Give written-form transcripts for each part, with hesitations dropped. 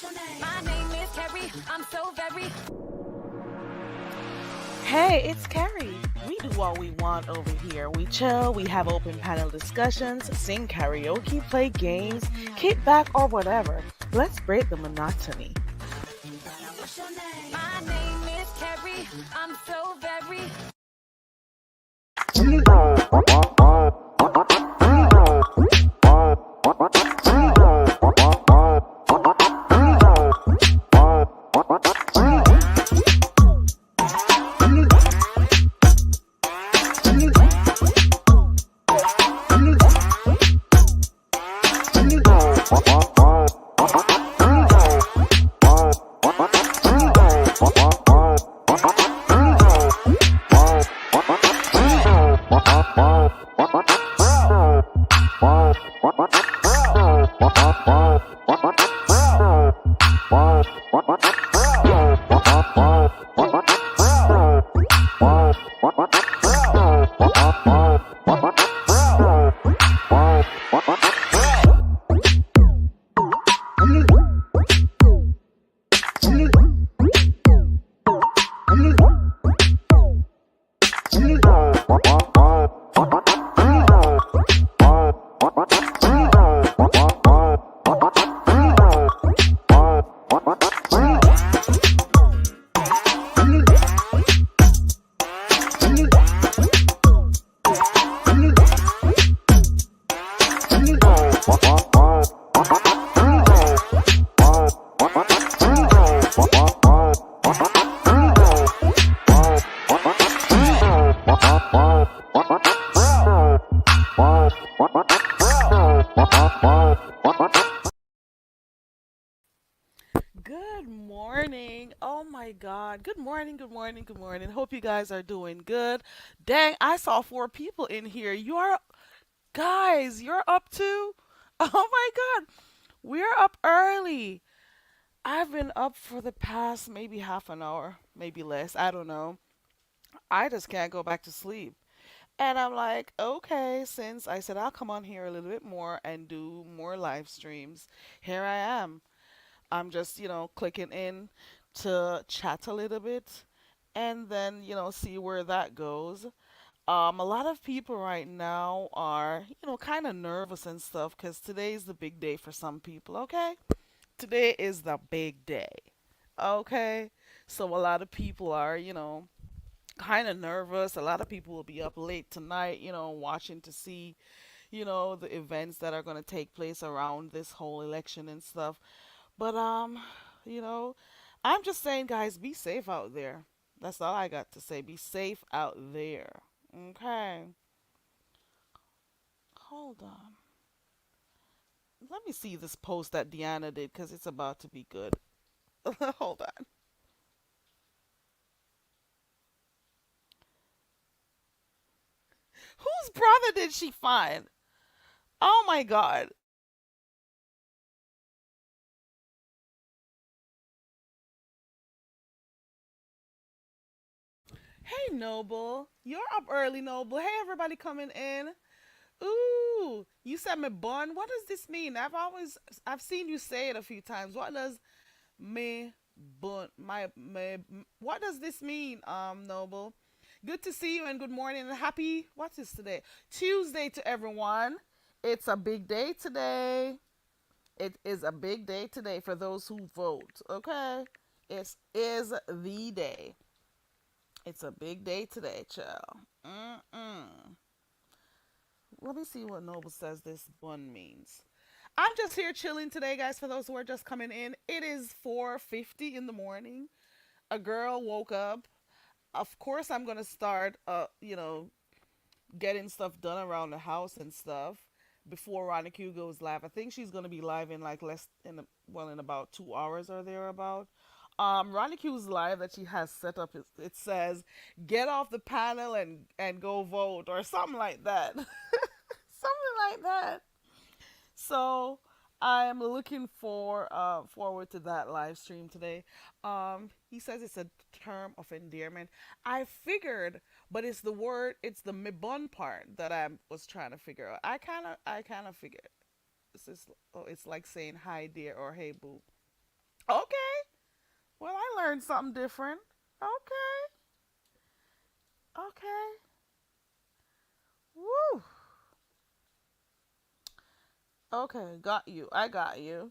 My name is Carrie. I'm so very. Hey, it's Carrie. We do what we want over here. We chill, we have open panel discussions, sing karaoke, play games, kick back, or whatever. Let's break the monotony. My name is Carrie. I'm so very. Good morning. Oh my God. Good morning, good morning, good morning. Hope you guys are doing good. Dang, I saw four people in here. Guys, you're up too? Oh my God. We're up early. I've been up for the past maybe half an hour, maybe less. I don't know. I just can't go back to sleep. And I'm like, okay, since I said I'll come on here a little bit more and do more live streams, here I am. I'm just, clicking in to chat a little bit and then, see where that goes. A lot of people right now are, kind of nervous and stuff because today's the big day for some people, okay? Today is the big day, okay? So a lot of people are, kind of nervous. A lot of people will be up late tonight, watching to see, the events that are going to take place around this whole election and stuff. But you know, I'm just saying, guys, be safe out there. That's all I got to say. Be safe out there. Okay. Hold on. Let me see this post that Deanna did because it's about to be good. Hold on. Whose brother did she find? Oh my God. Hey, Noble. You're up early, Noble. Hey, everybody coming in. Ooh, you said me bun. What does this mean? I've seen you say it a few times. What does me bun my what does this mean, Noble? Good to see you and good morning and happy what is today? Tuesday to everyone. It's a big day today. It is a big day today for those who vote. Okay, it is the day. It's a big day today, child. Mm-mm. Let me see what Noble says this bun means. I'm just here chilling today, guys. For those who are just coming in, it is 4:50 in the morning. A girl woke up. Of course, I'm gonna start, getting stuff done around the house and stuff before Ronnie Q goes live. I think she's gonna be live in like less in in about 2 hours or thereabout. Ronnie Q's live that she has set up. It says, "Get off the panel and go vote" or something like that. Something like that. So I'm looking forward to that live stream today. He says it's a term of endearment. I figured, but it's the mibun part that I was trying to figure out. I kind of figured. It's like saying hi dear or hey boo. Okay. Well, I learned something different. Okay. Okay. Woo. Okay. Got you. I got you.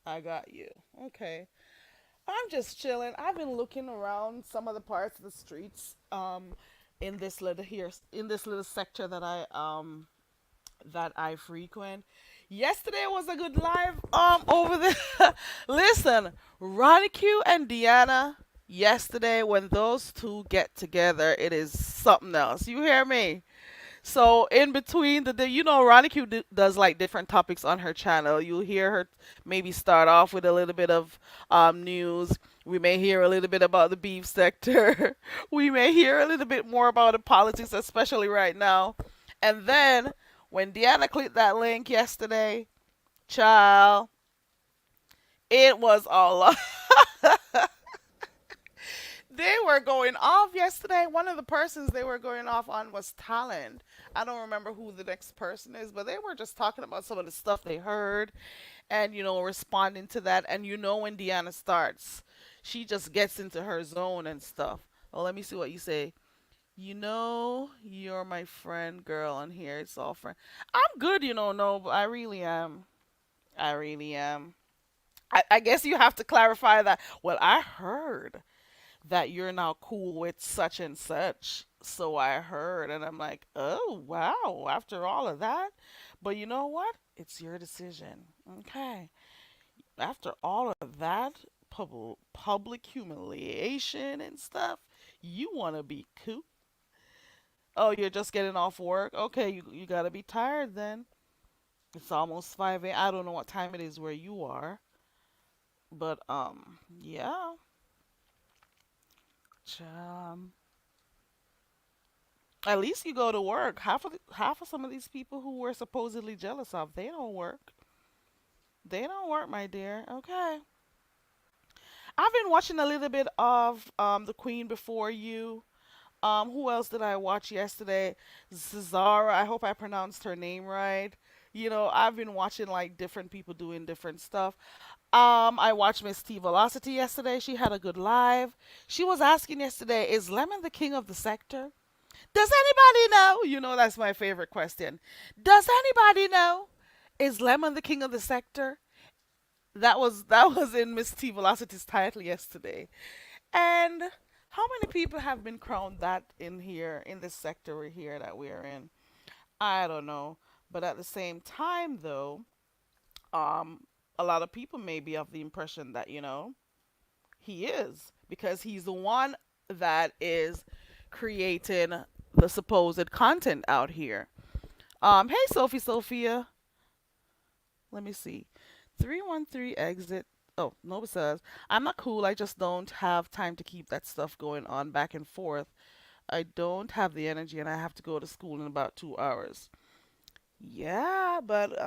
I got you. Okay. I'm just chilling. I've been looking around some of the parts of the streets in this little here in this little sector that I frequent. Yesterday was a good live over there. Listen, Ronnie Q and Deanna yesterday when those two get together, it is something else. You hear me? So in between you know, Ronnie Q does like different topics on her channel. You'll hear her maybe start off with a little bit of news. We may hear a little bit about the beef sector. We may hear a little bit more about the politics, especially right now. And then when Deanna clicked that link yesterday, child, it was all they were going off yesterday. One of the persons they were going off on was Talent. I don't remember who the next person is, but they were just talking about some of the stuff they heard and, you know, responding to that. And you know, when Deanna starts, she just gets into her zone and stuff. Oh, let me see what you say. You know, you're my friend, girl, on here. It's all friend. I'm good, you know, no, but I really am. I really am. I guess you have to clarify that. Well, I heard that you're now cool with such and such. So I heard, and I'm like, oh, wow, after all of that. But you know what? It's your decision. Okay. After all of that public humiliation and stuff, you want to be cool. Oh, you're just getting off work? Okay, you got to be tired then. It's almost 5 a.m. I don't know what time it is where you are. But, yeah. Um, At least you go to work. Half of some of these people who we're supposedly jealous of, they don't work. They don't work, my dear. Okay. I've been watching a little bit of The Queen Before You. Who else did I watch yesterday? Zara. I hope I pronounced her name right. You know, I've been watching like different people doing different stuff. I watched Miss T Velocity yesterday. She had a good live. She was asking yesterday, is Lemon the king of the sector? Does anybody know? You know, that's my favorite question. Does anybody know? Is Lemon the king of the sector? That was in Miss T Velocity's title yesterday. And how many people have been crowned that in here in this sector here that we're in? I don't know. But at the same time though, um a lot of people may be of the impression that, you know, he is because he's the one that is creating the supposed content out here. Hey Sophia. Let me see. 313 exit. Oh, Nova says, I'm not cool. I just don't have time to keep that stuff going on back and forth. I don't have the energy and I have to go to school in about 2 hours. Yeah, but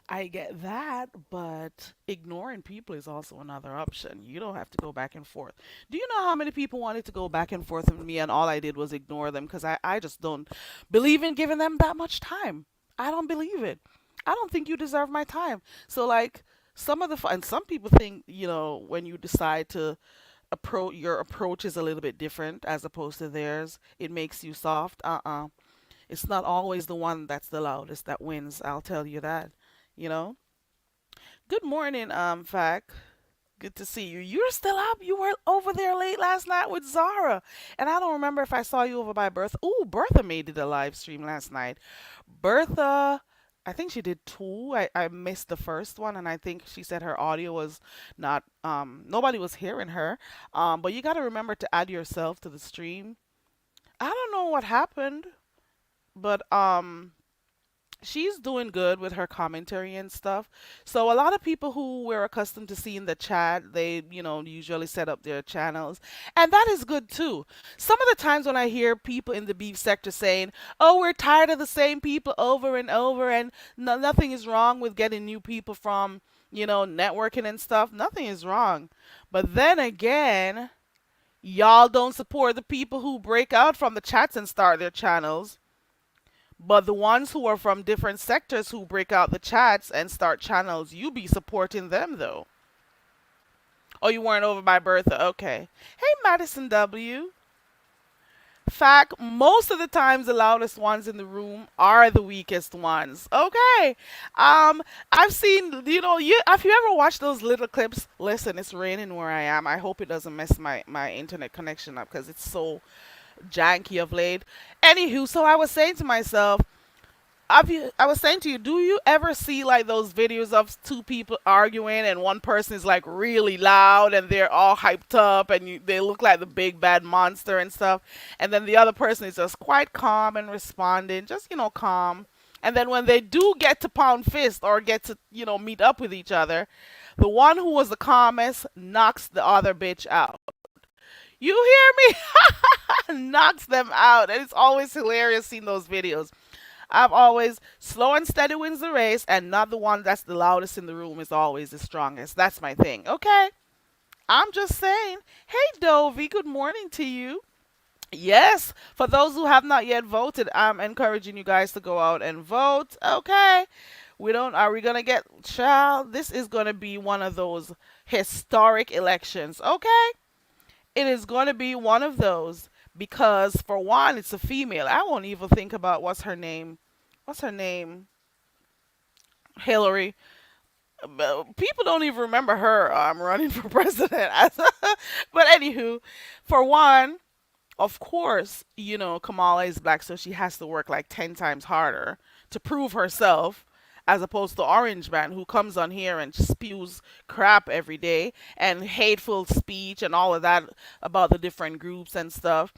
I get that, but ignoring people is also another option. You don't have to go back and forth. Do you know how many people wanted to go back and forth with me and all I did was ignore them because I just don't believe in giving them that much time. I don't believe it. I don't think you deserve my time. So like and some people think, you know, when you decide to approach your approach is a little bit different as opposed to theirs, it makes you soft. It's not always the one that's the loudest that wins. I'll tell you that. You know. Good morning, Fac. Good to see you. You're still up. You were over there late last night with Zara, and I don't remember if I saw you over by Bertha. Ooh, Bertha made it a live stream last night. Bertha, I think she did two. I missed the first one, and I think she said her audio was not. Nobody was hearing her. But you got to remember to add yourself to the stream. I don't know what happened, but she's doing good with her commentary and stuff. So a lot of people who we're accustomed to seeing the chat, they, you know, usually set up their channels. And that is good too. Some of the times when I hear people in the beef sector saying, "Oh, we're tired of the same people over and over and nothing is wrong with getting new people from, you know, networking and stuff." Nothing is wrong. But then again, y'all don't support the people who break out from the chats and start their channels. But the ones who are from different sectors who break out the chats and start channels, you be supporting them though. Oh, you weren't over by Bertha. Okay. Hey, Madison W. Fact, most of the times the loudest ones in the room are the weakest ones. Okay. I've seen, have you ever watched those little clips? Listen, it's raining where I am. I hope it doesn't mess my internet connection up because it's so janky of late. Anywho, so I was saying to myself, I was saying to you, do you ever see like those videos of two people arguing and one person is like really loud and they're all hyped up and they look like the big bad monster and stuff, and then the other person is just quite calm and responding, just calm. And then when they do get to pound fist or get to meet up with each other, the one who was the calmest knocks the other bitch out. You hear me? Knocks them out, and it's always hilarious seeing those videos. I've always slow and steady wins the race, and not the one that's the loudest in the room is always the strongest. That's my thing. Okay, I'm just saying. Hey, Dovey, good morning to you. Yes, for those who have not yet voted, I'm encouraging you guys to go out and vote. Okay, we don't. Are we gonna get child? This is gonna be one of those historic elections. Okay, it is gonna be one of those because for one, it's a female. I won't even think about what's her name. What's her name? Hillary. People don't even remember her running for president. But anywho, for one, of course, Kamala is black, so she has to work like 10 times harder to prove herself, as opposed to Orange Man, who comes on here and spews crap every day and hateful speech and all of that about the different groups and stuff.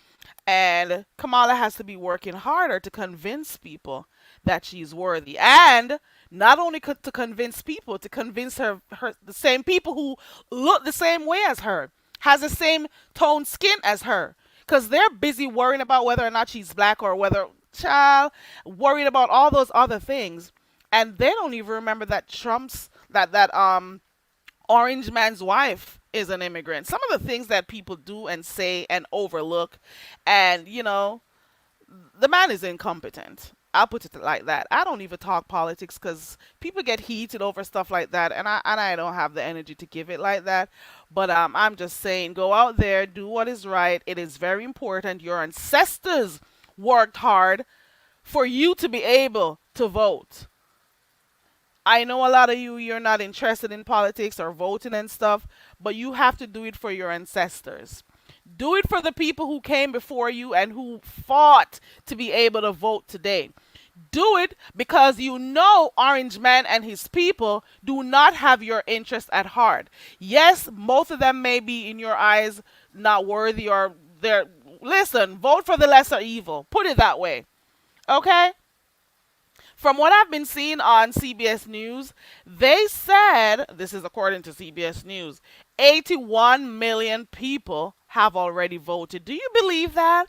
And Kamala has to be working harder to convince people that she's worthy. And not only to convince people, to convince the same people who look the same way as her, has the same toned skin as her, because they're busy worrying about whether or not she's black or whether child worried about all those other things, and they don't even remember that that Orange Man's wife is an immigrant. Some of the things that people do and say and overlook, and the man is incompetent. I'll put it like that. I don't even talk politics because people get heated over stuff like that, and I don't have the energy to give it like that. But I'm just saying, go out there, do what is right. It is very important. Your ancestors worked hard for you to be able to vote. I know a lot of you're not interested in politics or voting and stuff, but you have to do it for your ancestors. Do it for the people who came before you and who fought to be able to vote today. Do it because Orange Man and his people do not have your interest at heart. Yes, most of them may be in your eyes not worthy or they're. Listen, vote for the lesser evil. Put it that way. Okay? From what I've been seeing on CBS News, they said, this is according to CBS News, 81 million people have already voted. Do you believe that?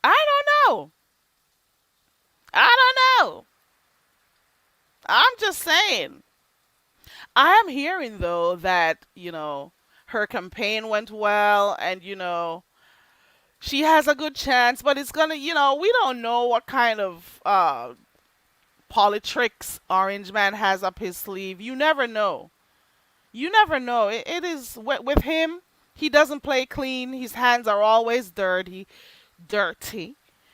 I don't know. I don't know. I'm just saying. I am hearing, though, that, her campaign went well and, she has a good chance, but it's gonna, we don't know what kind of politics Orange Man has up his sleeve. You never know. You never know. It is with him. He doesn't play clean. His hands are always dirty.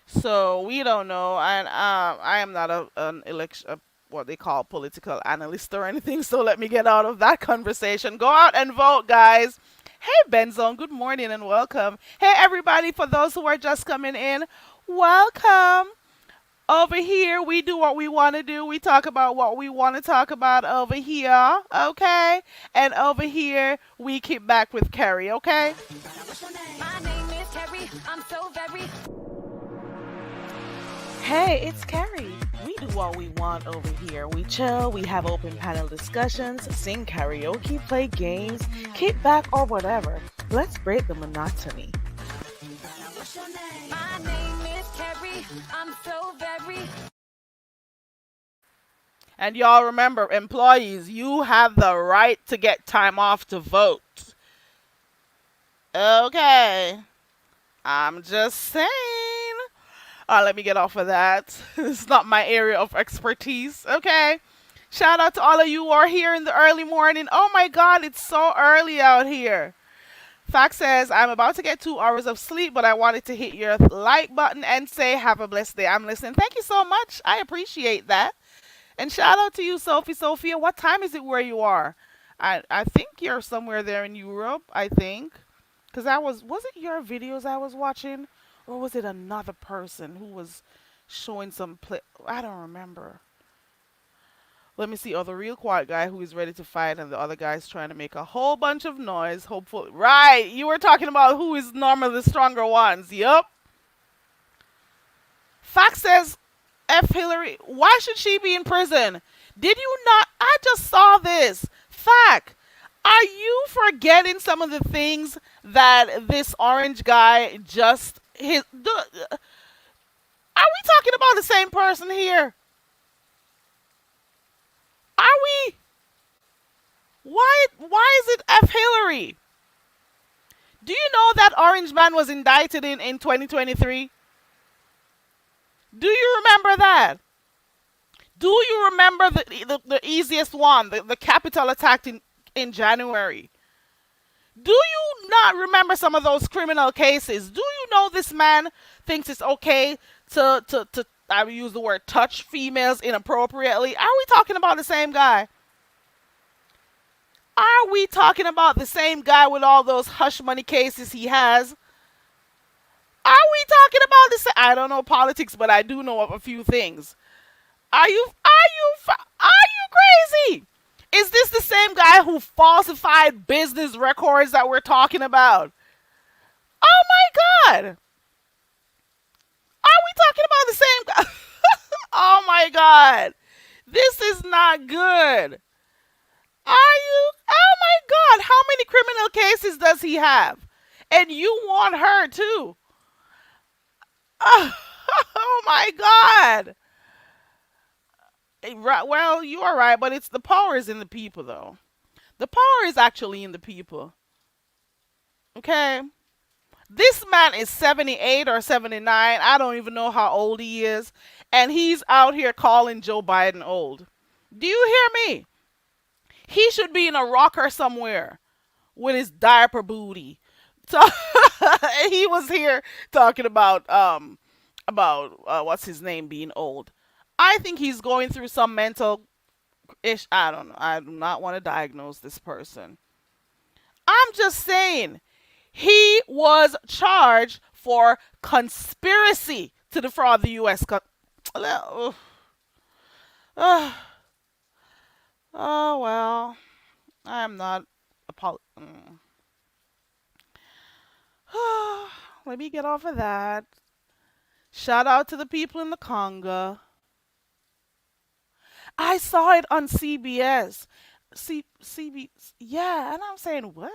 So we don't know. And I am not an election, what they call political analyst or anything. So let me get out of that conversation. Go out and vote, guys. Hey, Benzone. Good morning and welcome. Hey, everybody. For those who are just coming in, welcome. Over here, we do what we want to do. We talk about what we want to talk about over here, okay? And over here, we keep back with Carrie, okay? My name is Carrie. I'm so very. Hey, it's Carrie. We do what we want over here. We chill, we have open panel discussions, sing karaoke, play games, kick back, or whatever. Let's break the monotony. My name is Carrie. I'm so very. And y'all remember, employees, you have the right to get time off to vote. Okay. I'm just saying. Let me get off of that. It's not my area of expertise. Okay. Shout out to all of you who are here in the early morning. Oh my God, it's so early out here. Fact says, I'm about to get 2 hours of sleep, but I wanted to hit your like button and say, have a blessed day. I'm listening. Thank you so much. I appreciate that. And shout out to you, Sophie Sophia. What time is it where you are? I think you're somewhere there in Europe, I think. Because was it your videos I was watching? Or was it another person who was showing some play? I don't remember. Let me see. Oh, the real quiet guy who is ready to fight, and the other guy's trying to make a whole bunch of noise. Hopefully, right? You were talking about who is normally the stronger ones. Yup. Fact says, F. Hillary. Why should she be in prison? Did you not? I just saw this. Fact. Are you forgetting some of the things that this orange guy just his? Are we talking about the same person here? Are we? Why is it F. Hillary? Do you know that Orange Man was indicted in 2023? Do you remember that? Do you remember the easiest one, the Capitol attack in January? Do you not remember some of those criminal cases? Do you know this man thinks it's okay to I will use the word touch females inappropriately? Are we talking about the same guy? Are we talking about the same guy with all those hush money cases he has? Are we talking about the same? I don't know politics, but I do know of a few things. Are you crazy? Is this the same guy who falsified business records that we're talking about? Oh my God. Are we talking about the same guy? Oh my God. This is not good. Are you? Oh my God. How many criminal cases does he have? And you want her too. Oh my God. Right, well, you are right, but it's the power is in the people, though. The power is actually in the people. Okay? This man is 78 or 79. I don't even know how old he is. And he's out here calling Joe Biden old. Do you hear me? He should be in a rocker somewhere with his diaper booty. So he was here talking about what's his name being old. I think he's going through some mental ish. I don't know. I do not want to diagnose this person. I'm just saying he was charged for conspiracy to defraud the U.S. Oh, oh well, I'm not Let me get off of that. Shout out to the people in the Congo. I saw it on CBS. Yeah, and I'm saying, what?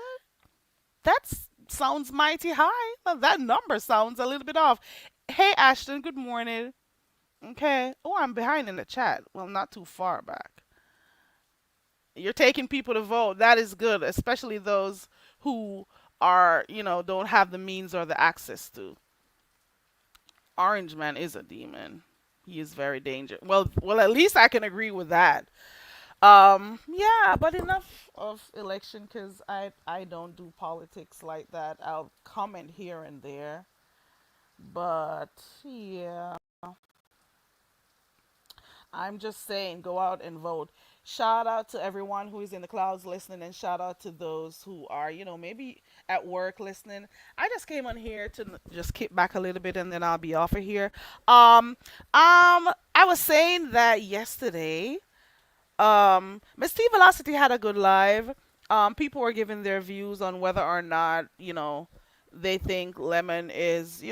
That sounds mighty high. Well, that number sounds a little bit off. Hey, Ashton, good morning. Okay. Oh, I'm behind in the chat. Well, not too far back. You're taking people to vote. That is good, especially those who are, don't have the means or the access to. Orange Man is a demon. He is very dangerous. Well, at least I can agree with that. Yeah, but enough of election because I don't do politics like that. I'll comment here and there, but yeah, I'm just saying, go out and vote. Shout out to everyone who is in the clouds listening, and shout out to those who are, maybe at work listening. I just came on here to just kick back a little bit, and then I'll be off of here. I was saying that yesterday. Miss T Velocity had a good live. People were giving their views on whether or not, they think Lemon is,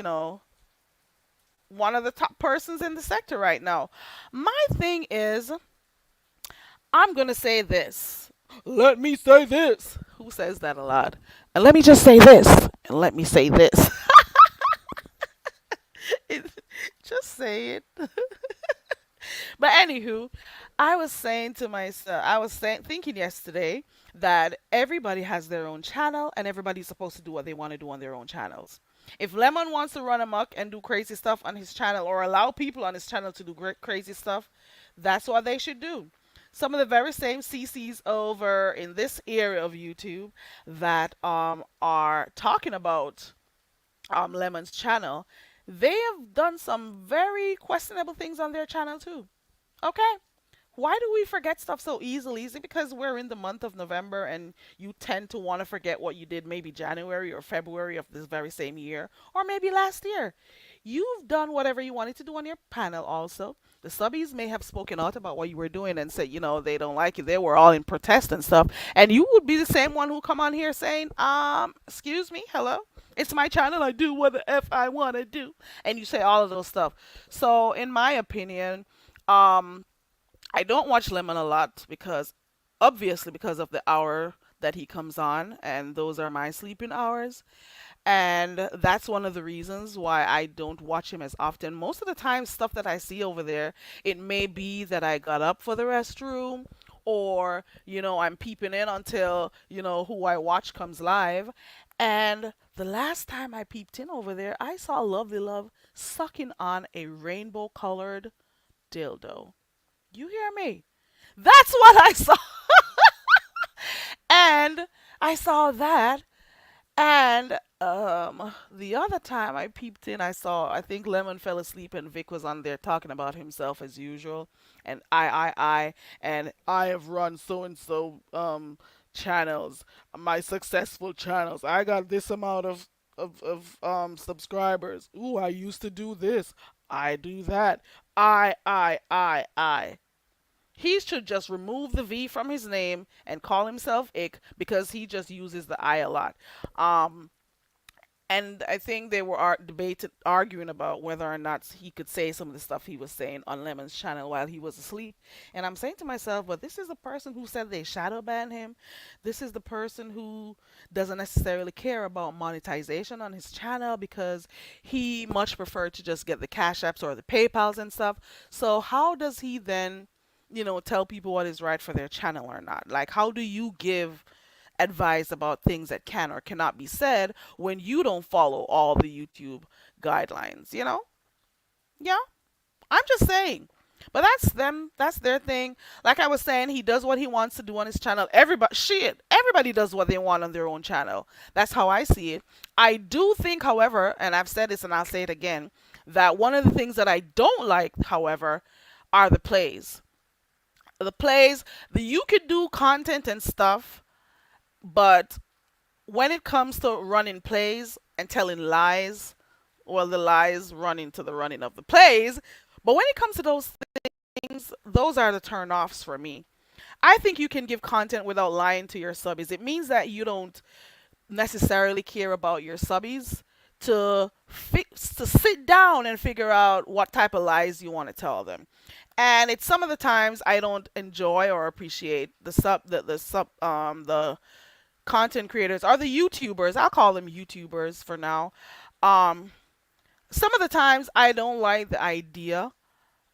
one of the top persons in the sector right now. My thing is, I'm going to say this. Let me say this. Who says that a lot? And let me just say this. And let me say this. Just say it. But anywho, I was saying to myself, thinking yesterday that everybody has their own channel and everybody's supposed to do what they want to do on their own channels. If Lemon wants to run amok and do crazy stuff on his channel or allow people on his channel to do great crazy stuff, that's what they should do. Some of the very same CCs over in this area of YouTube that are talking about Lemon's channel, they have done some very questionable things on their channel too. Okay? Why do we forget stuff so easily? Is it because we're in the month of November and you tend to want to forget what you did maybe January or February of this very same year or maybe last year? You've done whatever you wanted to do on your panel also. The subbies may have spoken out about what you were doing and said, they don't like it. They were all in protest and stuff. And you would be the same one who come on here saying, excuse me, hello? It's my channel. I do what the F I want to do. And you say all of those stuff. So in my opinion, um, I don't watch Lemon a lot because, obviously, because of the hour that he comes on, and those are my sleeping hours. And that's one of the reasons why I don't watch him as often. Most of the time, stuff that I see over there, it may be that I got up for the restroom, or, I'm peeping in until, who I watch comes live. And the last time I peeped in over there, I saw Lovely Love sucking on a rainbow colored dildo. You hear me? That's what I saw. And I saw that. And the other time I peeped in, I think Lemon fell asleep and Vic was on there talking about himself as usual. And and I have run so and so channels, my successful channels. I got this amount of subscribers. Ooh, I used to do this. I do that. I. He should just remove the V from his name and call himself Ick because he just uses the I a lot. Um, and I think they were arguing about whether or not he could say some of the stuff he was saying on Lemon's channel while he was asleep. And I'm saying to myself, but this is the person who said they shadow ban him. This is the person who doesn't necessarily care about monetization on his channel because he much preferred to just get the Cash Apps or the PayPals and stuff. So how does he then, tell people what is right for their channel or not? Like, how do you give advice about things that can or cannot be said when you don't follow all the YouTube guidelines, Yeah, I'm just saying. But that's them. That's their thing. Like I was saying, he does what he wants to do on his channel. Everybody does what they want on their own channel. That's how I see it. I do think, however, and I've said this and I'll say it again, that one of the things that I don't like, however, are the plays. The plays, you could do content and stuff, but when it comes to running plays and telling lies, well, the lies run into the running of the plays. But when it comes to those things, those are the turn offs for me. I think you can give content without lying to your subbies. It means that you don't necessarily care about your subbies to sit down and figure out what type of lies you want to tell them. And it's some of the times I don't enjoy or appreciate the content creators or the YouTubers. I'll call them YouTubers for now. Um, some of the times I don't like the idea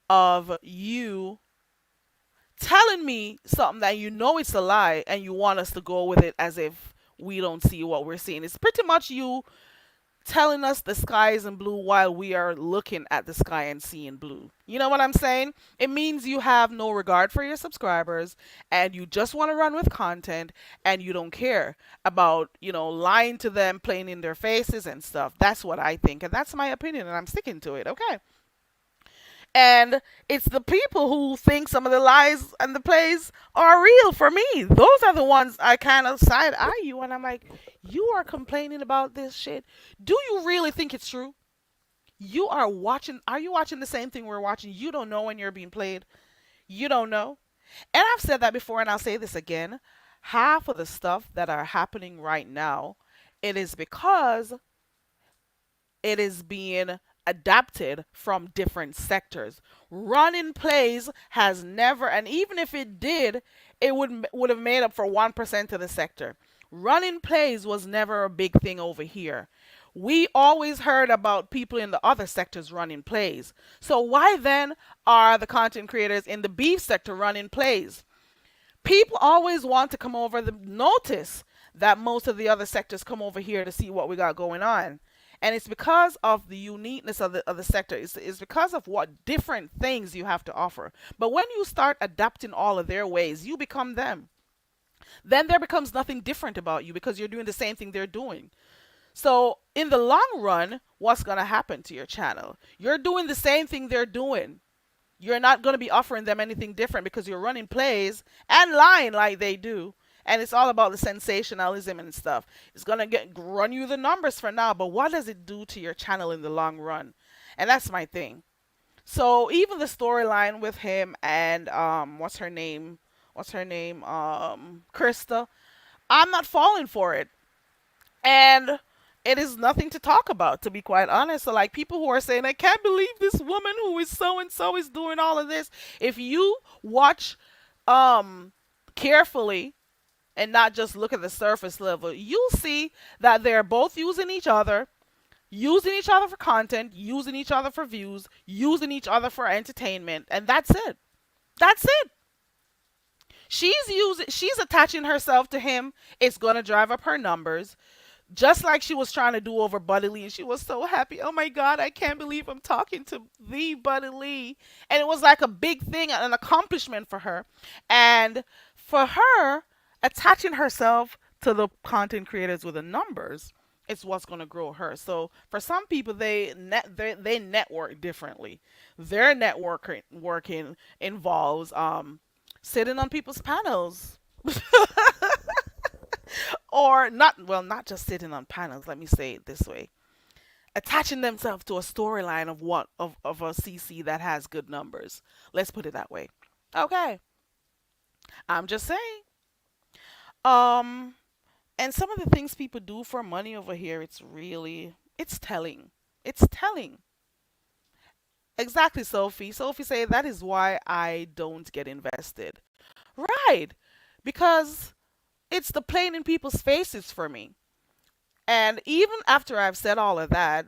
of you telling me something that you know it's a lie and you want us to go with it as if we don't see what we're seeing. It's pretty much you telling us the sky isn't blue while we are looking at the sky and seeing blue. You know what I'm saying? It means you have no regard for your subscribers and you just want to run with content and you don't care about, lying to them, playing in their faces and stuff. That's what I think. And that's my opinion and I'm sticking to it. Okay. And it's the people who think some of the lies and the plays are real for me. Those are the ones I kind of side eye you, and I'm like, you are complaining about this shit. Do you really think it's true? You are watching. Are you watching the same thing we're watching? You don't know when you're being played. You don't know. And I've said that before, and I'll say this again. Half of the stuff that are happening right now, it is because it is being adapted from different sectors. Running plays has never, and even if it did, it would have made up for 1% of the sector. Running plays was never a big thing over here. We always heard about people in the other sectors running plays. So why then are the content creators in the beef sector running plays? People always want to come over the notice that most of the other sectors come over here to see what we got going on. And it's because of the uniqueness of the sector. It's because of what different things you have to offer. But when you start adapting all of their ways, you become them. Then there becomes nothing different about you because you're doing the same thing they're doing. So in the long run, what's going to happen to your channel? You're doing the same thing they're doing. You're not going to be offering them anything different because you're running plays and lying like they do. And it's all about the sensationalism and stuff. It's going to get run you the numbers for now, but what does it do to your channel in the long run? And that's my thing. So even the storyline with him and what's her name? What's her name? Krista. I'm not falling for it. And it is nothing to talk about, to be quite honest. So like people who are saying, I can't believe this woman who is so and so is doing all of this. If you watch carefully and not just look at the surface level, you'll see that they're both using each other for content, using each other for views, using each other for entertainment, and that's it. That's it. She's attaching herself to him. It's gonna drive up her numbers. Just like she was trying to do over Buddy Lee, and she was so happy. Oh my God, I can't believe I'm talking to the Buddy Lee. And it was like a big thing, an accomplishment for her. And for her, attaching herself to the content creators with the numbers, it's what's going to grow her. So for some people, they network differently. Their networking working involves sitting on people's panels. Or not, well, not just sitting on panels, let me say it this way, attaching themselves to a storyline of what of a CC that has good numbers. Let's put it that way. Okay, I'm just saying. um and some of the things people do for money over here, it's telling. It's telling. Exactly, Sophie say that is why I don't get invested. Right, because it's the plain in people's faces for me. And even after I've said all of that,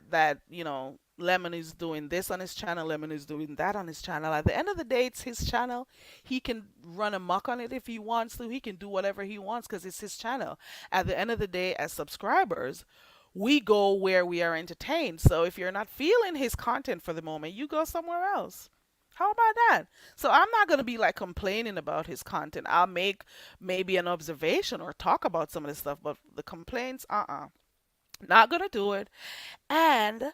Lemon is doing this on his channel, Lemon is doing that on his channel. At the end of the day, it's his channel. He can run amok on it if he wants to. He can do whatever he wants because it's his channel. At the end of the day, as subscribers, we go where we are entertained. So if you're not feeling his content for the moment, you go somewhere else. How about that? So I'm not going to be like complaining about his content. I'll make maybe an observation or talk about some of this stuff, but the complaints, not gonna do it. And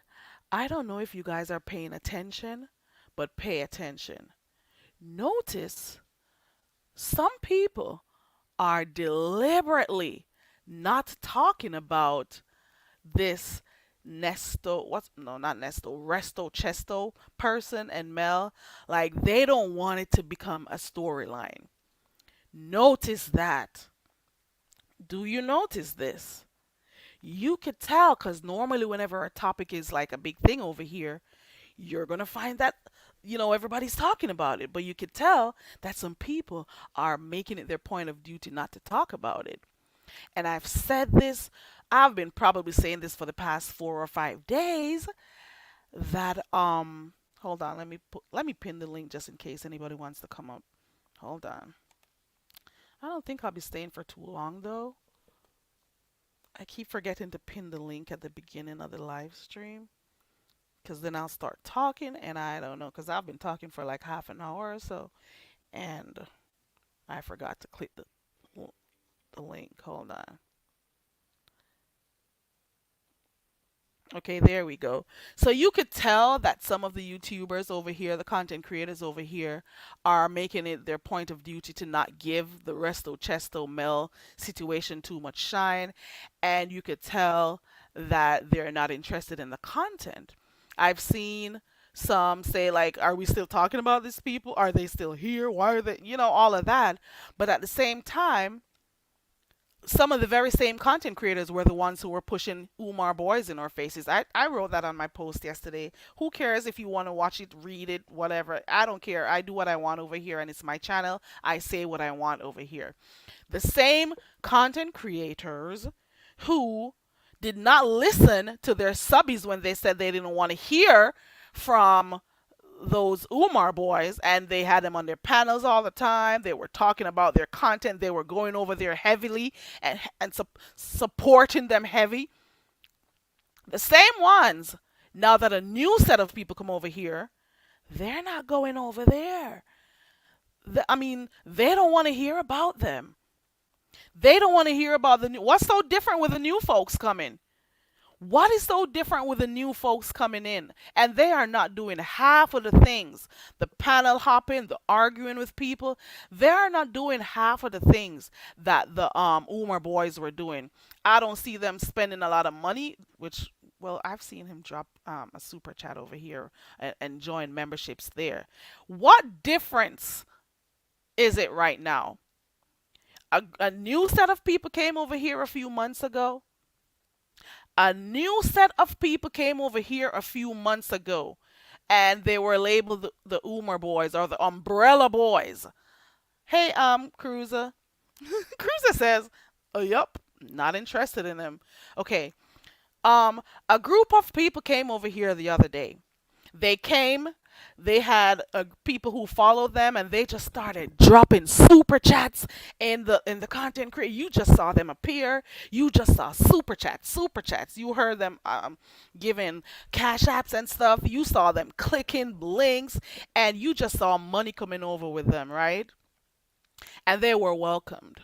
I don't know if you guys are paying attention, but pay attention. Notice some people are deliberately not talking about this Nesto, what's no, not Nesto, Resto Chesto person and Mel. Like they don't want it to become a storyline. Notice that. Do you notice this? You could tell because normally whenever a topic is like a big thing over here, you're gonna find that everybody's talking about it. But you could tell that some people are making it their point of duty not to talk about it. And I've said this, I've been probably saying this for the past 4 or 5 days, that hold on, let me pin the link just in case anybody wants to come up. Hold on. I don't think I'll be staying for too long though. I keep forgetting to pin the link at the beginning of the live stream because then I'll start talking and I don't know because I've been talking for like half an hour or so and I forgot to click the link. Hold on. Okay, there we go. So you could tell that some of the YouTubers over here, the content creators over here, are making it their point of duty to not give the Resto Chesto Mel situation too much shine. And you could tell that they're not interested in the content. I've seen some say like, are we still talking about these people? Are they still here? Why are they, all of that. But at the same time, some of the very same content creators were the ones who were pushing Umar boys in our faces. I wrote that on my post yesterday. Who cares if you want to watch it, read it, whatever. I don't care. I do what I want over here and it's my channel. I say what I want over here. The same content creators who did not listen to their subbies when they said they didn't want to hear from those Umar boys and they had them on their panels all the time. They were talking about their content. They were going over there heavily and supporting them heavy. The same ones, now that a new set of people come over here, they're not going over there. I mean, they don't want to hear about them. They don't want to hear about the new. What's so different with the new folks coming? What is so different with the new folks coming in? And they are not doing half of the things. The panel hopping, the arguing with people. They are not doing half of the things that the Umar boys were doing. I don't see them spending a lot of money, which, well, I've seen him drop a super chat over here and join memberships there. What difference is it right now? A new set of people came over here a few months ago. A new set of people came over here a few months ago, and they were labeled the Umar boys or the Umbrella boys. Hey, Cruiser. Cruiser says, oh, yup, not interested in them. Okay. A group of people came over here the other day. They came, they had people who followed them, and they just started dropping super chats in the content creator. You just saw them appear. You just saw super chats. You heard them giving cash apps and stuff. You saw them clicking links, and you just saw money coming over with them, right? And they were welcomed.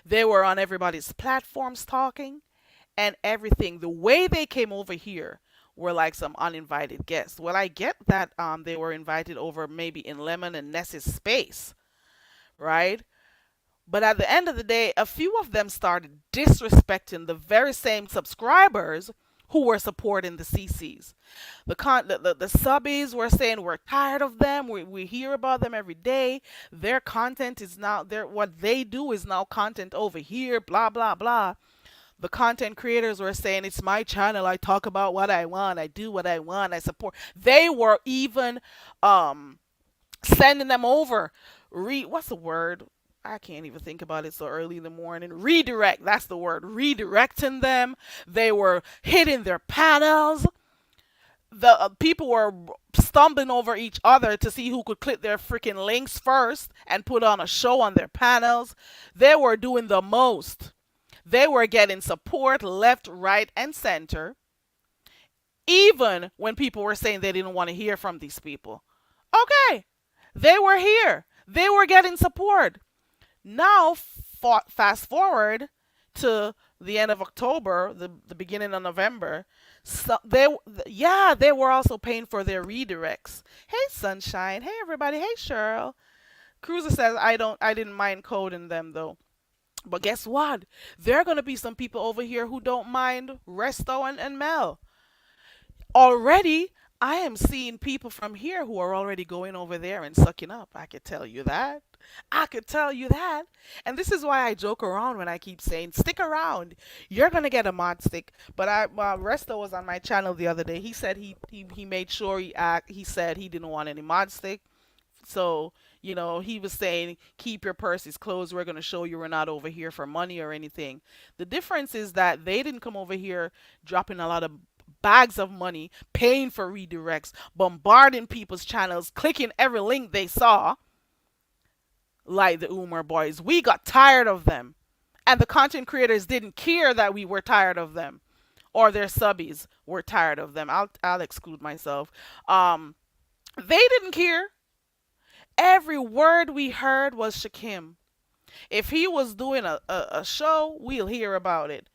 They were on everybody's platforms talking and everything. The way they came over here were like some uninvited guests. Well, I get that they were invited over maybe in Lemon and Ness's space, right? But at the end of the day, a few of them started disrespecting the very same subscribers who were supporting the CCs. The subbies were saying we're tired of them. We hear about them every day. Their content is now what they do is now content over here. Blah blah blah. The content creators were saying it's my channel. I talk about what I want. I do what I want. I support. They were even sending them over. What's the word? I can't even think about it so early in the morning. Redirect. That's the word. Redirecting them. They were hitting their panels. The people were stumbling over each other to see who could click their freaking links first and put on a show on their panels. They were doing the most. They were getting support left, right, and center, even when people were saying they didn't want to hear from these people. Okay, they were here. They were getting support. Now, fast forward to the end of October, the beginning of November. So they were also paying for their redirects. Hey, Sunshine. Hey, everybody. Hey, Cheryl. Cruiser says I didn't mind coding them though. But guess what? There are going to be some people over here who don't mind Resto and Mel. Already, I am seeing people from here who are already going over there and sucking up. I could tell you that. I could tell you that. And this is why I joke around when I keep saying, stick around. You're going to get a mod stick. But Resto was on my channel the other day. He said he made sure he said he didn't want any mod stick. So, he was saying, keep your purses closed. We're going to show you we're not over here for money or anything. The difference is that they didn't come over here dropping a lot of bags of money, paying for redirects, bombarding people's channels, clicking every link they saw, like the Umar boys. We got tired of them. And the content creators didn't care that we were tired of them. Or their subbies were tired of them. I'll exclude myself. They didn't care. Every word we heard was Shakim. If he was doing a show, we'll hear about it.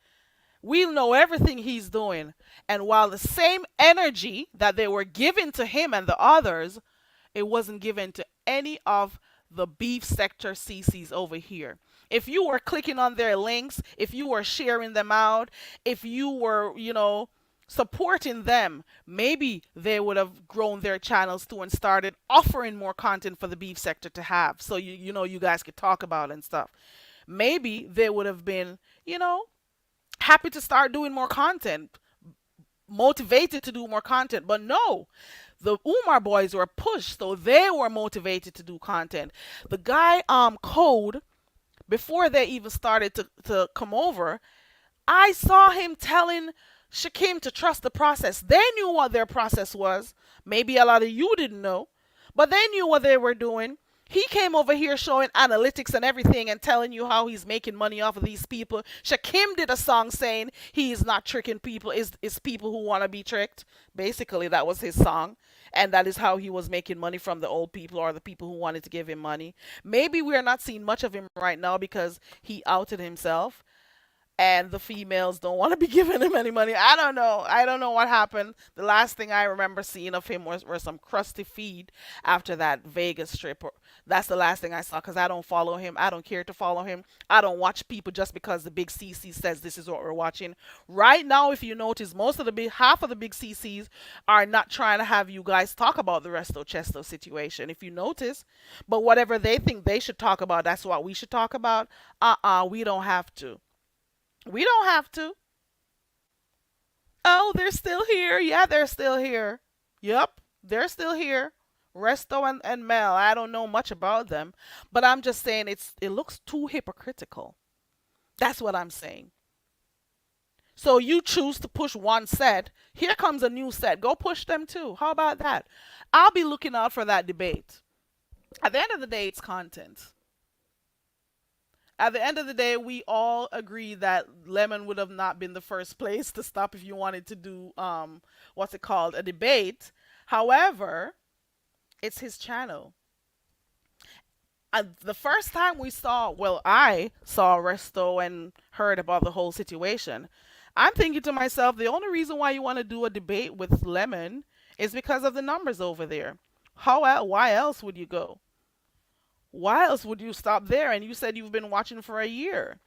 We'll know everything he's doing. And while the same energy that they were giving to him and the others, it wasn't given to any of the beef sector CCs over here. If you were clicking on their links, if you were sharing them out, if you were, supporting them, maybe they would have grown their channels too and started offering more content for the beef sector to have. So you guys could talk about and stuff. Maybe they would have been, happy to start doing more content, motivated to do more content. But no, the Umar boys were pushed, so they were motivated to do content. The guy Code, before they even started to come over, I saw him telling Shakim to trust the process. They knew what their process was. Maybe a lot of you didn't know, but they knew what they were doing. He came over here showing analytics and everything and telling you how he's making money off of these people. Shakim did a song saying he's not tricking people, is people who want to be tricked. Basically, that was his song. And that is how he was making money from the old people or the people who wanted to give him money. Maybe we are not seeing much of him right now because he outed himself and the females don't want to be giving him any money. I don't know. I don't know what happened. The last thing I remember seeing of him was some crusty feed after that Vegas trip. That's the last thing I saw because I don't follow him. I don't care to follow him. I don't watch people just because the big CC says this is what we're watching. Right now, if you notice, half of the big CCs are not trying to have you guys talk about the Resto Chesto situation. If you notice, but whatever they think they should talk about, that's what we should talk about. We don't have to. We don't have to. Oh, they're still here. Yeah, they're still here. Yep, they're still here. Resto and Mel. I don't know much about them, but I'm just saying it looks too hypocritical. That's what I'm saying. So you choose to push one set. Here comes a new set. Go push them too. How about that? I'll be looking out for that debate. At the end of the day, it's content. At the end of the day, we all agree that Lemon would have not been the first place to stop if you wanted to do what's it called, a debate. However, it's his channel. The first time I saw Resto and heard about the whole situation, I'm thinking to myself, the only reason why you want to do a debate with Lemon is because of the numbers over there. Why else would you go? Why else would you stop there? And you said you've been watching for a year.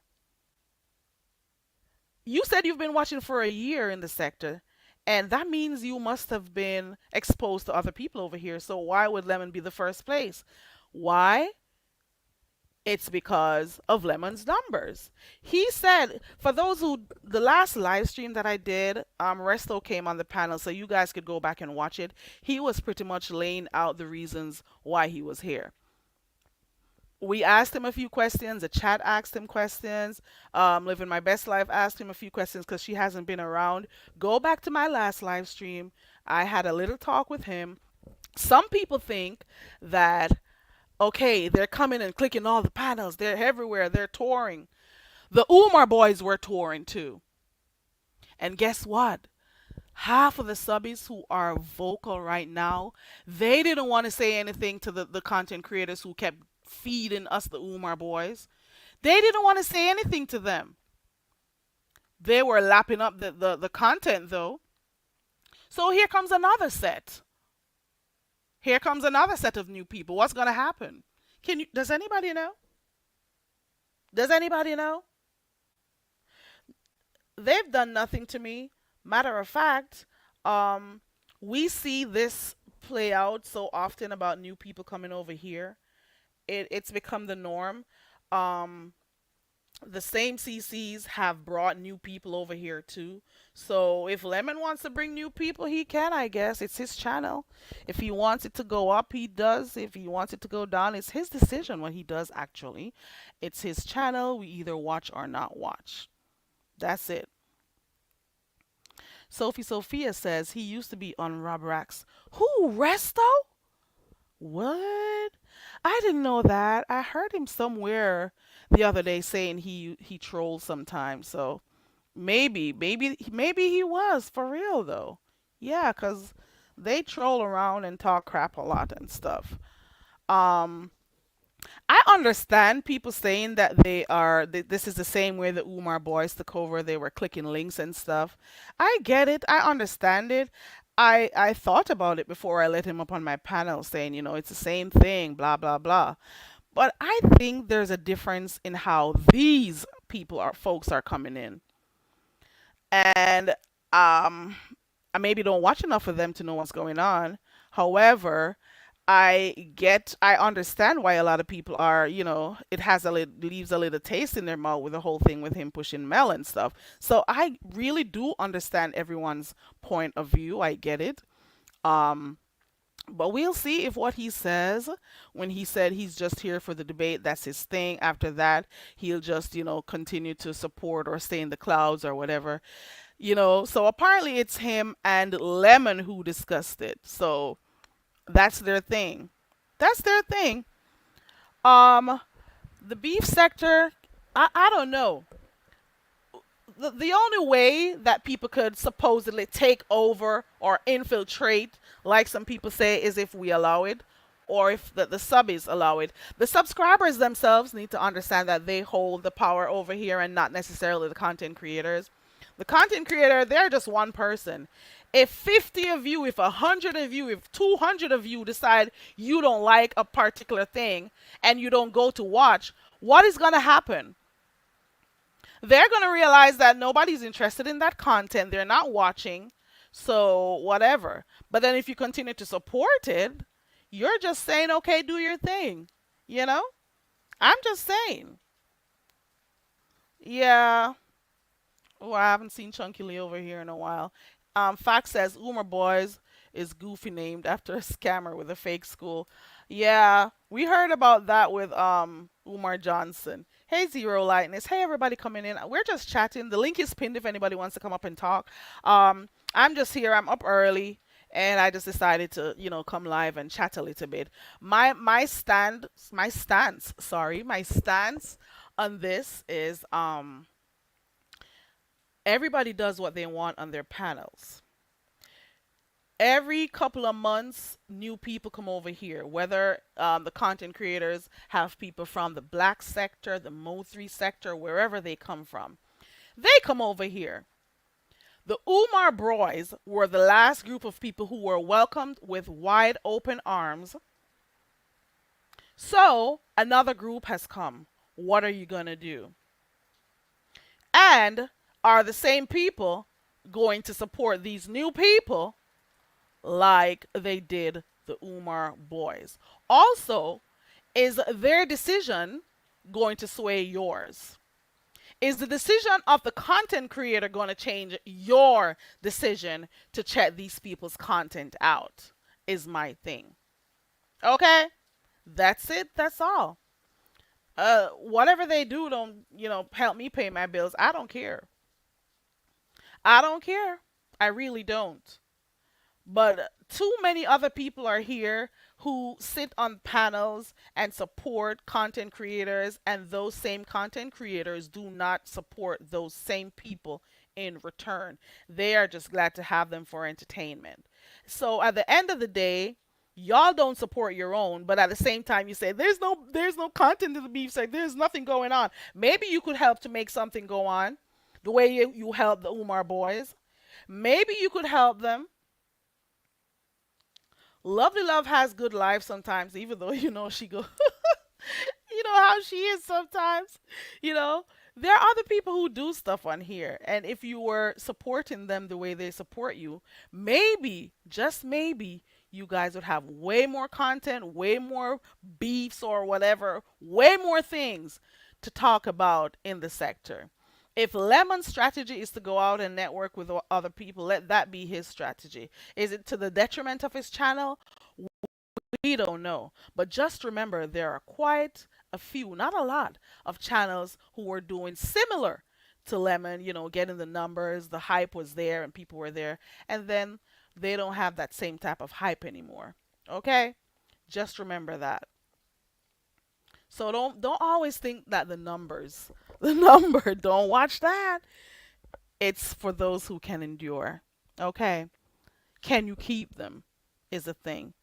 You said you've been watching for a year in the sector. And that means you must have been exposed to other people over here. So why would Lemon be the first place? Why? It's because of Lemon's numbers. He said, for those who, the last live stream that I did, Resto came on the panel, so you guys could go back and watch it. He was pretty much laying out the reasons why he was here. We asked him a few questions. The chat asked him questions. Living My Best Life asked him a few questions because she hasn't been around. Go back to my last live stream. I had a little talk with him. Some people think that, okay, they're coming and clicking all the panels. They're everywhere. They're touring. The Umar boys were touring too. And guess what? Half of the subbies who are vocal right now, they didn't want to say anything to the content creators who kept feeding us the Umar boys. They didn't want to say anything to them. They were lapping up the content though. So here comes another set. Here comes another set of new people. What's gonna happen? Does anybody know? Does anybody know? They've done nothing to me. Matter of fact, we see this play out so often about new people coming over here. It's become the norm. Um, the same CCs have brought new people over here too. So if Lemon wants to bring new people, he can, I guess. It's his channel. If he wants it to go up, he does. If he wants it to go down, it's his decision what he does actually. It's his channel. We either watch or not watch. That's it. Sophie Sophia says he used to be on Rob Rax. Who, Resto? What? I didn't know that. I heard him somewhere the other day saying he trolls sometimes. So maybe he was for real though. Yeah, 'cause they troll around and talk crap a lot and stuff. Um, I understand people saying that this is the same way the Umar boys took over. They were clicking links and stuff. I get it. I understand it. I thought about it before I let him up on my panel saying, it's the same thing, blah, blah, blah. But I think there's a difference in how these folks are coming in. And I maybe don't watch enough of them to know what's going on. However, I understand why a lot of people are, leaves a little taste in their mouth with the whole thing with him pushing Mel and stuff. So I really do understand everyone's point of view. I get it. Um, but we'll see if what he says when he said he's just here for the debate, that's his thing. After that, he'll just, continue to support or stay in the clouds or whatever. So apparently it's him and Lemon who discussed it. So that's their thing. That's their thing. Um, the beef sector, I don't know. The only way that people could supposedly take over or infiltrate, like some people say, is if we allow it, or if the subbies allow it. The subscribers themselves need to understand that they hold the power over here and not necessarily the content creators. The content creator, they're just one person. If 50 of you, if 100 of you, if 200 of you decide you don't like a particular thing and you don't go to watch, what is going to happen? They're going to realize that nobody's interested in that content. They're not watching. So, whatever. But then if you continue to support it, you're just saying, okay, do your thing. You know? I'm just saying. Yeah. Oh, I haven't seen Chunky Lee over here in a while. Fox says Umer Boys is goofy named after a scammer with a fake school. Yeah, we heard about that with Umar Johnson. Hey Zero Lightness. Hey everybody coming in. We're just chatting. The link is pinned if anybody wants to come up and talk. I'm just here. I'm up early and I just decided to, come live and chat a little bit. My stance on this is everybody does what they want on their panels. Every couple of months, new people come over here. Whether the content creators have people from the black sector, the Mo3 sector, wherever they come from, they come over here. The Umar Boys were the last group of people who were welcomed with wide open arms. So another group has come. What are you going to do? And are the same people going to support these new people like they did the Umar Boys? Also, is their decision going to sway yours? Is the decision of the content creator going to change your decision to check these people's content out? Is my thing. Okay? That's it. That's all. Whatever they do, don't, help me pay my bills. I don't care. I don't care. I really don't. But too many other people are here who sit on panels and support content creators, and those same content creators do not support those same people in return. They are just glad to have them for entertainment. So at the end of the day, y'all don't support your own, but at the same time you say there's no content in the beef site. There's nothing going on. Maybe you could help to make something go on the way you helped the Umar Boys. Maybe you could help them. Lovely Love has good life sometimes, even though she go. You know how she is sometimes. You know there are other people who do stuff on here, and if you were supporting them the way they support you, maybe just maybe you guys would have way more content, way more beefs or whatever, way more things to talk about in the sector. If Lemon's strategy is to go out and network with other people, let that be his strategy. Is it to the detriment of his channel? We don't know. But just remember, there are quite a few, not a lot, of channels who were doing similar to Lemon, getting the numbers, the hype was there and people were there. And then they don't have that same type of hype anymore. Okay? Just remember that. So don't always think that the numbers, the number, don't watch that. It's for those who can endure. Okay? Can you keep them? Is a thing.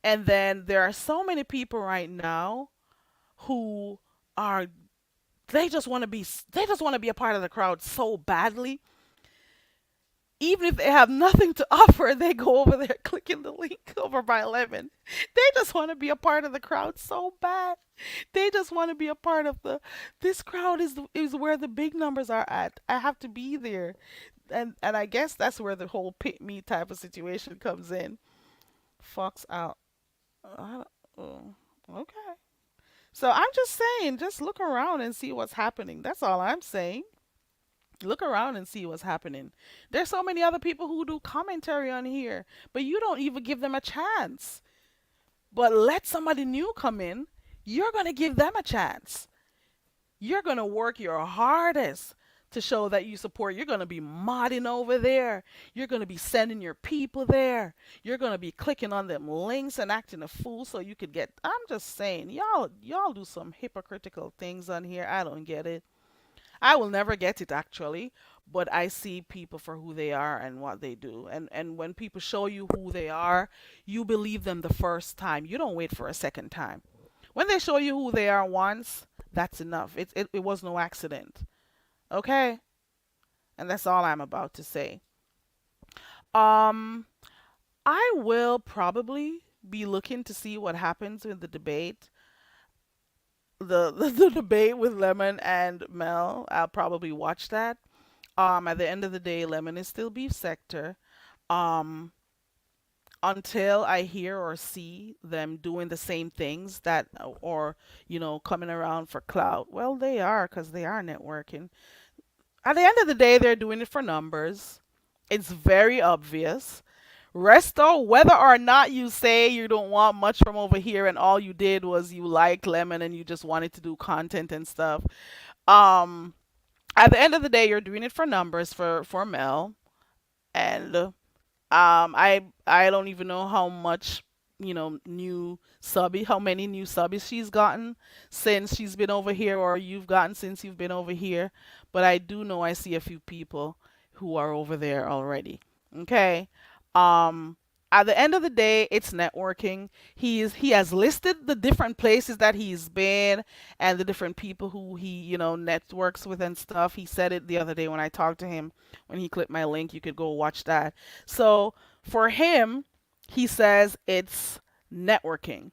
And then there are so many people right now who are they just want to be a part of the crowd so badly. Even if they have nothing to offer, they go over there clicking the link over by 11. They just want to be a part of the crowd so bad. They just want to be a part of this crowd is where the big numbers are at. I have to be there. And I guess that's where the whole pick me type of situation comes in. Fox out. Oh, okay. So I'm just saying, just look around and see what's happening. That's all I'm saying. Look around and see what's happening. There's so many other people who do commentary on here, but you don't even give them a chance. But let somebody new come in, you're going to give them a chance. You're going to work your hardest to show that you support. You're going to be modding over there. You're going to be sending your people there. You're going to be clicking on them links and acting a fool so you could get. I'm just saying, y'all do some hypocritical things on here. I don't get it. I will never get it actually, but I see people for who they are and what they do. And when people show you who they are, you believe them the first time. You don't wait for a second time. When they show you who they are once, that's enough. It was no accident. Okay? And that's all I'm about to say. Um I will probably be looking to see what happens with the debate. The debate with Lemon and Mel. I'll probably watch that. At the end of the day, Lemon is still beef sector. Um until I hear or see them doing the same things that or coming around for clout. Well, they are because they are networking. At the end of the day, they're doing it for numbers. It's very obvious. Resto, whether or not you say you don't want much from over here and all you did was you liked Lemon and you just wanted to do content and stuff. Um, at the end of the day, you're doing it for numbers for Mel, and I don't even know how much new subby how many new subbies she's gotten since she's been over here or you've gotten since you've been over here, but I do know I see a few people who are over there already. Okay. Um at the end of the day, it's networking. He has listed the different places that he's been and the different people who he, networks with and stuff. He said it the other day when I talked to him. When he clicked my link, you could go watch that. So, for him, he says it's networking.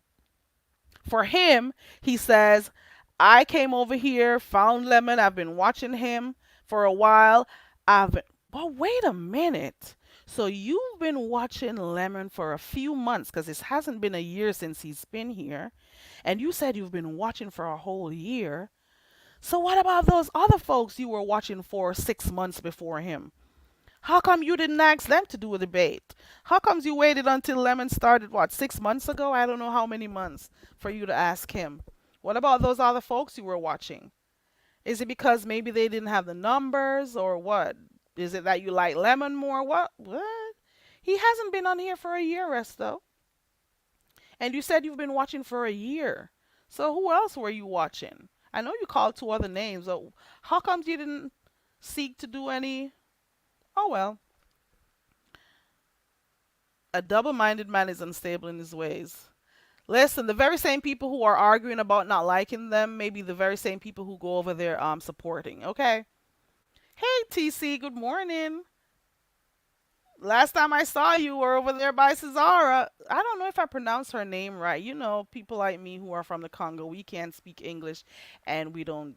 For him, he says, I came over here, found Lemon. I've been watching him for a while. I've been, but wait a minute. So you've been watching Lemon for a few months because it hasn't been a year since he's been here. And you said you've been watching for a whole year. So what about those other folks you were watching for 6 months before him? How come you didn't ask them to do a debate? How comes you waited until Lemon started, what, 6 months ago? I don't know how many months for you to ask him. What about those other folks you were watching? Is it because maybe they didn't have the numbers or what? Is it that you like Lemon more? What? What? He hasn't been on here for a year, Resto. And you said you've been watching for a year. So who else were you watching? I know you called two other names. So how comes you didn't seek to do any? Oh well. A double-minded man is unstable in his ways. Listen, the very same people who are arguing about not liking them may be the very same people who go over there supporting. Okay. Hey TC, good morning. Last time I saw you were over there by Cesara. I don't know if I pronounced her name right. People like me who are from the Congo, we can't speak English and we don't,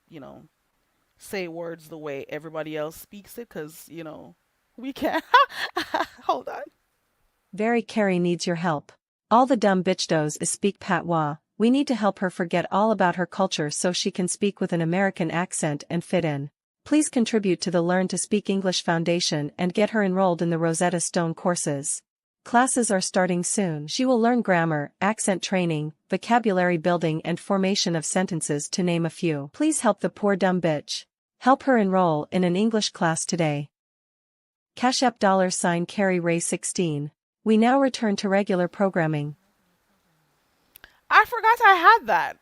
say words the way everybody else speaks it because, we can't. Hold on. Very Carrie needs your help. All the dumb bitch does is speak patois. We need to help her forget all about her culture so she can speak with an American accent and fit in. Please contribute to the Learn to Speak English Foundation and get her enrolled in the Rosetta Stone courses. Classes are starting soon. She will learn grammar, accent training, vocabulary building and formation of sentences to name a few. Please help the poor dumb bitch. Help her enroll in an English class today. Cash App $Carrie Ray 16. We now return to regular programming. I forgot I had that.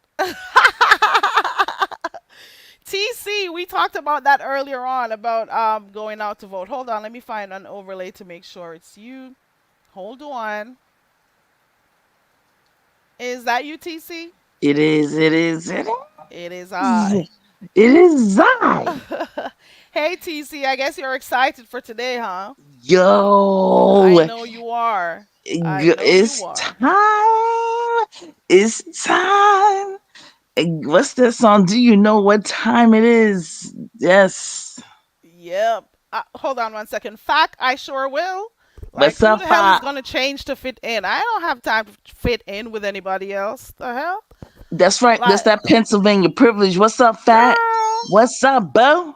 TC, we talked about that earlier on about going out to vote. Hold on, let me find an overlay to make sure it's you. Hold on. Is that you, TC? It is, it is, it It is is. I. It is I. Hey, TC, I guess you're excited for today, huh? I Yo, know you are. I know you it's are. time. It's time. What's that song? Do you know what time it is? Yes. Yep. Hold on one second. Fact, I sure will. Like, What's who up, the hell is Pop? going to change to fit in? I don't have time to fit in with anybody else. The hell? That's right. That's Like, that Pennsylvania privilege. What's up, Fat? girl, What's up, Bo?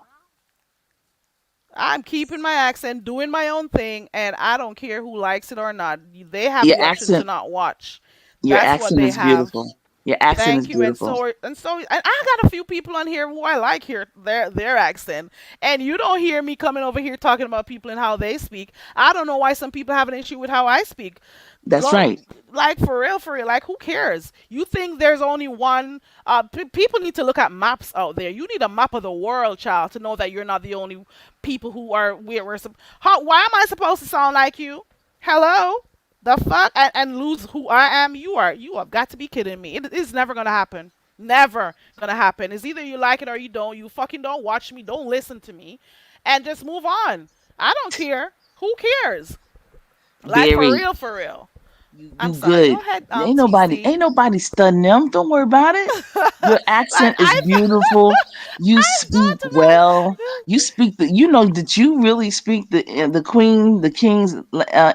I'm keeping my accent, doing my own thing, and I don't care who likes it or not. They have Your the option to accent, not watch. your That's what accent they is have. beautiful. Your accent is Thank you. beautiful. And I got a few people on here who I like hear their accent. And you don't hear me coming over here talking about people and how they speak. I don't know why some people have an issue with how I speak. That's Go right. like for real, like who cares? You think there's only one people need to look at maps out there. You need a map of the world, child, to know that you're not the only people who are why am I supposed to sound like you? Hello? The fuck and lose who I am? You have got to be kidding me. It is never gonna happen. Never gonna happen. It's either you like it or you don't. You fucking don't watch me, don't listen to me, and just move on. I don't care. Who cares? Like for Very. real, for real. I'm You sorry. Go good. ahead, Ain't TC. nobody studying them. Don't worry about it. Your Like accent is I thought, beautiful. You I speak thought about well. You speak you know that you really speak the queen, the king's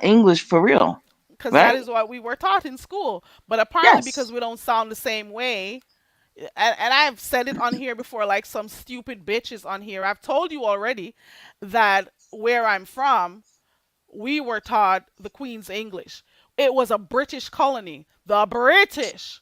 English for real, because that right? is what we were taught in school. But apparently, because Yes. we don't sound the same way, and I've said it on here before, like some stupid bitches on here. I've told you already that where I'm from, we were taught the Queen's English. It was a British colony. The British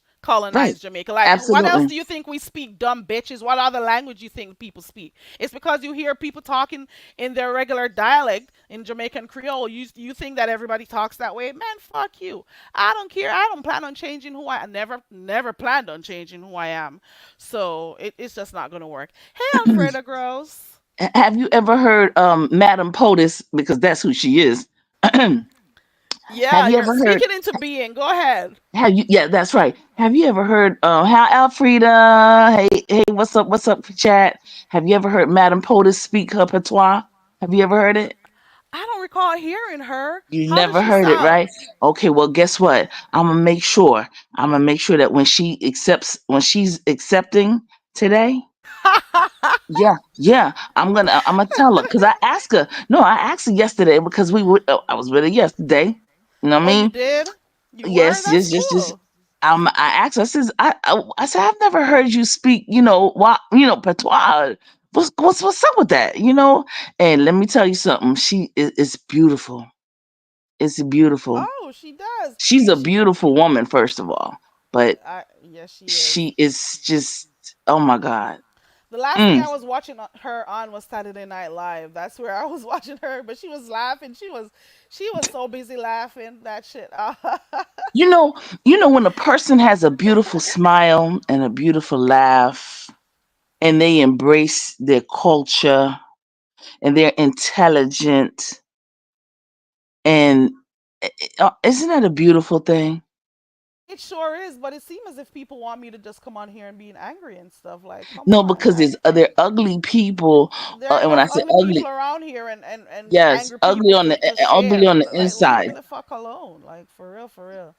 Right. colonized Jamaica. Like, what else Absolutely. do you think we speak, dumb bitches? What other language you think people speak? It's because you hear people talking in their regular dialect in Jamaican Creole. You think that everybody talks that way? Man, fuck you. I don't care. I don't plan on changing who I never planned on changing who I am. So it's just not gonna work. Hey, Alfreda Gross. Have you ever heard Madame POTUS, because that's who she is? Have Yeah, you you're ever heard speaking into being. Go ahead. have you yeah, that's right. Have you ever heard how Alfreda? Hey, what's up, chat? Have you ever heard Madame POTUS speak her patois? Have you ever heard it? I don't recall hearing her. You How does never she heard it, sound? right? Okay, well, guess what? I'm gonna make sure. I'm gonna make sure that when she's accepting today, yeah, I'm gonna tell her because I asked her. No, I asked her yesterday because I was with her yesterday. You know what I Oh, you mean? did? You were? Yes, That's just. cool. I asked her. I said I've never heard you speak. Patois. What's up with that? And let me tell you something. She is beautiful. It's beautiful. Oh, she does. She's a She, beautiful woman, first of all, but yes, she is. she is just, oh my God. The last thing Mm. I was watching her on was Saturday Night Live. That's where I was watching her, but she was laughing. She was so busy laughing that shit. You know, when a person has a beautiful smile and a beautiful laugh, and they embrace their culture and they're intelligent, and isn't that a beautiful thing? It sure is, but it seems as if people want me to just come on here and being angry and stuff. Like, come No, on. because they're ugly people, There are and when I enough say ugly people ugly, around here and yes, angry people to just ugly share. on the Like, leave me inside. the fuck alone. Like, for real, for real.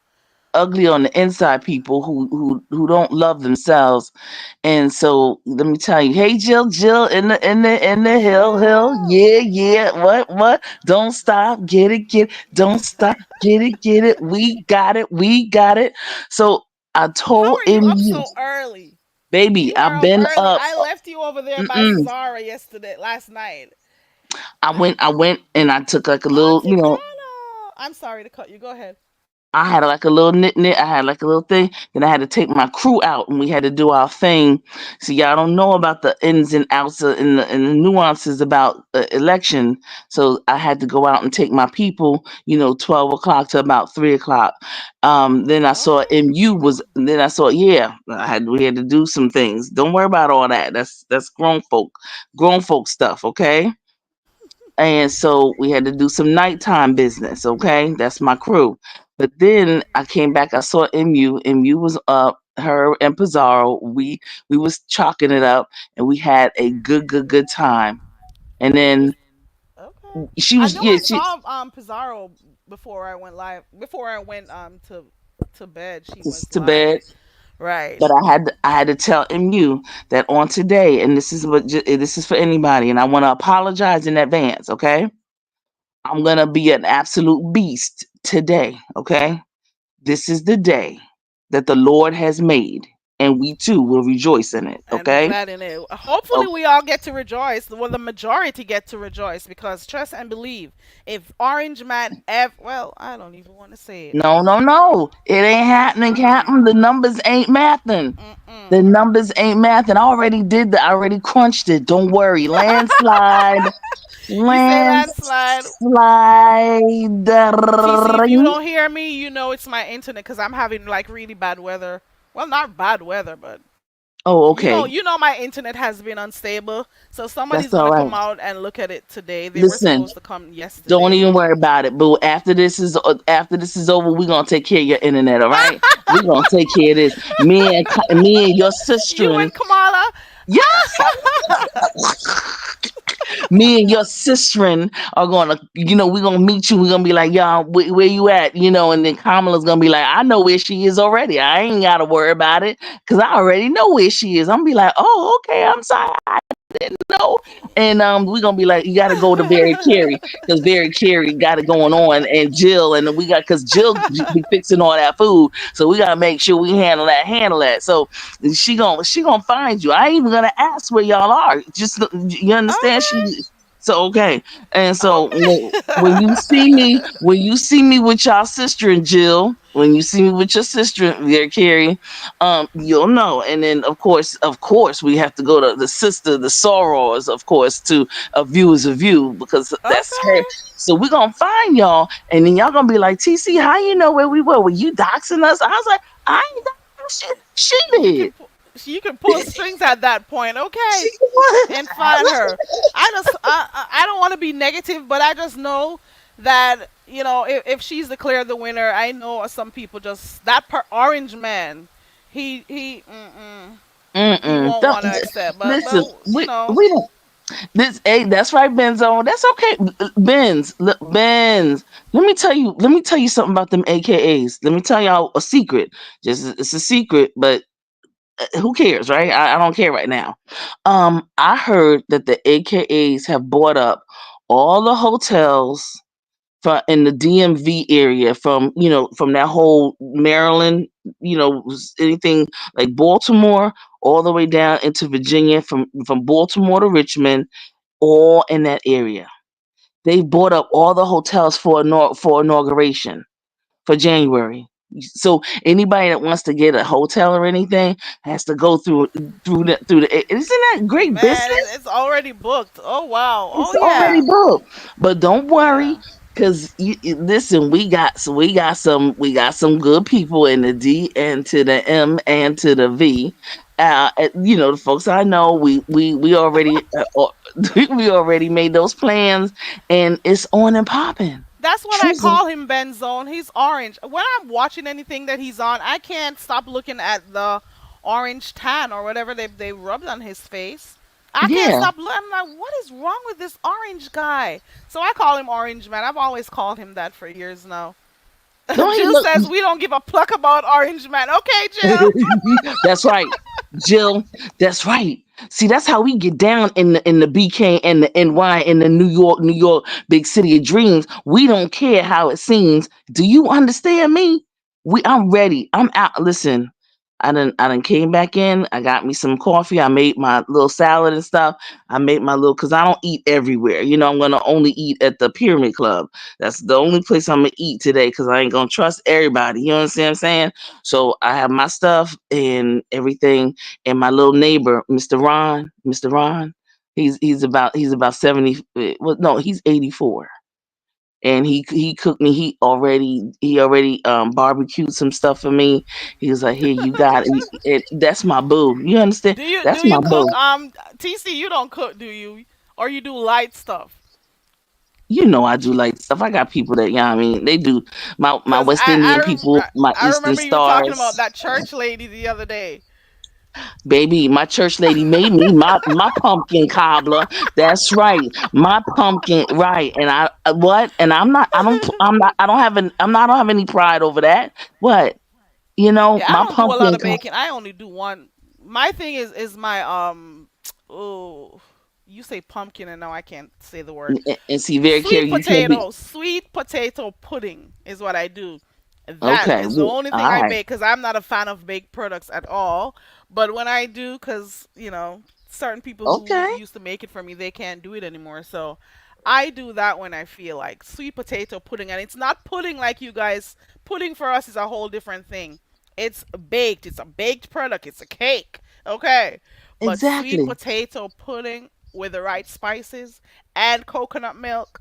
Ugly on the inside people who don't love themselves. And so let me tell you, hey Jill in the hill, Jill. yeah, what? Don't stop, get it, don't stop, get it, we got it. So I How told are you up MU, so early? baby, You are I've up been early. up. I left you over there by Mm-mm. Zara last night. I went and I took like a little, Auntie Donna. I'm sorry to cut you. Go ahead. I had like a little knit. I had like a little thing. Then I had to take my crew out, and we had to do our thing. So y'all don't know about the ins and outs and the nuances about election. So I had to go out and take my people. 12 o'clock to about 3 o'clock. Then I saw Okay. MU was. Then I saw we had to do some things. Don't worry about all that. That's grown folk stuff. Okay. And so we had to do some nighttime business. Okay, that's my crew. But then I came back. I saw MU. MU was up. Her and Pizarro. We was chalking it up, and we had a good time. And then Okay. she I was know yeah I she saw Pizarro before I went live. Before I went to bed, she was just to live. bed. Right. But I had to tell MU that on today, and this is for anybody, and I want to apologize in advance. Okay, I'm gonna be an absolute beast today. Okay, this is the day that the Lord has made. and we too will rejoice in it. and be Okay. glad in it. Hopefully, Oh, we all get to rejoice. Well, the majority get to rejoice because trust and believe. If Orange Man ever, well, I don't even want to say it. no, no, no. It ain't happening, Mm-mm. Captain. The numbers ain't mathing. The Mm-mm. numbers ain't mathing. I already did that. I already crunched it. Don't worry. Landslide. You say landslide. Landslide. TC, if you don't hear me, you know it's my internet because I'm having like really bad weather. Well, not bad weather, but Oh, okay. you know my internet has been unstable. So somebody's That's all gonna right. come out and look at it today. They were Listen, supposed to come don't yesterday. even worry about it. But after this is over, we're gonna take care of your internet. All right? We're gonna take care of this. Me and your sister You and and Kamala. yes, me and your sister are gonna, we're gonna meet you. We're gonna be like, y'all, where you at? And then Kamala's gonna be like, I know where she is already. I ain't gotta worry about it because I already know where she is. I'm gonna be like, oh, okay. I'm sorry. Didn't know. And we're gonna be like, you gotta go to Barry Carey because Barry Carey got it going on, and Jill, and we got because Jill be fixing all that food, so we gotta make sure we handle that. So she gonna find you. I ain't even gonna ask where y'all are. Just you understand? Okay. So okay, and so when Okay. you see me, with y'all sister and Jill, when you see me with your sister there, Carrie, you'll know. And then of course, we have to go to the sister, the sorors, of course, to a view is a view because that's her. Okay. So we're gonna find y'all, and then y'all gonna be like, TC, how you know where we were? Were you doxing us? I was like, I ain't doxing shit. She You can did. you can pull strings at that point. She Okay. And find was. her. I don't want to be negative, but I just know that if she's declared the winner, I know some people just orange man, he Mm-mm. won't want to accept. But Listen, we don't. This, hey, that's right, Benzo. That's okay. Benz, look, Benz. Let me tell you something about them AKAs. Let me tell y'all a secret. Just it's a secret, but who cares, right? I don't care right now. I heard that the AKAs have bought up all the hotels from in the DMV area, from that whole Maryland, anything like Baltimore all the way down into Virginia, from Baltimore to Richmond, all in that area. They've bought up all the hotels for inauguration for January. So anybody that wants to get a hotel or anything has to go through the. Isn't that great man, business? it's already booked. Oh wow. Oh It's already yeah. booked. But don't worry, Yeah. because listen, we got some good people in the D and to the M and to the V. The folks I know, we already we already made those plans, and it's on and popping. That's what I Trism, call him, Benzone. He's orange. When I'm watching anything that he's on, I can't stop looking at the orange tan or whatever they rubbed on his face. I can't yeah. stop looking. I'm like, what is wrong with this orange guy? So I call him Orange Man. I've always called him that for years now. Don't he Jill look? says we don't give a pluck about Orange Man. Okay, Jill. That's right, Jill. That's right. See, that's how we get down in the BK and the NY in the New York, big city of dreams. We don't care how it seems. Do you understand me? I'm ready. I'm out. Listen, I done came back in. I got me some coffee. I made my little salad and stuff. I made my little because I don't eat everywhere. I'm gonna only eat at the Pyramid Club. That's the only place I'm gonna eat today because I ain't gonna trust everybody. You understand what I'm saying? So I have my stuff and everything, and my little neighbor, Mr. Ron. He's about 70. Well, no, he's 84, and he cooked me. He already barbecued some stuff for me. He was like, "Here, you got it." That's my boo. You understand? Do That's my you cook? boo. TC, you don't cook, do you? Or you do light stuff? You know I do like stuff. I got people that, I mean, they do. My Cause West Indian people, my I Eastern remember you talking about stars. that church lady the other day. Baby, my church lady made me my pumpkin cobbler. That's right, my pumpkin. Right, and what? And I don't have any pride over that. What? Yeah, I My don't do a lot pumpkin. of baking. I only do one. My thing is my oh, you say pumpkin and now I can't say the word. And see, very careful. You can't be. Sweet potato pudding is what I do. That Okay. is the Well, only thing all I right. bake because I'm not a fan of baked products at all. But when I do, because, certain people who Okay. used to make it for me, they can't do it anymore. So I do that when I feel like sweet potato pudding. And it's not pudding like you guys. Pudding for us is a whole different thing. It's baked, it's a baked product, it's a cake. Okay. But sweet Exactly. potato pudding with the right spices and coconut milk.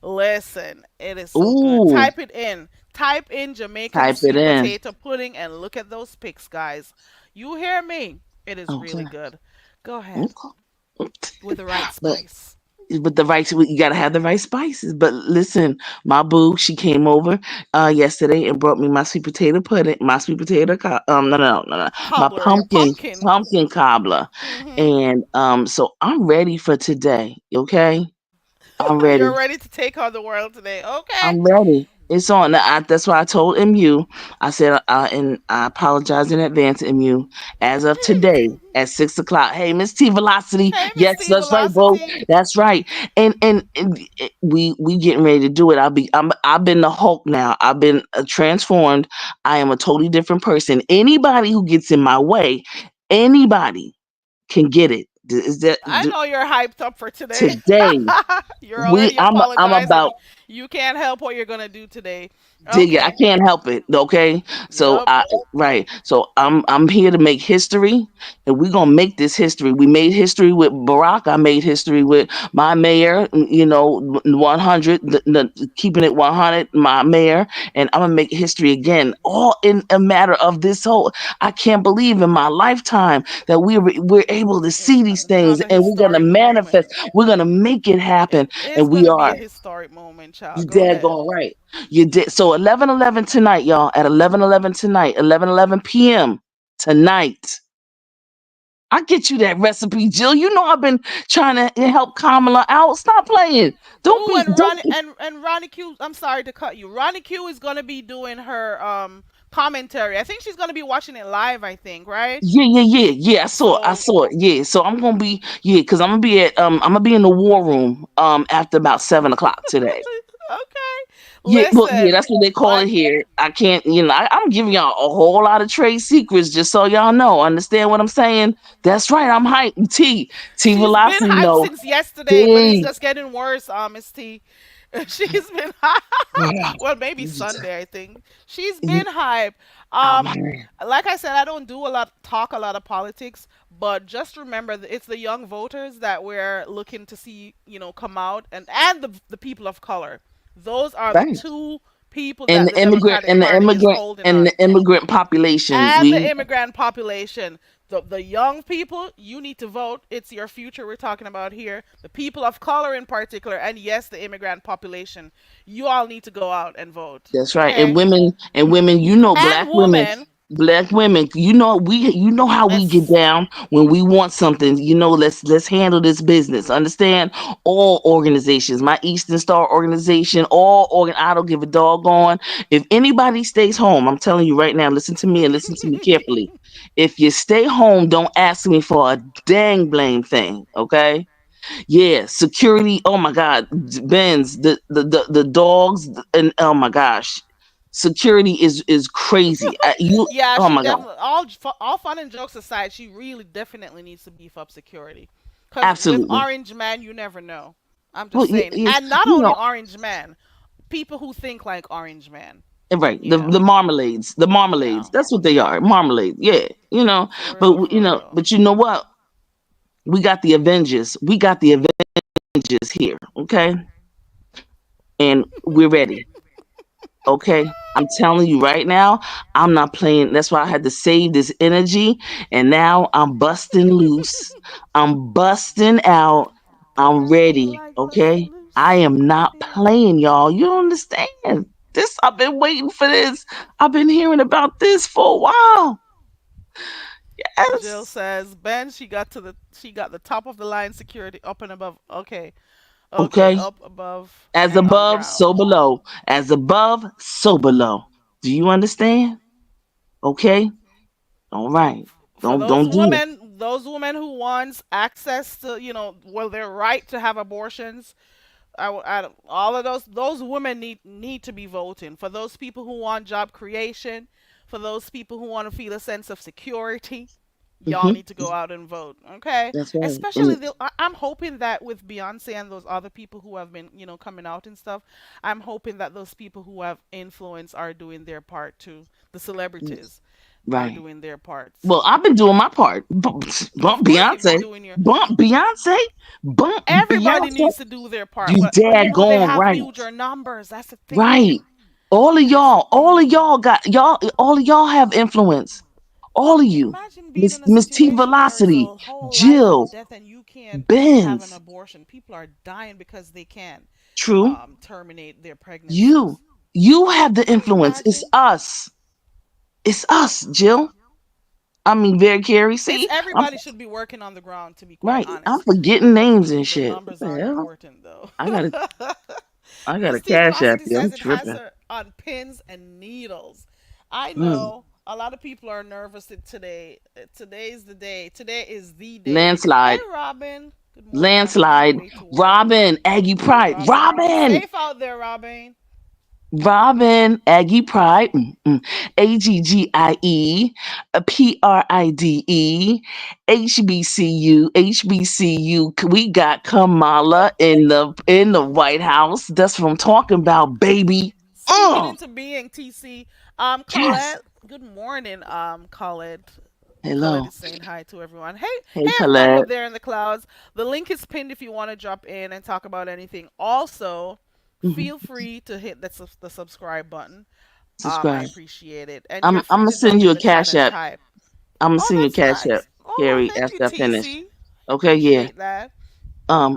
Listen, it is so good. Ooh, Type it in. Type in Jamaican type it sweet in. potato pudding and look at those pics, guys. You hear me? It is really Okay. good. Go ahead. Okay. With the right But spice. with the right, you gotta have the right spices. But listen, my boo, she came over yesterday and brought me my sweet potato pudding, my sweet potato, no, my Cobbler, your pumpkin. pumpkin cobbler, Hmm. and so I'm ready for today. Okay, I'm ready. You're ready to take on the world today. Okay. I'm ready. It's on. That's why I told MU. I said, and I apologize in advance, MU. As of today at 6 o'clock. Hey, Miss T Velocity. Hey, Miss Yes, T that's right, bro. Velocity. That's right. And we getting ready to do it. I've been the Hulk now. I've been transformed. I am a totally different person. Anybody who gets in my way, anybody can get it. Is that I know you're hyped up for today. today? You're already I'm about apologizing. You can't help what you're going to do today. dig it. I Okay. can't help it. Okay. So Yup. right. So I'm here to make history, and we're gonna make this history. We made history with Barack. I made history with my mayor. 100, keeping it 100. My mayor, and I'm gonna make history again. All in a matter of this whole. I can't believe in my lifetime that we're able to see these things, On a and we're gonna historic moment. manifest. We're gonna make it It happen, is and going we to be a are. historic moment, You child. Go ahead. daggone right. You did. So 11:11 tonight, y'all. At 11:11 tonight, 11:11 p.m. tonight. I get you that recipe, Jill. You know I've been trying to help Kamala out. Stop playing. Don't Ooh, be. and Don't. Ronnie and Ronnie Q. I'm sorry to cut you. Ronnie Q is gonna be doing her commentary. I think she's gonna be watching it live. I think, right? Yeah, yeah, yeah, yeah. I saw it. I So saw it. Yeah. So I'm gonna be. Yeah, because I'm gonna be in the war room after about 7 o'clock today. okay. Yeah, well, yeah, Listen, that's what they call it like here. I can't, I'm giving y'all a whole lot of trade secrets just so y'all know. Understand what I'm saying? That's right. I'm hyped. T she's been Velocity, hyped no. since yesterday, but it's T. just getting worse, Miss T. She's been well, maybe Sunday, I think. She's been hyped. I'm Um, hyped. like I said, I don't talk a lot of politics, but just remember that it's the young voters that we're looking to see, come out, and the people of color. Those are the Right. two people And that the the immigrant Democratic and the Party is immigrant holding and on, the immigrant population. and the We immigrant population. The young people, you need to vote. It's your future we're talking about here. The people of color in particular, and yes, the immigrant population. You all need to go out and vote. That's right. Okay? And women, And women, black women, you know how we get let's down when we want something. Let's handle this business. Understand? All organizations, my Eastern Star organization, I don't give a doggone. If anybody stays home, I'm telling you right now, listen to me and listen to me carefully. If you stay home, don't ask me for a dang blame thing, okay? Yeah, security. Oh my God, Benz, the dogs, and oh my gosh, security is crazy. yeah, Oh she my God, definitely all fun and jokes aside, she really definitely needs to beef up security. Cuz with absolutely. Orange Man, you never know. I'm Well, just saying. And not you only know, Orange Man, people who think like Orange Man. right? Yeah. The Yeah. marmalades. That's what they are, marmalade. Yeah, For but real, for real. but you know what? We got the Avengers. We got the Avengers here, okay, and we're ready. Okay. I'm telling you right now, I'm not playing. That's why I had to save this energy. And now I'm busting loose. I'm busting out. I'm I feel ready. like busting Okay. I loose. am I not feel like playing, y'all. You don't understand. I've been waiting for this. I've been hearing about this for a while. Jill Yes. says, Ben, she got the top of the line security up and above. Okay. Okay, Okay. up above As and on above, so ground. below. As above, so below. Do you understand? Okay. All right. For Don't do it. those women who wants access to, well, their right to have abortions, all of those women need to be voting for those people who want job creation, for those people who want to feel a sense of security. Y'all Hmm. need to go out and vote, okay? That's right. Especially I'm hoping that with Beyonce and those other people who have been, coming out and stuff, I'm hoping that those people who have influence are doing their part too. The celebrities are Right. doing their part. Well, So, I've been doing my part. Bump of course, you've been Beyonce. doing your. Bump Beyonce. Bump Everybody Beyonce. needs to do their part, You but they daggone have right. huger numbers. That's the Right. thing. That's the All of thing. y'all got y'all. All of y'all have influence. All of you. Imagine being Miss in a Miss T situation where it's Velocity, a whole life and Jill, death, and you can't have an Benz. abortion. People are dying because they can't True. terminate their You. pregnancies. You have the Can you influence. It's imagine? us. It's us, Jill. I mean, very Carey. It's See, I'm everybody should be working on the ground. To be quite right. I'm honest, forgetting names and the shit. What numbers the are hell? important though. I gotta, I gotta Miss T cash app Velocity you. I'm says it has tripping. her on pins and needles. I Mm. know a lot of people are nervous today. Today's the day. Today is the day. Hey, Landslide. Robin. Good morning. I'm on my Landslide. way to work. Robin. Aggie Ooh, Pride. Robin. Be Robin. safe out there, Robin. Robin, Aggie Pride, AGGIE, PRIDE, HBCU, HBCU. We got Kamala in the White House. That's what I'm talking about, baby. Speak it Uh, into being, TC. yes. Colette. Good morning, Colette. Colette Hello. is saying hi to everyone. Hey, Hey, hey, everybody up Colette. there in the clouds. The link is pinned if you want to drop in and talk about anything. Also, Mhm. feel free to hit the subscribe button. I Subscribe. appreciate it, and I'm you're I'm free gonna to send drop you in a the chat cash and app. type. I'm gonna Oh, send you a that's cash app, nice. Oh, Carrie, thank you, after I finish. TC. Okay, yeah. Appreciate that.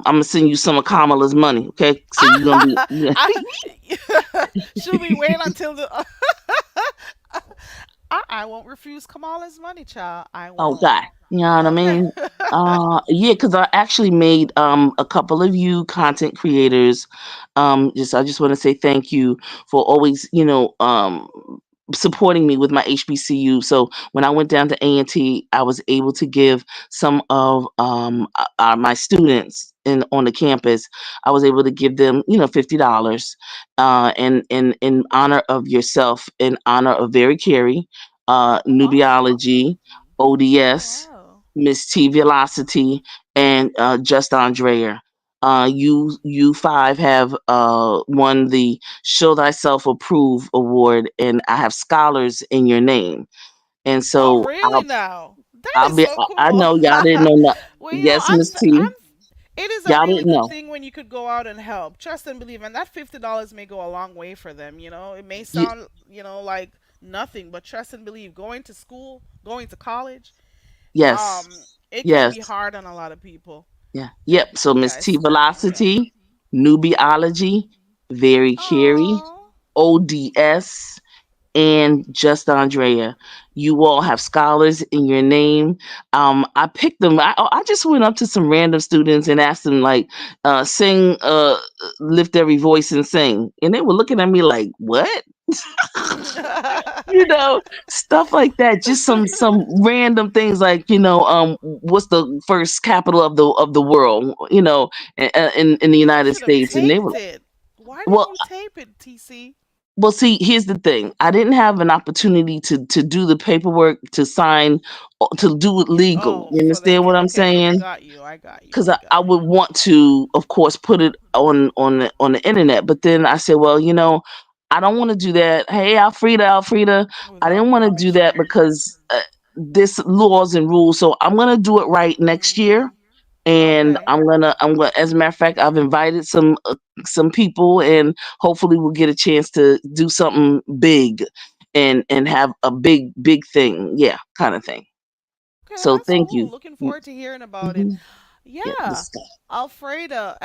I'm gonna send you some of Kamala's money. Okay, so you're gonna be. Yeah. I, should we wait until the? I won't refuse Kamala's money, child. I Oh won't. God, you know what I Okay. mean? Yeah, because I actually made a couple of you content creators. Just I just want to say thank you for always, supporting me with my HBCU. So when I went down to A&T, I was able to give some of my students on the campus. I was able to give them, $50, in honor of yourself, in honor of Very Carey, Oh. Nubiology, Oh ODS, wow. Miss T Velocity, and Just Andrea. You five have won the Show Thyself Approve award, and I have scholars in your name. And Oh so really now? That I'll is be. so I cool. know y'all didn't know. Well, Yes, Miss I'm T, it is a y'all really didn't good know. thing when you could go out and help. Trust and believe, and that $50 may go a long way for them. It may Ye- sound, like nothing, but trust and believe, going to school, going to college, yes, um, it can yes, be hard on a lot of people. yeah, yep. So Yeah, Miss T it's yeah. Velocity, Nubiology, Very Carey, Oh, ODS, and Just Andrea. You all have scholars in your name. I picked them. I just went up to some random students and asked them like, sing, lift every voice and sing, and they were looking at me like, what? Stuff like that. Just some random things like, what's the first capital of the world? In the you United should have States, and they taped were it. Why didn't well. you tape it, TC? Well, see, here's the thing. I didn't have an opportunity to do the paperwork to sign to do it legal. Oh, You for them understand to what I'm okay, I saying? got you. I got you. Because I I got would you. want to, of course, put it on the internet. But then I said, well, I don't want to do that. Hey, Alfreda, I Without didn't want to do that permission. because this laws and rules. So I'm gonna do it right next year, Mhm. and Okay. I'm gonna. As a matter of fact, I've invited some people, and hopefully we'll get a chance to do something big, and have a big thing, yeah, kind of thing. Okay, So that's thank cool. you. Looking forward to hearing about it. Mm-hmm. Yeah, the Yeah. stuff. Alfreda,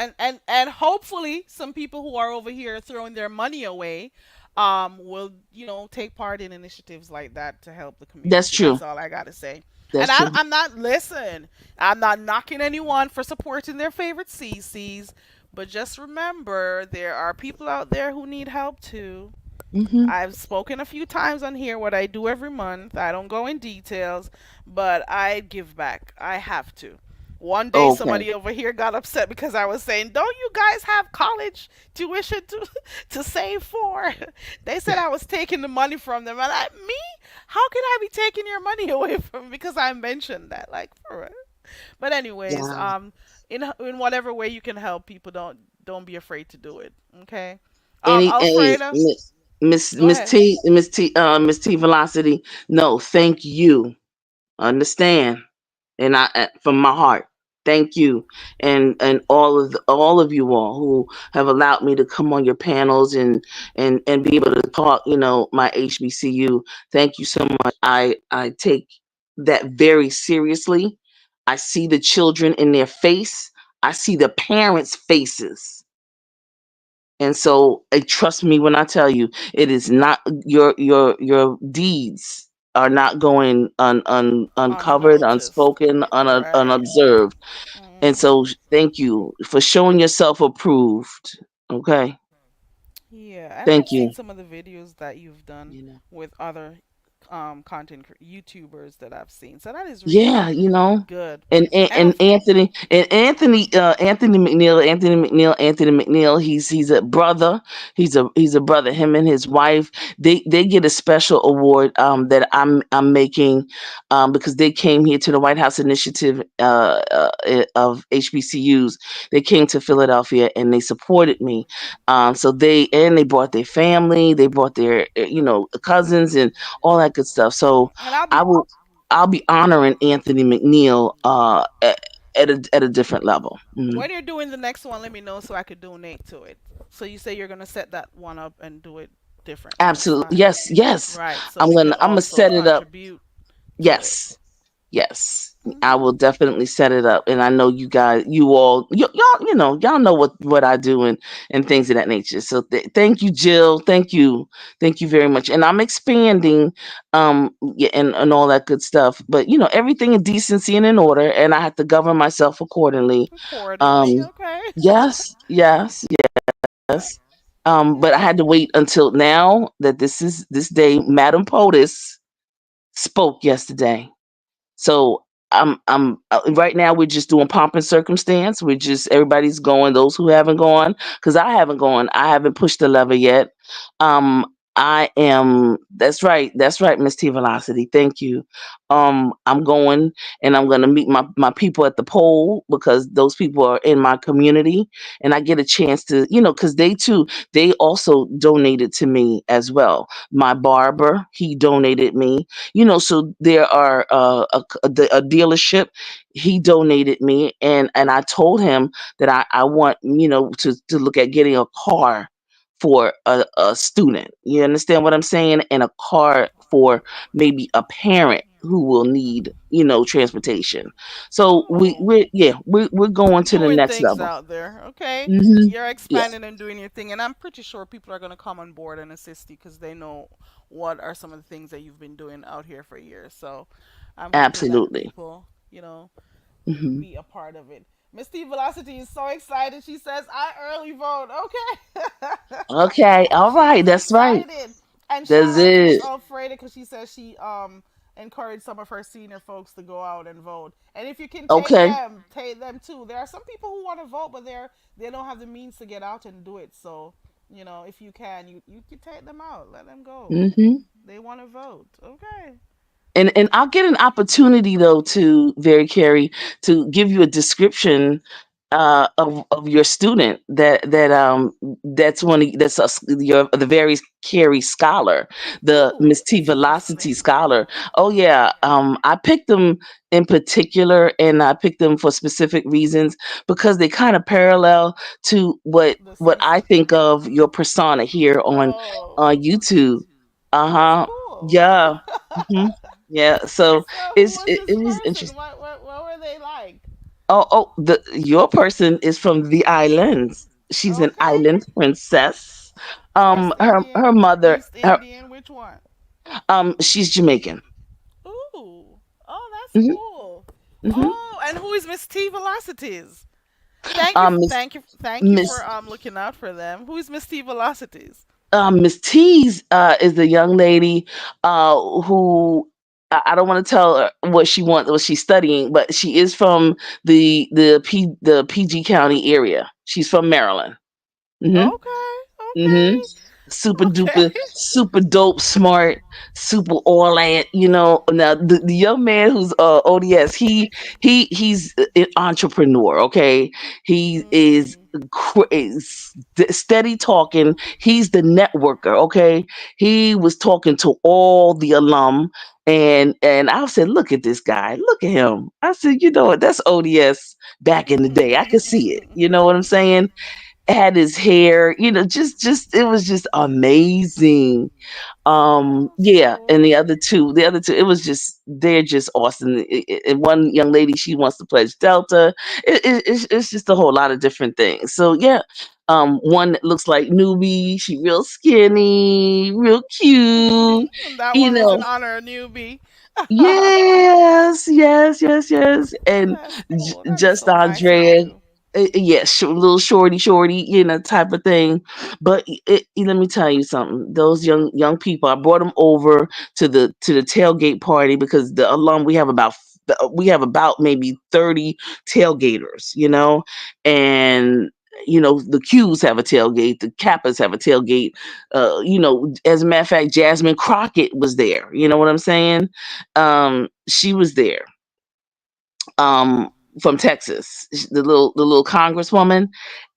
and hopefully some people who are over here throwing their money away will, take part in initiatives like that to help the That's community. true. That's all I got to say. And That's true. I'm not listen. I'm not knocking anyone for supporting their favorite CCs, but just remember there are people out there who need help too. Hmm. I've spoken a few times on here what I do every month. I don't go in details, but I give back. I have to. One day Okay. somebody over here got upset because I was saying, "Don't you guys have college tuition to to save for?" They said I was taking the money from them, and me? How can I be taking your money away from me because I mentioned that? Like, for real. But anyways, Yeah. in whatever way you can help people, don't be afraid to do it. Okay. Any Alfreda, go Miss ahead. T Miss T Velocity. No, thank you. Understand? And from my heart, thank you, and all of you all who have allowed me to come on your panels and be able to talk, my HBCU. Thank you so much. I take that very seriously. I see the children in their face. I see the parents' faces. And so, trust me when I tell you, it is not your deeds are not going uncovered, Unnoticed. unspoken, Right. unobserved. And Hmm. so, thank you for showing yourself approved. Okay, Yeah, and I've thank seen you. some of the videos that you've done You know, with other YouTubers that I've seen. So that is really yeah, good. And and of Anthony McNeil. He's a brother. He's a brother. Him and his wife. They get a special award that I'm making because they came here to the White House Initiative of HBCUs. They came to Philadelphia and they supported me. So they brought their family. They brought their cousins and all that good stuff. So and I'll I be will. I'll be honoring Anthony McNeil at a different level. when you're doing the next one, let me know so I could donate to it. So you say you're gonna set that one up and do it different next Absolutely, time. yes, yes. Right, so I'm we gonna could I'm gonna also set it up. contribute to it. Yes, yes. I Hmm. will definitely set it up, and I know you guys, you all, y'all know what I do and things of that nature. So thank you, Jill. Thank you very much. And I'm expanding, yeah, and all that good stuff. But everything in decency and in order, and I have to govern myself accordingly. Accordingly, Um, okay. yes, yes, yes. But I Yeah. had to wait until now that this day. Madam POTUS spoke yesterday. So I'm right now we're just doing pomp and circumstance. We're just everybody's going. Those who haven't gone, because I haven't gone. I haven't pushed the lever yet. Um, I am. That's right. That's right, Miss T Velocity. Thank you. I'm going and I'm gonna meet my people at the poll because those people are in my community, and I get a chance to, because they also donated to me as well. My barber, he donated me, so there are a dealership, he donated me, and I told him that I want to look at getting a car for a student. You understand what I'm saying? And a car for maybe a parent who will need transportation. So Oh, we're going to the doing next things level. out there. Okay, Hmm. you're Yeah, expanding and doing your thing, and I'm pretty sure people are gonna come on board and assist you because they know what are some of the things that you've been doing out here for years. So I'm hoping that absolutely. people, Hmm. be a part of it. Miss T Velocity is so excited. She says, "I early vote." Okay. Okay, all right, She's that's right. excited. And shout That's out to Miss it. Alfreda because she says she encouraged some of her senior folks to go out and vote. And if you can Okay. take them too. There are some people who want to vote, but they don't have the means to get out and do it. So if you can, you can take them out. Let them go. Hmm. They want to vote. Okay. And I'll get an opportunity though to very Carrie to give you a description of your student that's your the very Carrie scholar, the Ooh, Miss T Velocity interesting. scholar. Oh yeah, I picked them in particular, and I picked them for specific reasons because they kind of parallel to The what sense. I think of your persona here on Oh, YouTube. Uh that's huh. cool. Yeah. Hmm. Yeah, so So who it's was it, this it was person? interesting. What were they like? Oh, the your person is from the islands. She's an Okay. island princess. West Her Indian, mother, East Indian, which one? she's Jamaican. Ooh. Oh, that's Hmm. cool. Hmm. Oh, and who is Miss T Velocities? Thank you, Miss thank you Miss for looking out for them. Who is Miss T Velocities? Miss T's is the young lady who I don't want to tell her what she's studying, but she is from the PG County area. She's from Maryland. Hmm. Okay, Hmm. okay, Super okay. duper, super dope, smart, super all that. Now the young man who's ODS, he's an entrepreneur. Okay, he is Mm, steady talking. He's the networker. Okay, he was talking to all the alum. And I said, look at this guy. Look at him. I said, you know what? That's ODS back in the day. I could see it. You know what I'm saying? Had his hair, just it was just amazing. that's Yeah, and cool. the other two, it was just they're just awesome. And one young lady, she wants to pledge Delta. It's just a whole lot of different things. So yeah, one that looks like newbie, she real skinny, real cute, And that you one was know. in honor of newbie. Yes, yes, yes, yes. And That's cool. That is just so nice of Andrea, you. yeah, little shorty, type of thing. But let me tell you something. Those young people, I brought them over to the tailgate party because the alum we have about maybe 30 tailgaters, and the Qs have a tailgate, the Kappas have a tailgate. As a matter of fact, Jasmine Crockett was there. You know what I'm saying? She was there, from Texas, the little congresswoman,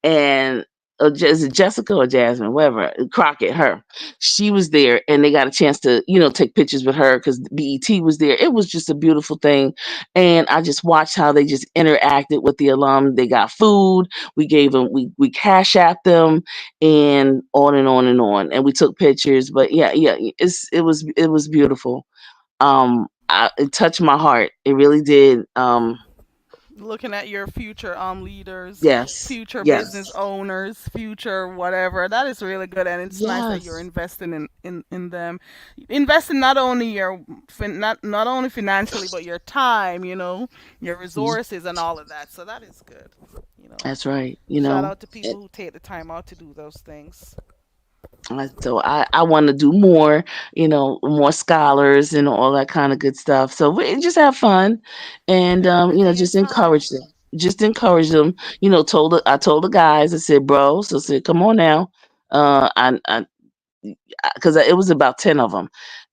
and is it Jessica or Jasmine, whatever, Crockett, her, she was there, and they got a chance to take pictures with her because BET was there. It was just a beautiful thing, and I just watched how they just interacted with the alum. They got food. We gave them, we cash at them, and on and on and on, and we took pictures. But yeah, yeah, it was beautiful. It touched my heart. It really did. Looking at your future leaders, Yes, future business yes, owners, future whatever. That is really good, and it's nice that you're yes, investing in them. Investing not only not only financially, but your time. Your resources and all of that. So that is good. You know, that's right. Shout out to people who take the time out to do those things. So I want to do more, more scholars and all that kind of good stuff. So we just have fun, and Everything in just time. encourage them. Just encourage them. I told the guys. I said, bro. So I said, come on now. I because it was about 10 of them,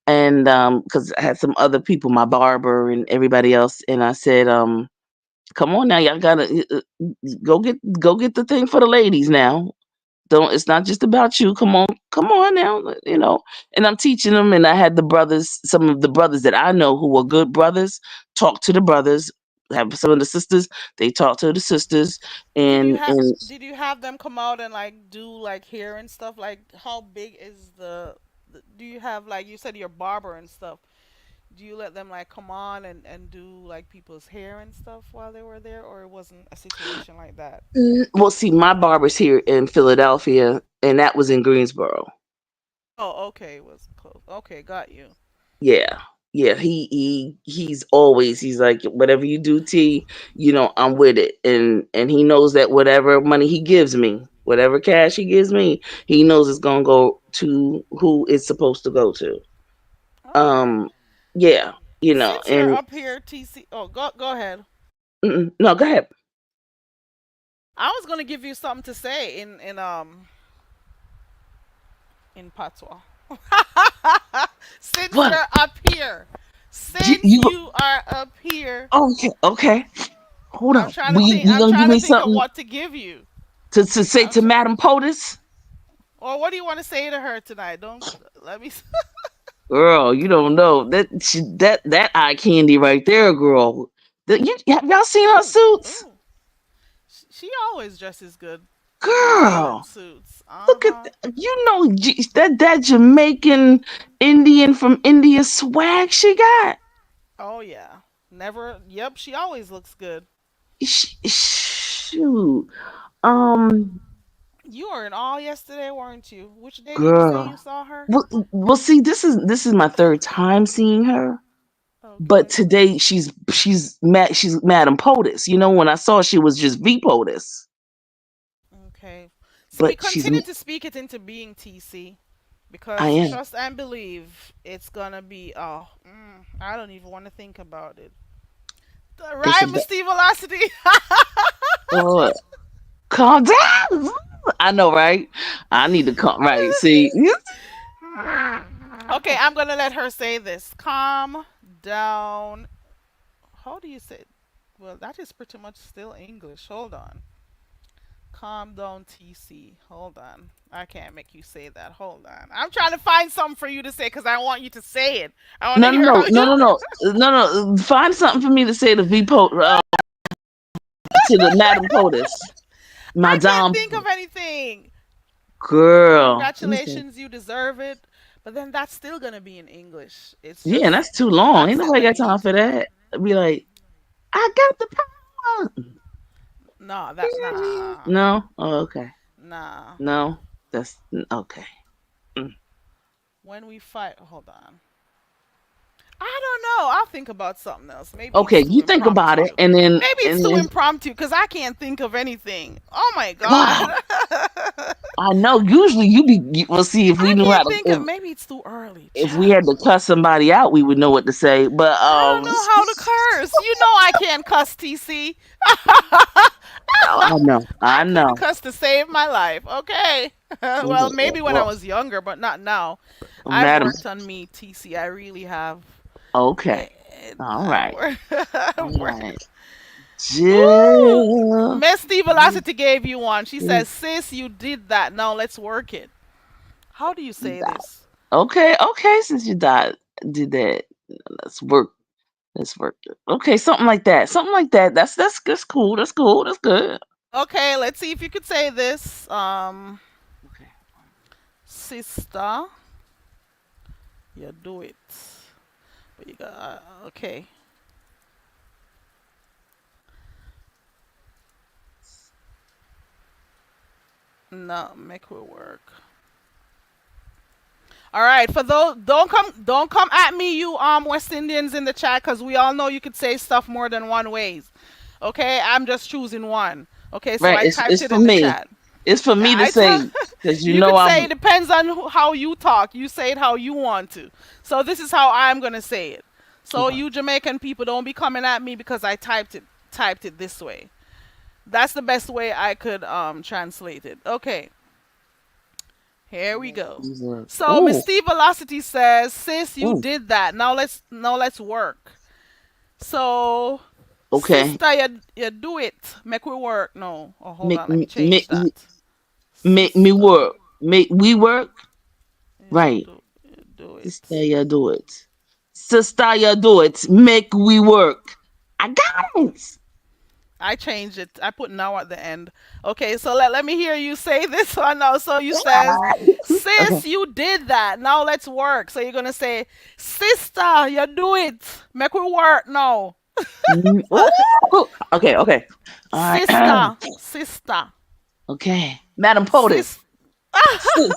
and because I had some other people, my barber and everybody else, and I said, come on now, y'all gotta go get the thing for the ladies now. Don't It's not just about you. Come on now, And I'm teaching them, and I had some of the brothers that I know who were good brothers, talk to the brothers. Have some of the sisters, they talk to the sisters, Did you have and did you have them come out and like do like hair and stuff? Like how big is do you have, like you said, your barber and stuff? Do you let them like come on and do like people's hair and stuff while they were there, or it wasn't a situation like that? well, see, my barber's here in Philadelphia, and that was in Greensboro. Oh, okay, it was close. Okay, got you. Yeah. Yeah, he's like, whatever you do, T, I'm with it. And he knows that whatever money he gives me, whatever cash he gives me, he knows it's gonna go to who it's supposed to go to. Okay. Um, yeah, Since you're and up here, TC. Oh, go ahead. no, go ahead. I was gonna give you something to say in patois. Since What? you're up here, since You you are up here, okay, okay. Hold I'm on. trying to think. You I'm gonna give trying to me think of something what to give you. to say I'm to try- Madam POTUS? or what do you want to say to her tonight? Don't let me. Girl, you don't know that eye candy right there, girl. Have y'all seen her Ooh, suits? ooh. She always dresses good. Good Girl, suits. look at Uh-huh. that Jamaican Indian from India swag she got. Oh yeah. Never. Yep. She always looks good. Shoot, um, You were in all yesterday, weren't you? Which day did you say you girl. saw her? Well, see, this is my third time seeing her, but Okay. today she's Madam POTUS. When I saw she was just V POTUS, Okay. but she's Continue to speak it into being, TC. I Because am. trust and believe, it's gonna be. Oh, I don't even want to think about it. It's Right, a Miss Steve Velocity. Lord, calm down. I know, right? I need to calm. Right. See. Okay, I'm gonna let her say this. Calm down. How do you say it? Well, that is pretty much still English. Hold on. Calm down, TC. Hold on. I can't make you say that. Hold on. I'm trying to find something for you to say because I want you to say it. I want to No, no, hear how no, no, you. no, no. Find something for me to say to to the Madam POTUS, I can't Madame think of anything. girl. Let me see. Congratulations, you deserve it. But then that's still gonna be in English. It's Yeah, and just that's too long. Ain't accent nobody that got you need time to for do. that. Be like, I got the power. No, that nah, No. Oh, okay. nah. No. That's okay. Mm. When we fight, hold on. I don't know. I'll think about something else. Maybe it's Okay, too you think about it, impromptu. and then Maybe it's and too then impromptu because I can't think of anything. Oh my god. God, I know. Usually, we'll see if we I knew how can't to. think of. Maybe it's too early. If we had to Child. cuss somebody out, we would know what to say. But I don't know how to curse. You know I can't cuss, TC. I know, I I couldn't know, cuss to save my life. Okay. Well, maybe when I well, was younger, but not now. I've Madam. worked on me, TC. I really have. Okay, And all I've right, worked. I've all worked. right. Ooh! Jill. Misty Velocity gave you one. She says, "Sis, you did that. Now let's work it." How do you say this? Okay, okay. Since you did that, let's work. Let's work it. Okay, something like that. Something like that. That's cool. That's cool. That's good. Okay, let's see if you could say this. Okay. Sister, you do it. But you got okay. No, make it work. All right, for those don't come at me, you West Indians in the chat, because we all know you could say stuff more than one ways. Okay, I'm just choosing one. Okay, so Right. I typed It's it for in the me. chat. It's for me to I say tell because you you know could say I'm it depends on how you talk. You say it how you want to. So this is how I'm gonna say it. So okay. you Jamaican people don't be coming at me because I typed it this way. That's the best way I could translate it. Okay, here we go. So Miss Ooh. Steve Velocity says, "Sis, you Ooh. did that. Now let's work." So Okay. sister, you do it. Make we work. No. Oh, hold Make on. Let me me change that. make me Sister, work. Make we work. Right. you do Sister, it. you do it. Sister, you do it. Make we work. I got it. I changed it. I put now at the end. Okay, so let me hear you say this one now. So you says, Okay. "Sis, you did that. Now let's work." So you're gonna say, "Sister, you do it. Make we work now." Ooh. Okay, okay. All right. Sister. Okay. Madam POTUS. Sis. Sis-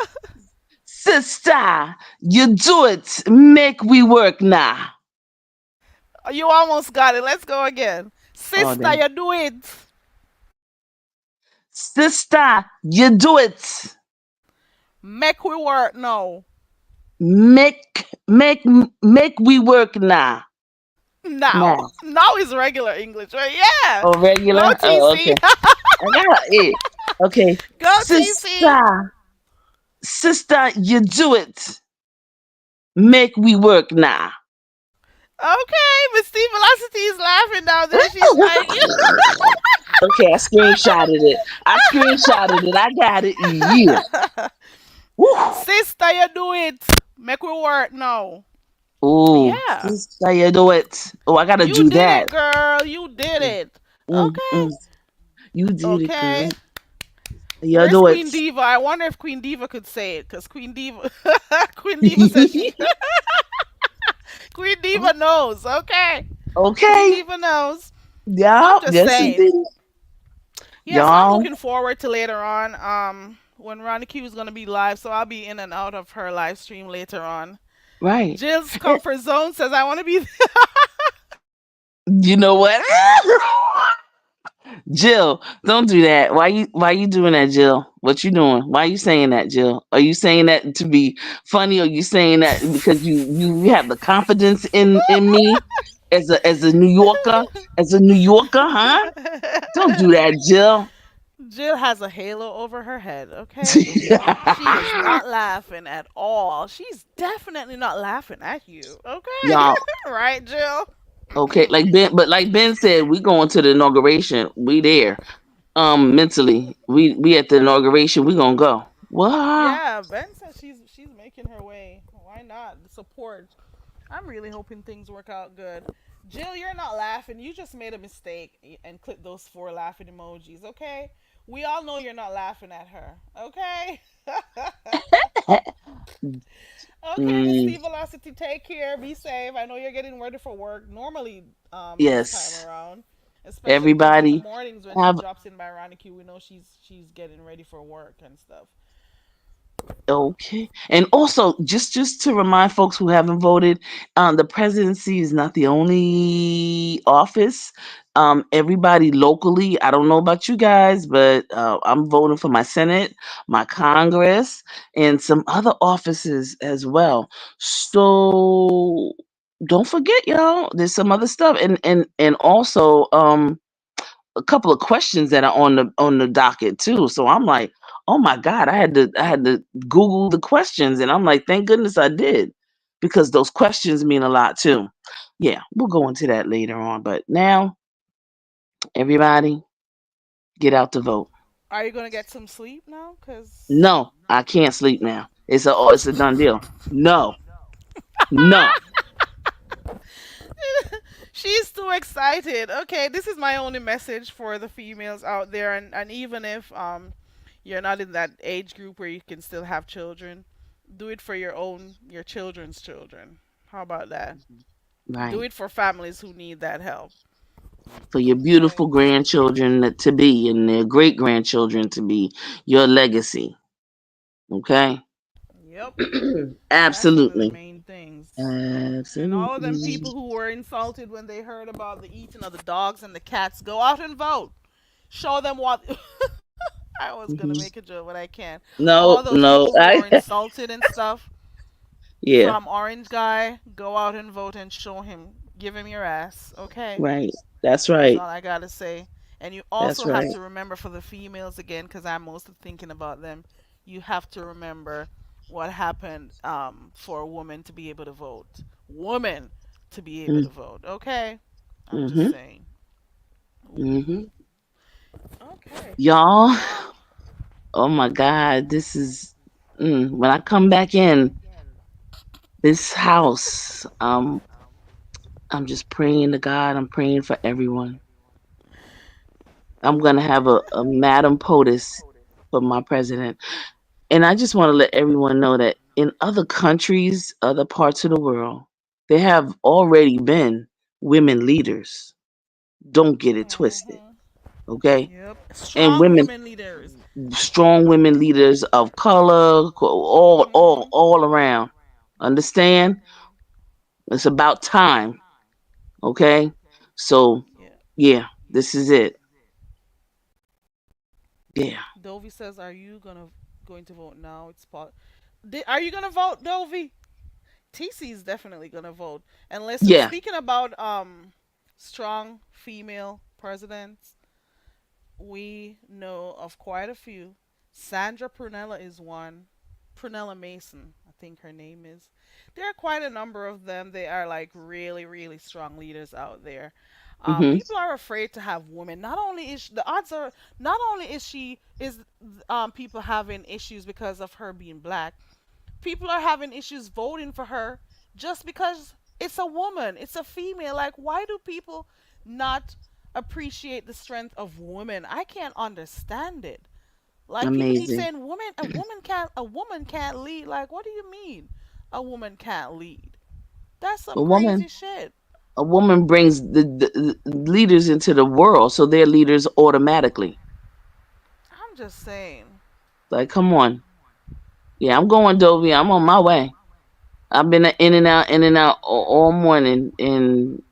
Sister, you do it. Make we work now. You almost got it. Let's go again. Oh, Sister, damn. you do it. Sister, you do it. Make we work now. Make we work now. Now. Now. Now is regular English, right? Yeah. Oh, Go regular? Oh, TC. okay. I got it. Okay. Go TC. Sister, you do it. Make we work now. Okay, Miss Steve Velocity is laughing down there. She's like, Okay, I screenshotted it. I got it. Yeah. Woo. "Sister, you do it. Make we work now." Oh, Yeah. sister, you do it. Oh, I gotta You do did that. it, girl. You did it. Mm, Okay. mm. You did it, Okay. girl. You Where's do it. Queen Diva? I wonder if Queen Diva could say it, because Queen Diva, Queen Diva says she, Queen Diva knows. Okay, Queen Okay. Diva knows. I'm Yeah. just Yes, saying. indeed. Yes, I'm Y'all. looking forward to later on. When Ronnie Q is gonna be live, so I'll be in and out of her live stream later on. Right. Jill's comfort zone says, "I want to be." You know what? Jill, don't do that. Why you doing that, Jill? What you doing? Why are you saying that, Jill? Are you saying that to be funny, or you saying that because you have the confidence in me as a New Yorker, huh? Don't do that, Jill. Jill has a halo over her head, okay? She is not laughing at all. She's definitely not laughing at you, okay? Y'all, Right, Jill? okay, like Ben, but like Ben said, we going to the inauguration. We there. Mentally, we at the inauguration. We gonna go. What? Yeah, Ben says she's making her way. Why not? Support. I'm really hoping things work out good. Jill, you're not laughing. You just made a mistake and clicked those 4 laughing emojis, okay? We all know you're not laughing at her, okay? Okay, Miss Mm, Steve Velocity, take care. Be safe. I know you're getting ready for work. Normally, this time yes. around, especially because in the Everybody mornings when she have drops in by Ronicky, we know she's getting ready for work and stuff. okay. And also, just to remind folks who haven't voted, the presidency is not the only office. Everybody locally, I don't know about you guys, but I'm voting for my Senate, my Congress, and some other offices as well. So don't forget, y'all. There's some other stuff, and also a couple of questions that are on the docket too. So I'm like, oh my God, I had to Google the questions, and I'm like, thank goodness I did, because those questions mean a lot too. Yeah, we'll go into that later on. But now, everybody, get out to vote. Are you gonna get some sleep now? Cause No, I can't sleep now. It's a done deal. No, no. she's too excited. Okay, this is my only message for the females out there, and even if you're not in that age group where you can still have children, do it for your children's children. How about that? Do Right. it for families who need that help. For your Okay. beautiful grandchildren to be and their great grandchildren to be your legacy. Okay. Yep. That's one of the Absolutely. main things. And all of them people Absolutely. who were insulted when they heard about the eating of the dogs and the cats, go out and vote. Show them what. I was gonna Mhm. make a joke, but I can't. All No, those no. people who were insulted and stuff Yeah, from Orange Guy, go out and vote and show him. Give him your ass, okay? right. That's That's right. all I gotta say. And you That's also have right. to remember for the females again, because I'm mostly thinking about them. You have to remember what happened for a woman to be able to vote. Woman to be able to vote. Okay, I'm just Mm-hmm. saying. Mm-hmm. Okay. Y'all, oh my God, this is when I come back in this house, I'm just praying to God. I'm praying for everyone. I'm gonna have a Madam POTUS for my president. And I just want to let everyone know that in other countries, other parts of the world, there have already been women leaders. Don't get it twisted, Mhm. okay? Yep. And Strong women, women leaders. strong women leaders of color, Mhm. all around. Understand? It's about time, okay? So, Yeah. yeah, this is it. Yeah. Dovey says, "Are you going to vote now?" It's part. Are you gonna vote, Dovey? TC is definitely gonna vote. And listen, Yeah. speaking about strong female presidents, we know of quite a few. Sandra Prunella is one. Prunella Mason, I think her name is. There are quite a number of them. They are like really, really strong leaders out there. Hmm. People are afraid to have women. Not only is the odds are not only is she is people having issues because of her being black. People are having issues voting for her just because it's a woman, it's a female. Like, why do people not appreciate the strength of women? I can't understand it. Like, people keep Amazing. saying a woman can't lead. Like, what do you mean a woman can't lead? That's A some woman crazy shit. a woman brings the leaders into the world, so they're leaders automatically. I'm just saying. Like, come on. Yeah, I'm going, Dovey. I'm on my way. I've been in and out all morning, and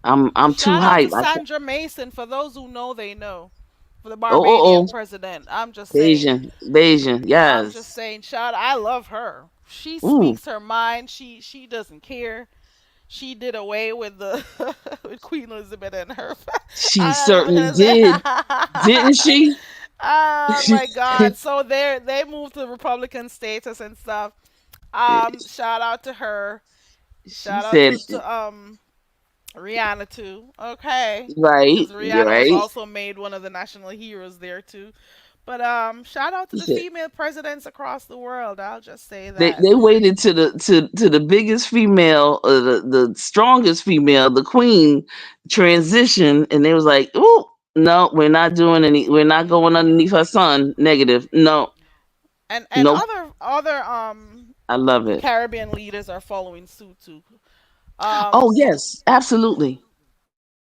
I'm too Shout out to hyped. Sandra Mason. For those who know, they know. for the Oh, oh, Barbadian oh. president. I'm just saying. Bayesian. Bayesian. I'm just Yes. saying, shout. I love her. She Ooh. speaks her mind. She doesn't care. She did away with the with Queen Elizabeth and her. She I'm not even certainly gonna say. did. Didn't she? Oh she my God! So they moved to Republican status and stuff. Shout out to her. Shout out said, to Rihanna too. Okay, right, because Rihanna was right. also made one of the national heroes there too. But shout out to She the said, female presidents across the world. I'll just say they that. they waited to the biggest female, the strongest female, the queen transition, and they was like, "Ooh, no, we're not doing any. We're not going underneath her son. Negative. No, And nope. other I love it. Caribbean leaders are following suit too. Oh So yes, absolutely,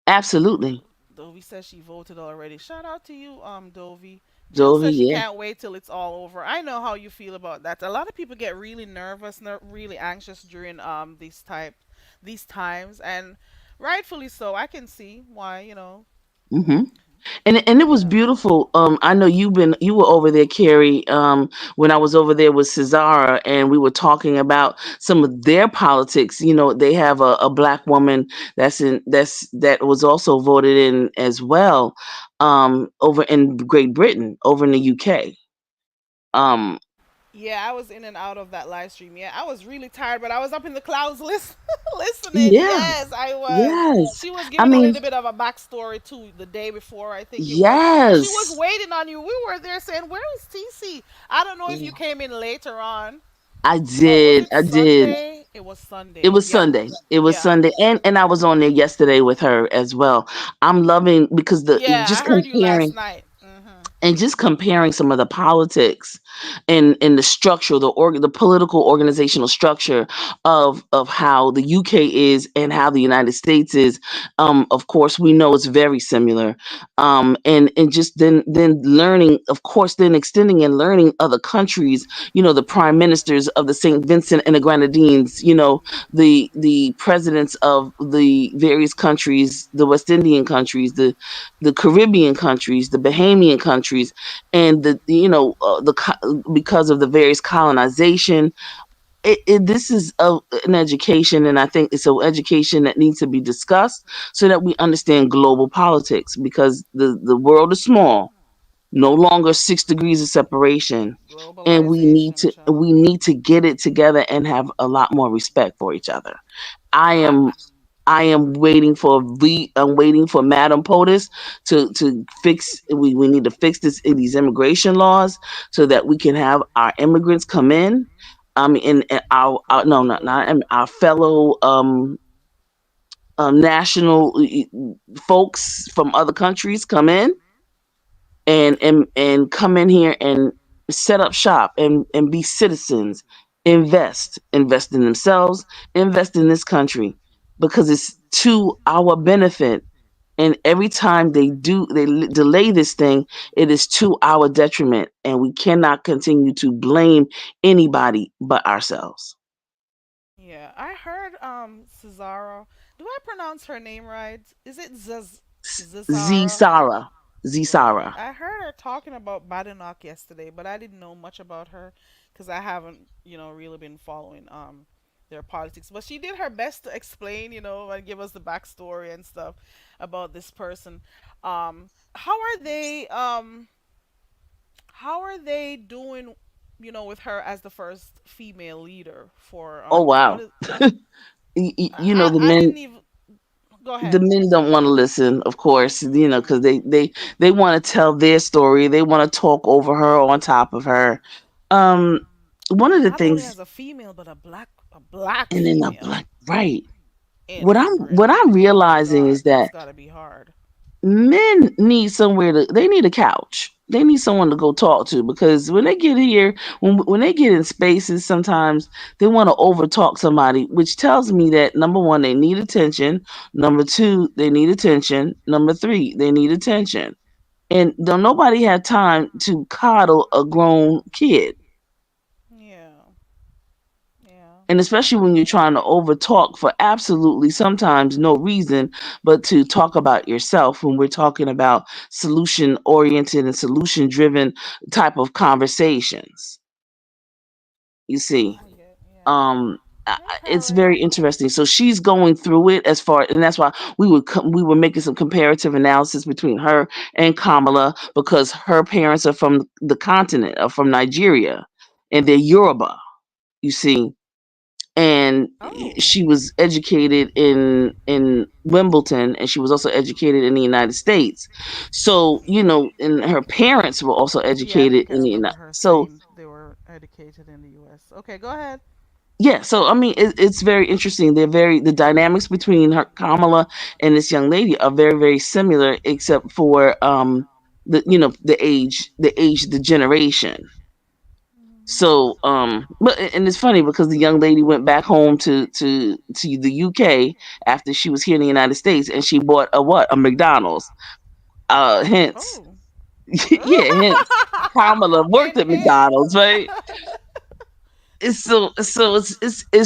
absolutely. Dovey says she voted already. Shout out to you, Dovey. Jill Jovi, says she yeah. can't wait till it's all over. I know how you feel about that. A lot of people get really nervous, really anxious during these times, and rightfully so. I can see why. Hmm. And it was Yeah. beautiful. I know you were over there, Carrie. When I was over there with Cesara, and we were talking about some of their politics. They have a black woman that was also voted in as well, over in Great Britain, over in the UK. Um, Yeah, I was in and out of that live stream. Yeah, I was really tired, but I was up in the clouds listening. yeah, Yes, I was. yes. She was I giving a mean, little bit of a backstory too the day before, I think it was. And she was yes, waiting on you. We were there saying, "Where is TC?" I don't know if you came in later on, I or was did. it I did. Sunday? It was It Sunday. was Yeah. Sunday. It was Yeah. Sunday, and I was on there yesterday with her as well. I'm loving because the Yeah, I just heard you last comparing night. and just comparing some of the politics and the structure, the political organizational structure of how the UK is and how the United States is. Of course, we know it's very similar. And just then learning, of course, then extending and learning other countries. The prime ministers of the Saint Vincent and the Grenadines. The presidents of the various countries, the West Indian countries, the Caribbean countries, the Bahamian countries, and because of the various colonization. This is an education, and I think it's an education that needs to be discussed so that we understand global politics, because the world is small, no longer 6 degrees of separation, and we need Globalization, to child. we need to get it together and have a lot more respect for each other. I I, am I am waiting for I'm waiting for Madam POTUS to fix. We need to fix these immigration laws so that we can have our immigrants come in. And our no, not our fellow national folks from other countries come in and come in here and set up shop and be citizens. Invest in themselves, invest in this country, because it's to our benefit. And every time they delay this thing, it is to our detriment, and we cannot continue to blame anybody but ourselves. yeah, I heard Cesaro. Do I pronounce her name right? Is it Z Zazara? Sarah. Z Right. Sarah. I heard her talking about Badenoch yesterday, but I didn't know much about her because I haven't, really been following their politics. But she did her best to explain, and give us the backstory and stuff about this person. How are they doing, with her as the first female leader for Oh what wow. is The I men didn't even go the ahead. men don't want to listen, of course, because they want to tell their story. They want to talk over her, on top of her. Um, One of the Not only things, as a female, but a black and then female right. in What I'm Britain. Oh my realizing God, is that's that gotta be hard. men need somewhere they need a couch. They need someone to go talk to, because when they get here, when they get in spaces, sometimes they want to over talk somebody, which tells me that number one, they need attention. Number two, they need attention. Number three, they need attention. And don't nobody have time to coddle a grown kid. Yeah, yeah. And especially when you're trying to over talk for absolutely sometimes no reason, but to talk about yourself when we're talking about solution oriented and solution driven type of conversations. You see, I get, yeah. um Hey, it's Karen. very interesting. So she's going through it as far, and that's why we were making some comparative analysis between her and Kamala, because her parents are from the continent, are from Nigeria, and they're Yoruba, you see. And Oh, she was educated in Wimbledon, and she was also educated in the United States. So, and her parents were also yeah, I educated think I in the remember United. her So saying they were educated in the U.S. Okay, go ahead. yeah, so I mean, it's very interesting. The dynamics between her Kamala and this young lady are very very similar, except for the generation. So but and it's funny because the young lady went back home to the UK after she was here in the United States, and she bought a McDonald's. Hence, Oh. yeah, hence Kamala worked Hint, at hint. McDonald's, right? It's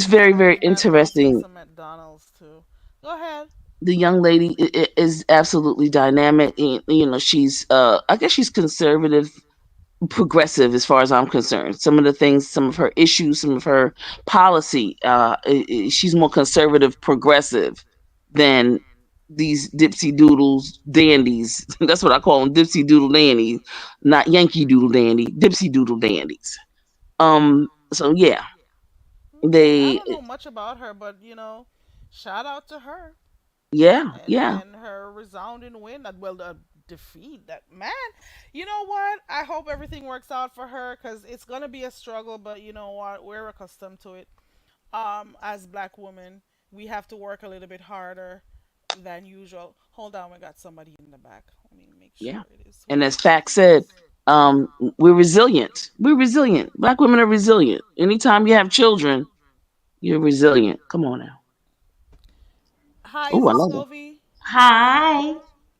very My very friend loves me interesting. some McDonald's too. Go ahead. The young lady is absolutely dynamic, and she's I guess she's conservative progressive as far as I'm concerned. Some of the things, some of her issues, some of her policy, she's more conservative progressive than these dipsy doodles dandies. That's what I call them, dipsy doodle dandies, not Yankee doodle dandy, dipsy doodle dandies. So yeah, Okay, I they don't know much about her, but shout out to her yeah, and yeah. her resounding win. That well, the defeat. That man. You know what? I hope everything works out for her because it's gonna be a struggle. But you know what? We're accustomed to it. As black women, we have to work a little bit harder than usual. Hold on, we got somebody in the back. Let me make Yeah. sure it is. And Who as is this? Fact said, we're resilient. We're resilient. Black women are resilient. Anytime you have children, you're resilient. Come on now. Hi, is Oh, I this love it. Dovey? Hi.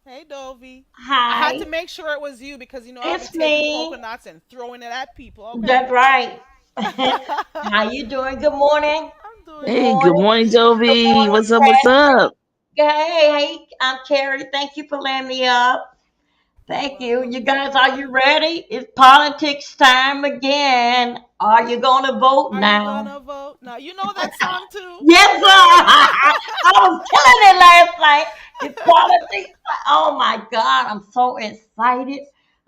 Hey, Dovey. I had to Hi. make sure it was you because I'll be It's taking me. coconuts and throwing it at people. Okay. That's right. How I'm you doing? Good morning. doing Good Hey, good. good morning. morning, Good Jovi. morning, What's up? What's Fred. up? Hey, I'm Carrie. Thank you for letting me up. You're Thank you. welcome. You guys, are you ready? It's politics time again. Are you going to vote Are you now? gonna vote? Now you know that song too. Yes, sir. Okay. I was killing it last night. It's politics. Oh my God. I'm so excited.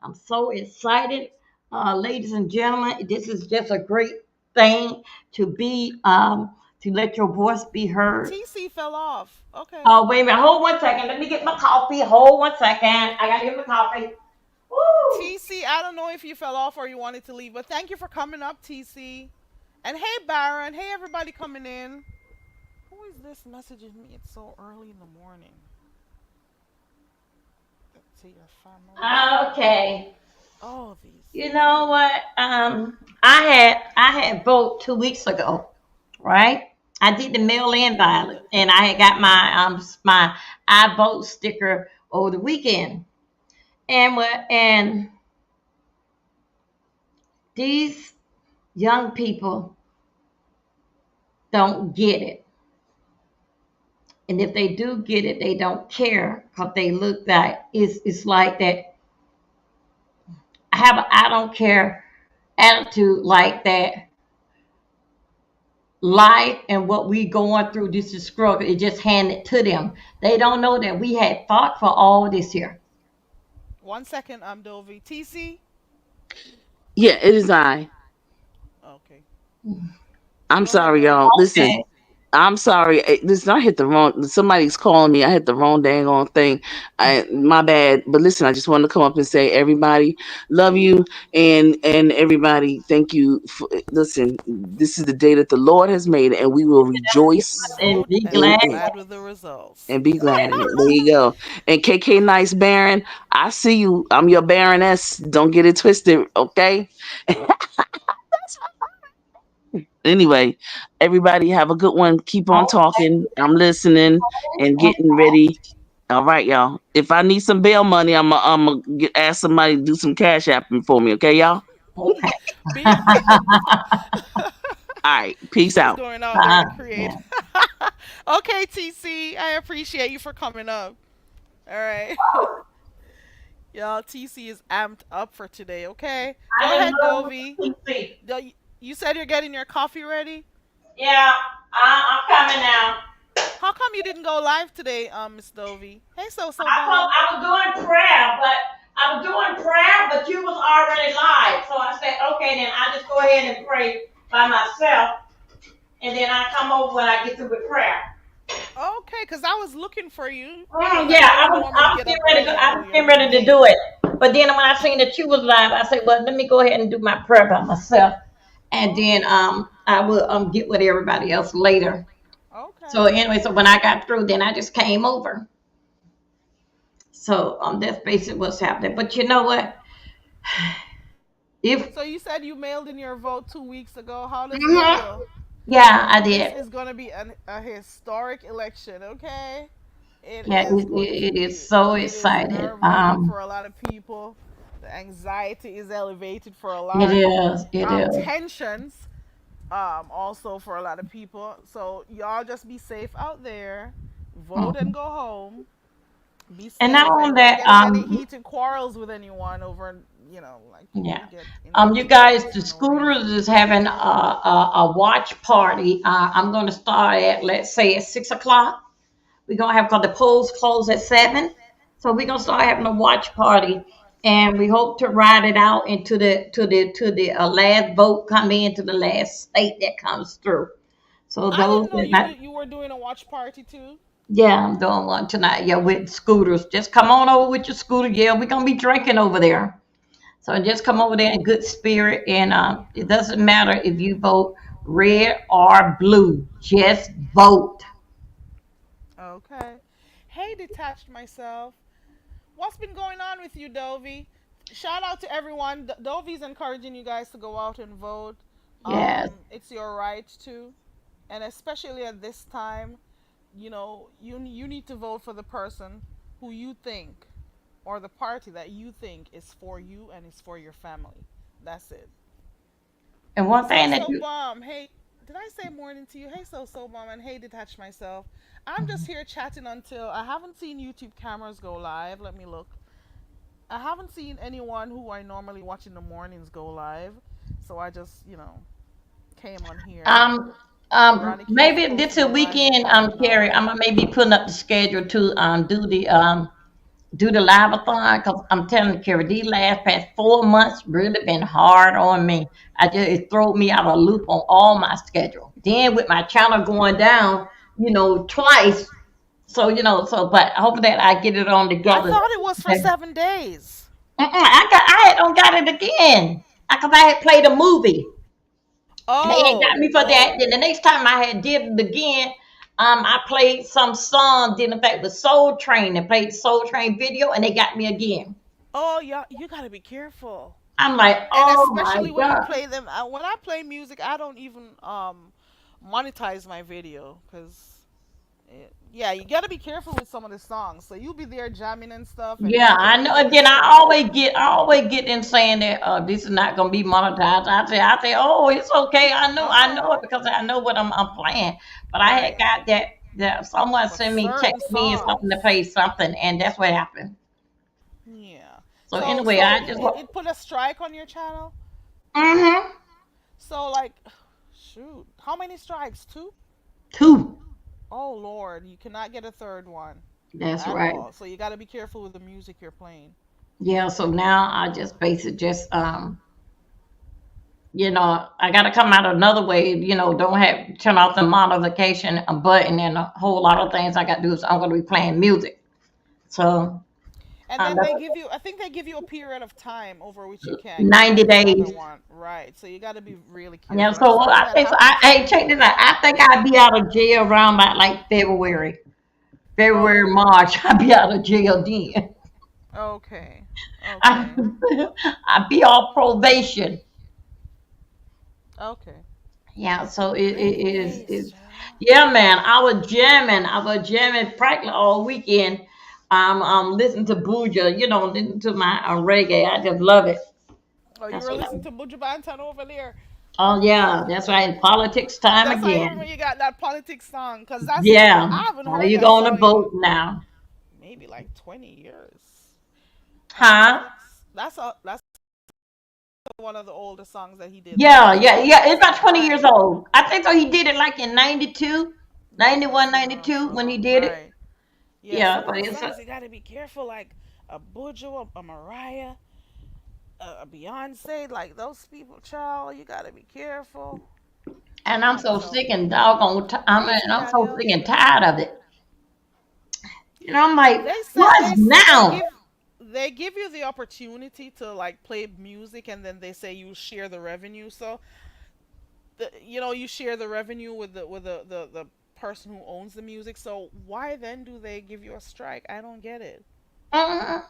I'm so excited. Ladies and gentlemen, this is just a great thing to be, to let your voice be heard. TC fell off. Okay. Oh, wait a minute. Hold 1 second. Let me get my coffee. Hold 1 second. I got to get my coffee. Woo! TC, I don't know if you fell off or you wanted to leave, but thank you for coming up, TC. And hey, Baron. Hey, everybody coming in. Who is this messaging me? It's so early in the morning. Let's see your family. Okay. Oh, these You know kids. what? I had vote 2 weeks ago, right? I did the mail-in ballot, and I had got my I vote sticker over the weekend. And these young people don't get it, and if they do get it, they don't care because they look like it's like that. I have a I don't care attitude like that. Life and what we going through, this is struggle, it just handed to them. They don't know that we had fought for all this here. 1 second, I'm Dovey. TC? Yeah, it is I. Okay. I'm Go ahead, sorry, Dovey. y'all. Listen, Okay. I'm sorry. Listen, I hit the wrong. Somebody's calling me. I hit the wrong dang on thing. My bad. But listen, I just wanted to come up and say, everybody, love you, and everybody, thank you. Listen, this is the day that the Lord has made, and we will rejoice And Vote be and in be glad. it glad with the results. and be glad in it. There you go. And KK Nice Baron, I see you. I'm your Baroness. Don't get it twisted, okay? Anyway, everybody have a good one. Keep on talking. I'm listening and getting ready. All right, y'all. If I need some bail money, I'm gonna ask somebody to do some cash apping for me. Okay, y'all. Okay. Be All right. Peace She's out. going out there and create. Yeah. Okay, TC, I appreciate you for coming up. All right. Y'all, TC is amped up for today, okay? Go I ahead, didn't know Dovey. it was PC. You said you're getting your coffee ready? Yeah, I'm coming now. How come you didn't go live today, Miss Dovey? Hey, so I, bomb. I was doing prayer, but you was already live. So I said, okay, then I just go ahead and pray by myself, and then I come over when I get through with prayer. Okay, because I was looking for you because I Yeah, know you normally I was get getting up ready early and I do was your getting ready to thing. do it. But then when I seen that you was live, I said, well, let me go ahead and do my prayer by myself. And then Okay, I will get with everybody else later. okay. So anyway, so when I got through, then I just came over. So that's basically what's happening. But you know what? If So you said you mailed in your vote 2 weeks ago. How does it Mhm. feel? Yeah, I This did. is going to be a historic election, okay? It Yeah, is going to it is be. so It is excited. nerve wracking for a lot of people. The anxiety is elevated for a It lot. is. It is. Tensions, also for a lot of people. So y'all just be safe out there. Vote and Mhm. go home. Be And not safe only and don't that, get in any heated quarrels with anyone over, like yeah. people get in You heated guys, quarrels the for no reason. Scooters is having a watch party. I'm going to start at, let's say, at 6 o'clock. We're going to have, because the polls close at 7. So we're going to start having a watch party. And we hope to ride it out into the last vote come into the last state that comes through. So I those didn't know that not, you were doing a watch party too. yeah, I'm doing one tonight. Yeah, with scooters. Just come on over with your scooter. Yeah, we're going to be drinking over there. So just come over there Okay. in good spirit, and it doesn't matter if you vote red or blue. Just vote. Okay. Hey, detached myself. What's been going on with you, Dovey? Shout out to everyone. Dovey's encouraging you guys to go out and vote. Yes. It's your right to, and especially at this time, you need to vote for the person who you think, or the party that you think is for you and is for your family. That's it. And one So thing that so you, bomb. Hey, did I say morning to you? Hey, so bomb, and hey, detach myself. I'm just here chatting until I haven't seen YouTube cameras go live. Let me look. I haven't seen anyone who I normally watch in the mornings go live. So I just, came on here. um, Veronica is maybe supposed to this go live in weekend, half an Carrie, hour. I'm gonna maybe putting up the schedule to do the live-a-thon, because I'm telling you, Carrie, these last past 4 months really been hard on me. It threw me out of loop on all my schedule. Then with my channel going down, twice. So but hoping that I get it on I together. thought it was for 7 days. I had don't got it again. Cause I had played a movie. And they had got Oh, me for that. oh, Then the next time I had did it again, I played some song. Did in fact with Soul Train and played Soul Train video, and they got me again. oh, yeah. You gotta be careful. I'm like, And oh my especially when you god. play them. When I play music, I don't even monetize my video because yeah, you gotta be careful with some of the songs. So you'll be there jamming and stuff, and Yeah, people I will know. hear And the then song. I always get in saying that this is not gonna be monetized. I say, oh, it's okay. I know it Oh, because I know what I'm playing. But I had right. got that someone For sent me text certain me and something to songs. play something, and that's what happened. Yeah. So So anyway, so I it, just it it put a strike on your channel. mm-hmm. So like, shoot, how many strikes? Two? 2. Oh Lord, you cannot get a third one That's at right. all. So you got to be careful with the music you're playing. Yeah. So now I just basically just I got to come out another way. Don't have turn off the modification button and a whole lot of things I got to do. So I'm going to be playing music. So And then that's they give you, I think they give you a period of time over which you can't get 90 another days. one. Right. So you got to be really Yeah. careful. I'm So sorry I that think so. happened to Hey, you. check this out. I think I'll be out of jail around about like February, Okay. March. I'll be out of jail then. Okay. I, Okay. I'll be off probation. Okay. Yeah. So it 90 is. days, child. Yeah, man. I was jamming practically all weekend. Listening to Buja. Listening to my reggae. I just love it. Oh, you That's were what listening to Buju Banton over there. Oh yeah, that's right. In politics time That's why I remember again. you got that politics song, cause that's Yeah. I haven't How heard you that going to song in vote now? maybe like 20 years. Huh? Politics. That's one of the older songs that he did. Yeah, The yeah, yeah. It's politics about song, 20 years right? old. I think so. He did it like in 92, Yeah, it's 91, been around 92 for a when he long, did it. right? Yeah, Yeah, some of but the it's songs you gotta be careful, like a Buju, a Mariah, a Beyonce, like those people, child. You gotta be careful. and I'm so So, sick and doggone. I hey, mean, T I'm so Danielle. sick and tired of it. I'm like, They said what's now? they give you the opportunity to like play music, and then they say you share the revenue. So you share the revenue with the person who owns the music. So why then do they give you a strike? I don't get it. Uh,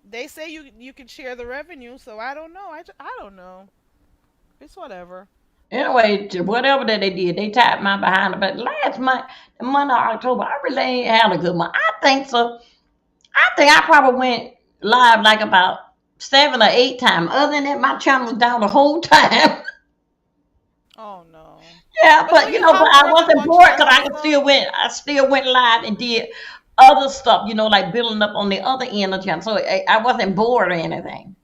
They say you can share the revenue, so I don't know. I don't know. It's whatever. anyway, whatever that they did, they tied my behind. But last month, the month of October, I really ain't had a good month. I think so. I think I probably went live like about 7 or 8 times. Other than that, my channel was down the whole time. Oh no. Yeah, But do but you but have I more than wasn't one bored because channels though? I still went live and did other stuff, like building up on the other end of the channel. So I wasn't bored or anything.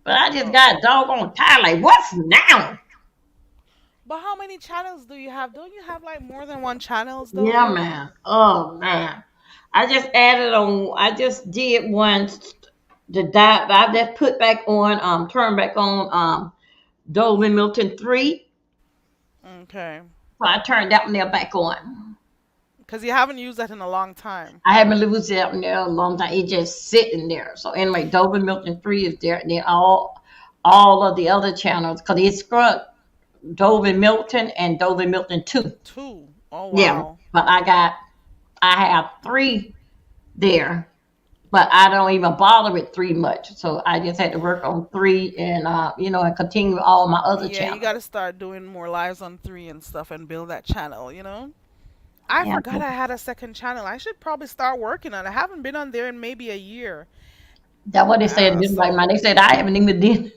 But I just Oh. got doggone tired. Like, what's now? But how many channels do you have? Don't you have like more than one channels, Yeah, Dovey? man. Oh man. I just added on. I just did one. The dive. I just put back on. Turn back on. Dolby Milton 3. Okay. So I turned that one there back on. Because you haven't used that in a long time. I haven't used it up there a long time. It's just sitting there. So anyway, Dolby Milton 3 is there, and then all of the other channels because it scrubbed Dolby Milton and Dolby Milton 2. Two. Oh Yeah, wow. but I have 3 there, but I don't even bother with 3 much. So I just had to work on 3 and and continue all my other Yeah, you channels. got to start doing more lives on three and stuff and build that channel. I Yeah, forgot I had a second channel. I should probably start working on it. I haven't been on there in maybe a year. that's what they said. Just like So, my, they said I haven't even did.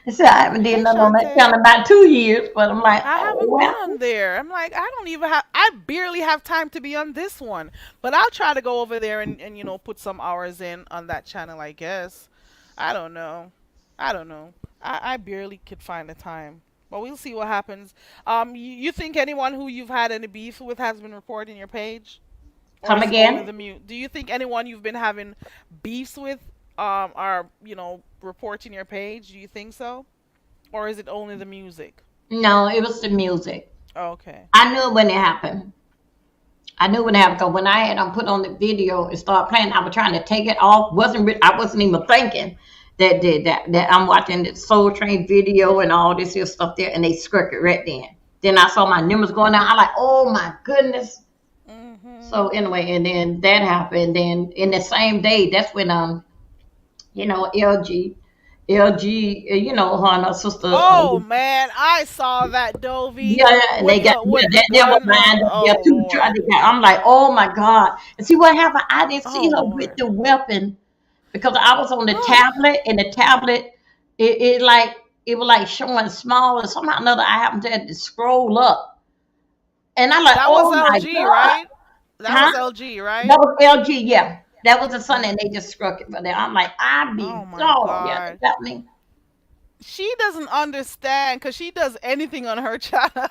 They said I haven't did hey nothing on that Shantae, channel in about 2 years. But I'm like, I oh haven't been well. on there. I'm like, I barely have time to be on this one. But I'll try to go over there and put some hours in on that channel, I guess. I don't know. I don't know. I barely could find the time. But we'll see what happens. You think anyone who you've had any beef with has been reporting your page? Or Come is it only again? the mute? Do you think anyone you've been having beefs with are, reporting your page? Do you think so? Or is it only the music? No, it was the music. Okay. I knew when it happened. I knew when it happened because when I had put on the video and started playing, I was trying to take it off. I wasn't even thinking that I'm watching the Soul Train video and all this here stuff there, and they script it right then. Then I saw my numbers going down. I like, oh my goodness. Mhm. So anyway, and then that happened. Then in the same day, that's when LG, her and her sister. Oh man, I saw that Dovey Yeah, and they with got the yeah, with the that was gun. lined up there Oh too. Trying Lord. to get, I'm like, oh my god! And see what happened? I didn't see Oh her with Lord. the weapon because I was on the tablet, and the tablet, it was like showing small, and somehow or another I happened to have to scroll up, and I'm like, That was oh my LG, god, right? That huh? was LG, That right? was LG, yeah. That was the Sunday, and Mm. they just struck it. But then I'm like, I be Oh my dog, yeah, God. they got me. She doesn't understand because she does anything on her channel.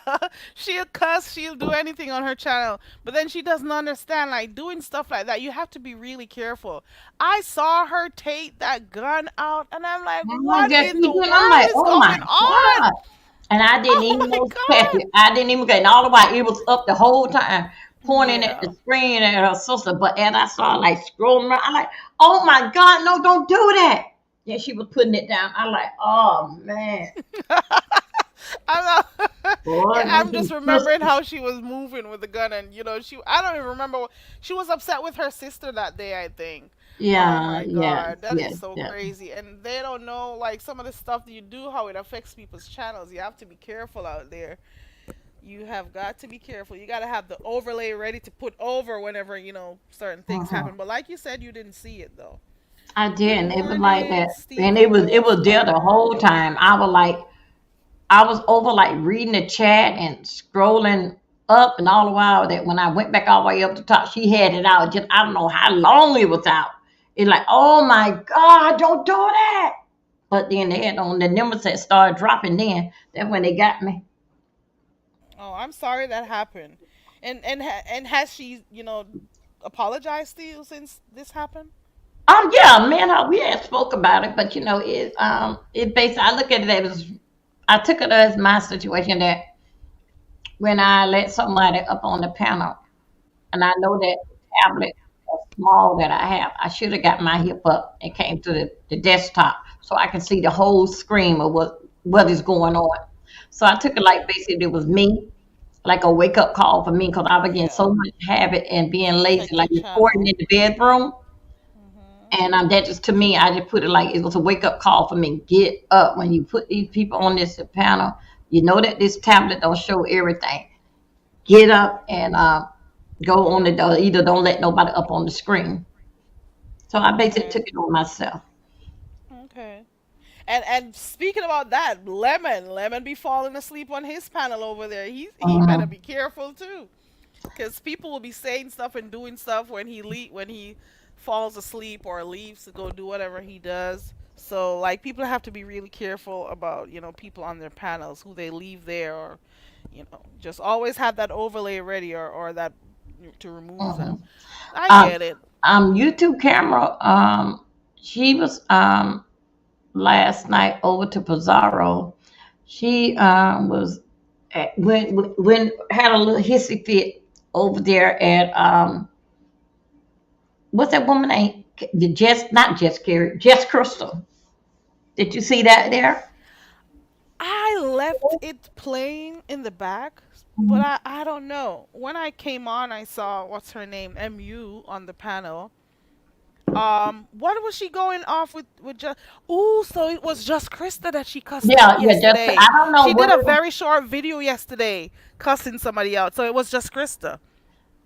She'll cuss, she'll do anything on her channel. But then she doesn't understand, like doing stuff like that, you have to be really careful. I saw her take that gun out, and I'm like, I what guess in we the did. I'm world like, is oh my going on? god. And I didn't Oh even my know God. it. I didn't even get, and all the while it was up the whole time, pointing at Yeah. the screen at her sister. But as I saw her, like scrolling around, I'm like, oh my God, no, don't do that. Then she was putting it down. I'm like, oh man, I'm not, boy, yeah, don't I'm you just remembering sister. how she was moving with the gun, and I don't even remember she was upset with her sister that day, I think. Oh Yeah, my yes, God, that is yes, so yes. crazy. And they don't know like some of the stuff that you do, how it affects people's channels. You have to be careful out there. You have got to be careful. You got to have the overlay ready to put over whenever, certain things Uh-huh. happen. But like you said, you didn't see it though. I Good didn't. It was like that, morning, and it Stephen was it Will was there the Star. whole time. I was like, I was over like reading the chat and scrolling up, and all the while that when I went back all the way up to the top, she had it out. Just I don't know how long it was out. It's like, oh my God, don't do that. But then they had on the numbers that started dropping. Then that's when they got me. Oh, I'm sorry that happened. And has she, apologized to you since this happened? Yeah, man, we had spoke about it, but it basically I look at it as I took it as my situation that when I let somebody up on the panel, and I know that tablet small that I have, I should have got my hip up and came to the desktop so I can see the whole screen of what is going on. So I took it like basically it was me, like a wake up call for me because I was getting so Yeah. much habit and being lazy, Check like your recording channel. in the bedroom. Hmm. And that just to me, I just put it like it was a wake up call for me. Get up when you put these people on this panel. You know that this tablet don't show everything. Get up and go on the either don't let nobody up on the screen. So I basically Okay. took it on myself. Okay. And speaking about that, Lemon be falling asleep on his panel over there. He better Mhm. be careful too, because people will be saying stuff and doing stuff when he falls asleep or leaves to go do whatever he does. So like people have to be really careful about people on their panels who they leave there, or just always have that overlay ready, or that to remove them. Mhm. I Um, get it. YouTube camera. She was last night over to Pizarro. She was when had a little hissy fit over there at what's that woman name? The Jess, not Jess Carey, Jess Crystal. Did you see that there? I left it playing in the back, but I don't know. When I came on, I saw what's her name, MU on the panel. What was she going off with just? Ooh, so it was just Krista that she cussed out Yeah, yeah. Just I yesterday. don't know She what did a it was. very short video yesterday cussing somebody out, so it was just Krista.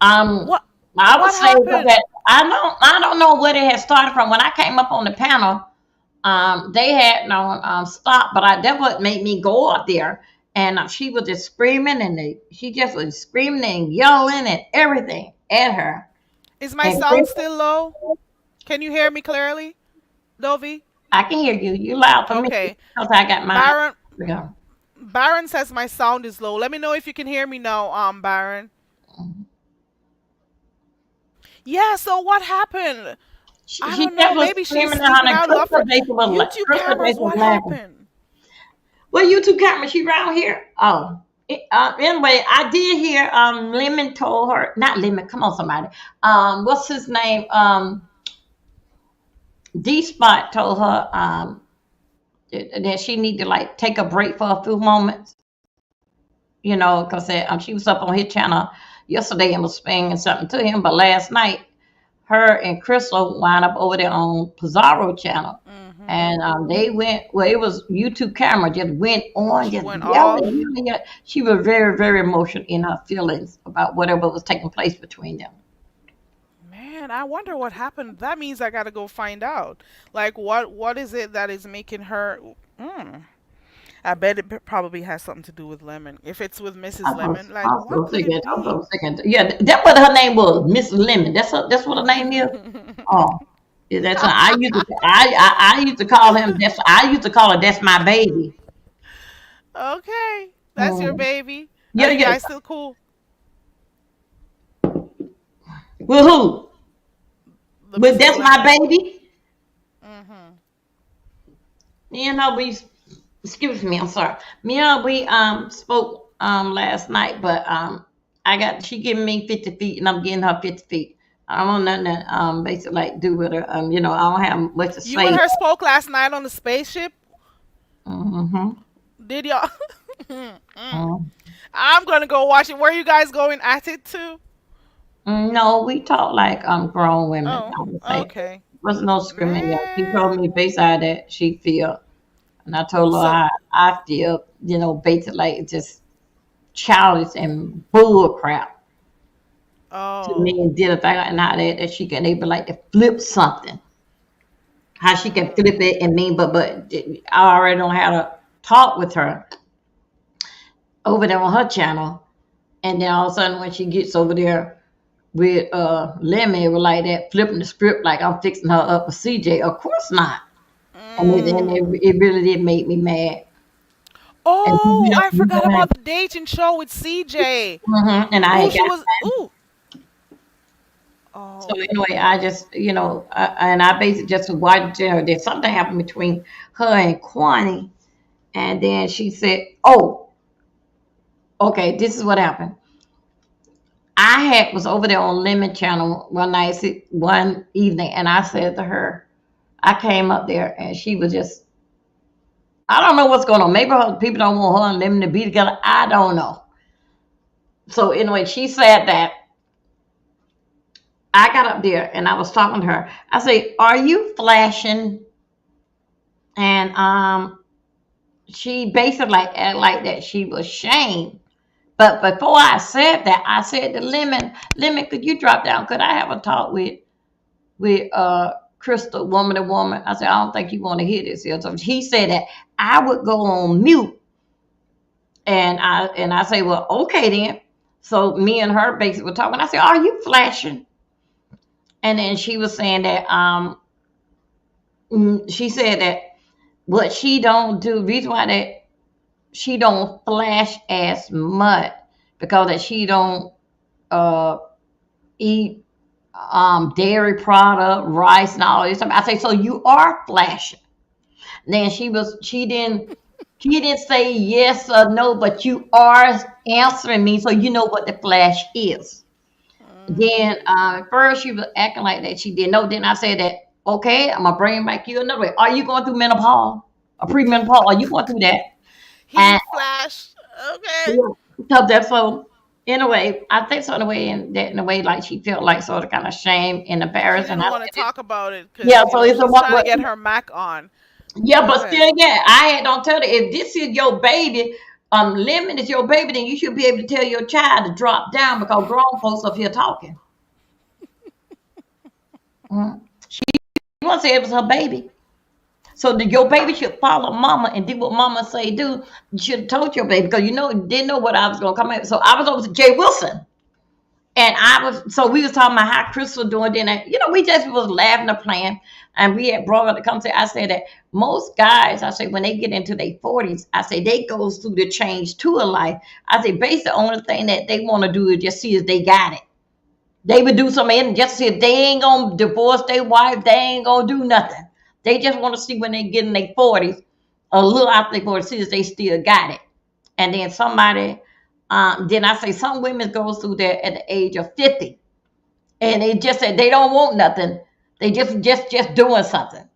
Um, What I would what say happened? that I don't know where it had started from. When I came up on the panel, they had no stop, but that what made me go up there, and she was just screaming, and she just was screaming and yelling and everything at her. Is my And sound Chris, still low? Can you hear me clearly, Dovi? I can hear you. You loud for me Okay. because I got my. Baron Yeah. Baron says my sound is low. Let me know if you can hear me now, Baron. Yeah, so what happened? I She don't know. just was Maybe she's screaming at her, sleeping. and I love Crystal her. Jason YouTube cameras, Was what laughing. happened? Well, YouTube camera, she around here. Oh. Anyway, I did hear Lemon told her, not Lemon, come on somebody. What's his name? D Spot told her that she need to like take a break for a few moments, because she was up on his channel yesterday and was saying something to him, but last night her and Crystal wound up over there on Pizarro channel. Hmm. And they went, well, it was YouTube camera just went on, She just went yelling, off. yelling, yelling. She was very, very emotional in her feelings about whatever was taking place between them. Man, I wonder what happened. That means I gotta go find out. Like, what is it that is making her? Mm, I bet it probably has something to do with Lemon. If it's with Mrs. Lemon, like, what could it I'm be? so thinking, yeah, that's what her name was, Miss Lemon. That's what her name is. Oh, yeah, that's I used to call him. I used to call her. That's my baby. Okay, that's your Mm. baby. Are Yeah, you yeah. guys still cool? With who? The With Mrs. that's my Lemon. baby. Hmm. We excuse me, I'm sorry. We spoke last night, but she giving me 50 feet and I'm getting her 50 feet. I don't want nothing to basically like do with her. I don't have much to You say. and her spoke last night on the spaceship. Mm-hmm. Did y'all? Mm. I'm gonna go watch it. Where you guys going at it to? No, we talk like grown women, Oh, I would say. okay. Wasn't no screaming yet. She told Man. me basically that she feel, and I told her So, how I feel, basically like it's just childish and bull crap to me oh, and did a thing and how that she can able like to flip something. How she can flip mm, it and mean, but I already know how to talk with her over there on her channel, and then all of a sudden when she gets over there with Lemmy, it was like that, flipping the script like I'm fixing her up with CJ. Of course not. And it really did make me mad. And Oh, I forgot about the dating show with CJ. and I Ooh, ain't she got. was. Ooh. So Oh. anyway, I just, and I basically just watched, there's something happened between her and Kwani, and then she said, "Oh, okay, this is what happened. Was over there on Lemon Channel one night, one evening, and I said to her, I came up there, and she was just, I don't know what's going on. Maybe people don't want her and Lemon to be together. I don't know. So anyway, she said that. I got up there and I was talking to her. I say, "Are you flashing?" And she basically like that she was shamed. But before I said that, I said to Lemon, could you drop down? Could I have a talk with Crystal, woman to woman? I said, I don't think you want to hear this here. So he said that I would go on mute, and I say, well, okay then. So me and her basically were talking. I said, "Are you flashing?" And then she was saying that she said that what she don't do, reason why that she don't flash as much, because that she don't uh eat dairy product, rice, and all this stuff. I say, so you are flashing. Then she didn't say yes or no, but you are answering me, so you know what the flash is. Then first she was acting like that she didn't know. Then I said that, okay, I'm gonna bring back you another way. Are you going through menopause? Or premenopause? Are you going through that? He And flashed. Okay. yeah, so that's so in a way, I think so in a way like she felt like sort of kind of shame and She embarrassed. And didn't I want to said, talk about it yeah, because so it's a she's what, trying to get her Mac on. yeah, Go but ahead. still again, I had don't tell her if this is your baby, Lemon is your baby, then you should be able to tell your child to drop down because grown folks up here talking. She wants to say it was her baby. So your baby should follow mama and do what mama say do. You should have told your baby because didn't know what I was gonna come at. So I was over to Jay Wilson. And we was talking about how Chris was doing. Then, we just was laughing and playing. And we had brought up the conversation. I said that most guys, I say, when they get into their 40s, I say, they goes through the change to a life. I say, basically, the only thing that they want to do is just see if they got it. They would do something just to see if they ain't going to divorce their wife. They ain't going to do nothing. They just want to see when they get in their 40s, a little after their 40s, see if they still got it. And then then I say some women go through that at the age of 50, and they just said they don't want nothing. They just doing something.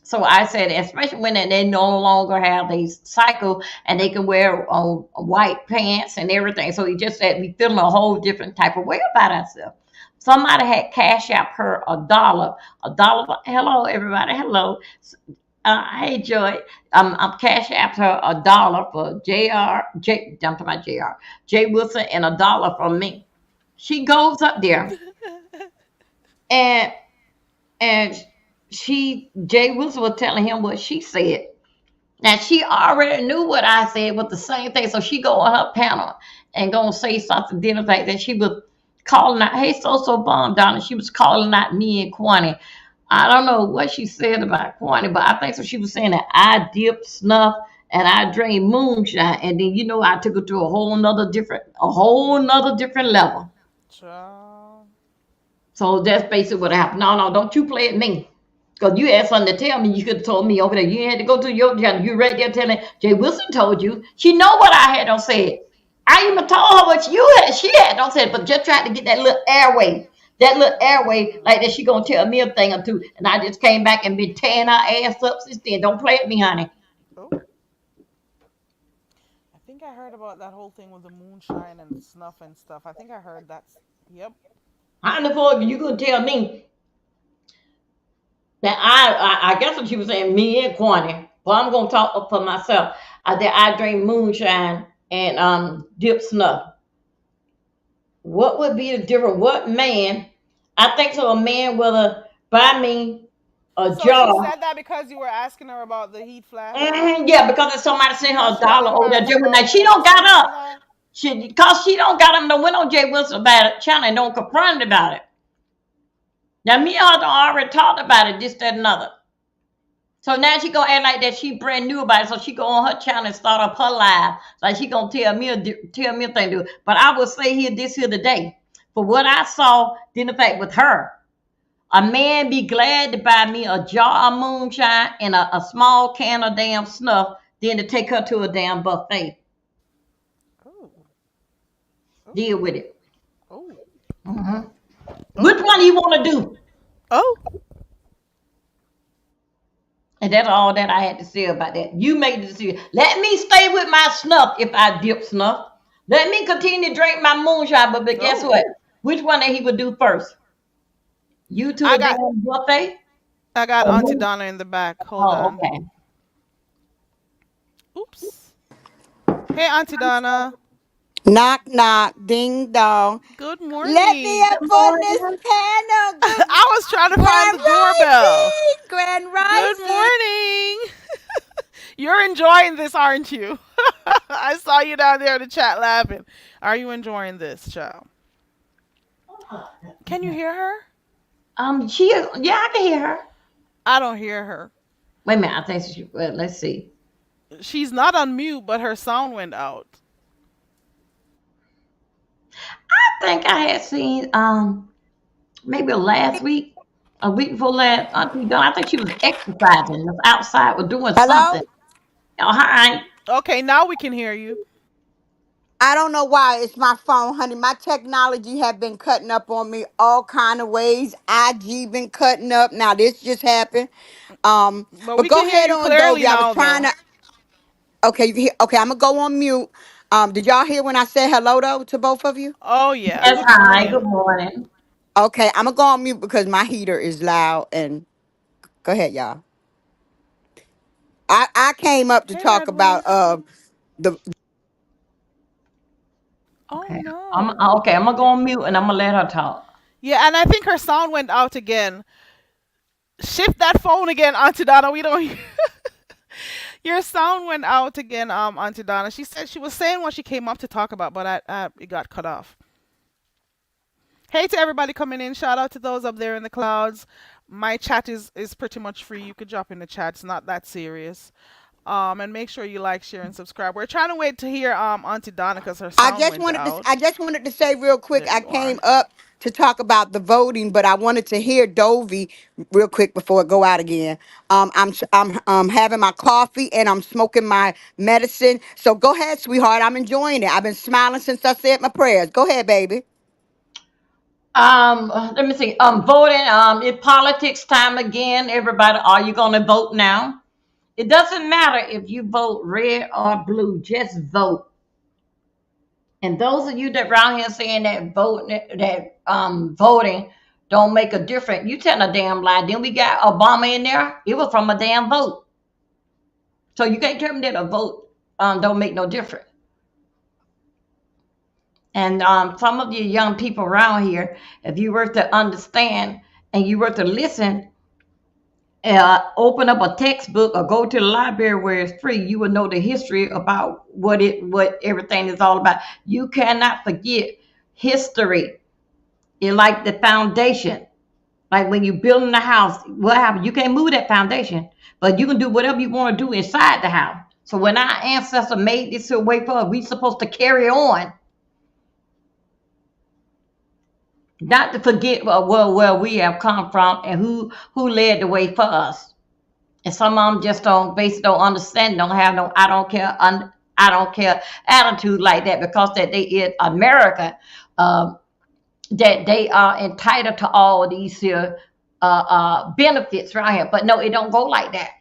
So I said, especially when they no longer have a cycle and they can wear white pants and everything. So he just said we feeling a whole different type of way about ourselves. Somebody had cash out her a dollar. Hello, everybody. Hello. Hey, Joy. I'm cash after her a dollar for I'm talking about JR, Jay Wilson, and a dollar from me. She goes up there and Jay Wilson was telling him what she said. Now she already knew what I said was the same thing, so she go on her panel and gonna say something different like that. She was calling out, hey, so bomb Donna. She was calling out me and Kwani. I don't know what she said about Kwani, but I think so. She was saying that I dip snuff and I drain moonshine, and then I took it to a whole nother different level. Child. So that's basically what happened. No, don't you play at me. Because you had something to tell me, you could have told me over there. You had to go to your channel. You right there telling Jay Wilson told you. She know what I had on said. I even told her what she had on said, but just tried to get that little airway. That little airway, like that she gonna tell me a thing or two. And I just came back and been tearing her ass up since then. Don't play with me, honey. Oh, I think I heard about that whole thing with the moonshine and snuff and stuff. I think I heard that. Yep. How in the fuck you gonna tell me that I guess what she was saying, me and Kwani. Well, I'm gonna talk for myself. That I drink moonshine and dip snuff. What would be the difference? What man? I think so. A man will buy me a So she jar. said that because you were asking her about the heat flash? Yeah, because if somebody sent her Because a she got dollar over there, embarrassed Now about she don't got asking for up. that? Because she don't got him to win on Jay Wilson about it, channel and don't confront about it. Now me and her done already talked about it, this, that, and another. So now she gonna act like that she brand new about it. So she go on her channel and start up her live. Like she gonna tell me a thing to do. But I will say here today. For what I saw, then the fact with her, a man be glad to buy me a jar of moonshine and a small can of damn snuff, then to take her to a damn buffet. Oh, Deal oh, with it. oh, Which oh, one do you want to do? oh. And that's all that I had to say about that. You made the decision. Let me stay with my snuff if I dip snuff. Let me continue to drink my moonshine. But guess Oh. what? Which one that he would do first? You to I a got damn buffet? I got Or Auntie me? Donna in the back. Hold Oh, on. okay. Oops. Hey, Auntie Donna. Knock, knock, ding dong. Good Let me morning. up on this panel. Good I was trying to find Grand the doorbell. Rising. Grand Good Rising. morning. You're enjoying this, aren't you? I saw you down there in the chat laughing. Are you enjoying this, child? Can you hear her? Yeah, I can hear her. I don't hear her. Wait a minute, I think she. Well, let's see. She's not on mute, but her sound went out. I think I had seen maybe last week, a week before last. I think she was exercising, was outside, was doing Hello? something. Oh, hi. Okay, now we can hear you. I don't know why it's my phone, honey. My technology have been cutting up on me all kind of ways. IG been cutting up. Now this just happened. But But we go can hear ahead you on, clearly Dovey. I was now, trying though. to. Okay, okay. I'm gonna go on mute. Did y'all hear when I said hello though to both of you? Oh, yeah. Yes, Good hi. Good morning. morning. Okay, I'm gonna go on mute because my heater is loud. And go ahead, y'all. I came up to Hey, talk Edwin. about the Oh, Okay. no. Okay. I'm gonna go on mute and I'm gonna let her talk. Yeah, and I think her sound went out again. Shift that phone again, Auntie Donna. We don't hear. Your sound went out again, Auntie Donna. She said she was saying what she came up to talk about, but it got cut off. Hey to everybody coming in. Shout out to those up there in the clouds. My chat is pretty much free. You could drop in the chat. It's not that serious. And make sure you like, share, and subscribe. We're trying to wait to hear Auntie Donna because her sound went out. I just wanted to say real quick. There I you came are. up to talk about the voting, but I wanted to hear Dovey real quick before it go out again. I'm having my coffee and I'm smoking my medicine. So go ahead, sweetheart. I'm enjoying it. I've been smiling since I said my prayers. Go ahead, baby. Let me see. Voting. It's politics time again. Everybody, are you gonna vote now? It doesn't matter if you vote red or blue. Just vote. And those of you that around here saying that voting don't make a difference, you tell a damn lie. Then we got Obama in there. It was from a damn vote. So you can't tell me that a vote don't make no difference. And some of you young people around here, if you were to understand and you were to listen, open up a textbook or go to the library where it's free, you will know the history about what everything is all about. You cannot forget history. It's like the foundation. Like when you building a house, what happens? You can't move that foundation, but you can do whatever you want to do inside the house. So when our ancestors made this way for us, we supposed to carry on. Not to forget where we have come from and who led the way for us. And some of them just don't understand, don't have no I don't care attitude like that because that they in America, that they are entitled to all these benefits right here. But no, it don't go like that.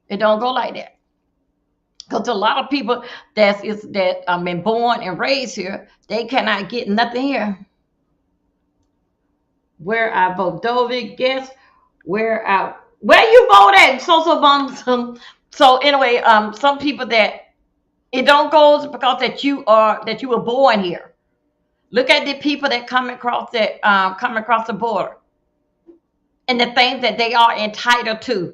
It don't go like that. Because a lot of people that been born and raised here, they cannot get nothing here. Where I vote, Dovey, guess where you vote at? So anyway, some people that it don't go because that you were born here. Look at the people that come across the border, and the things that they are entitled to.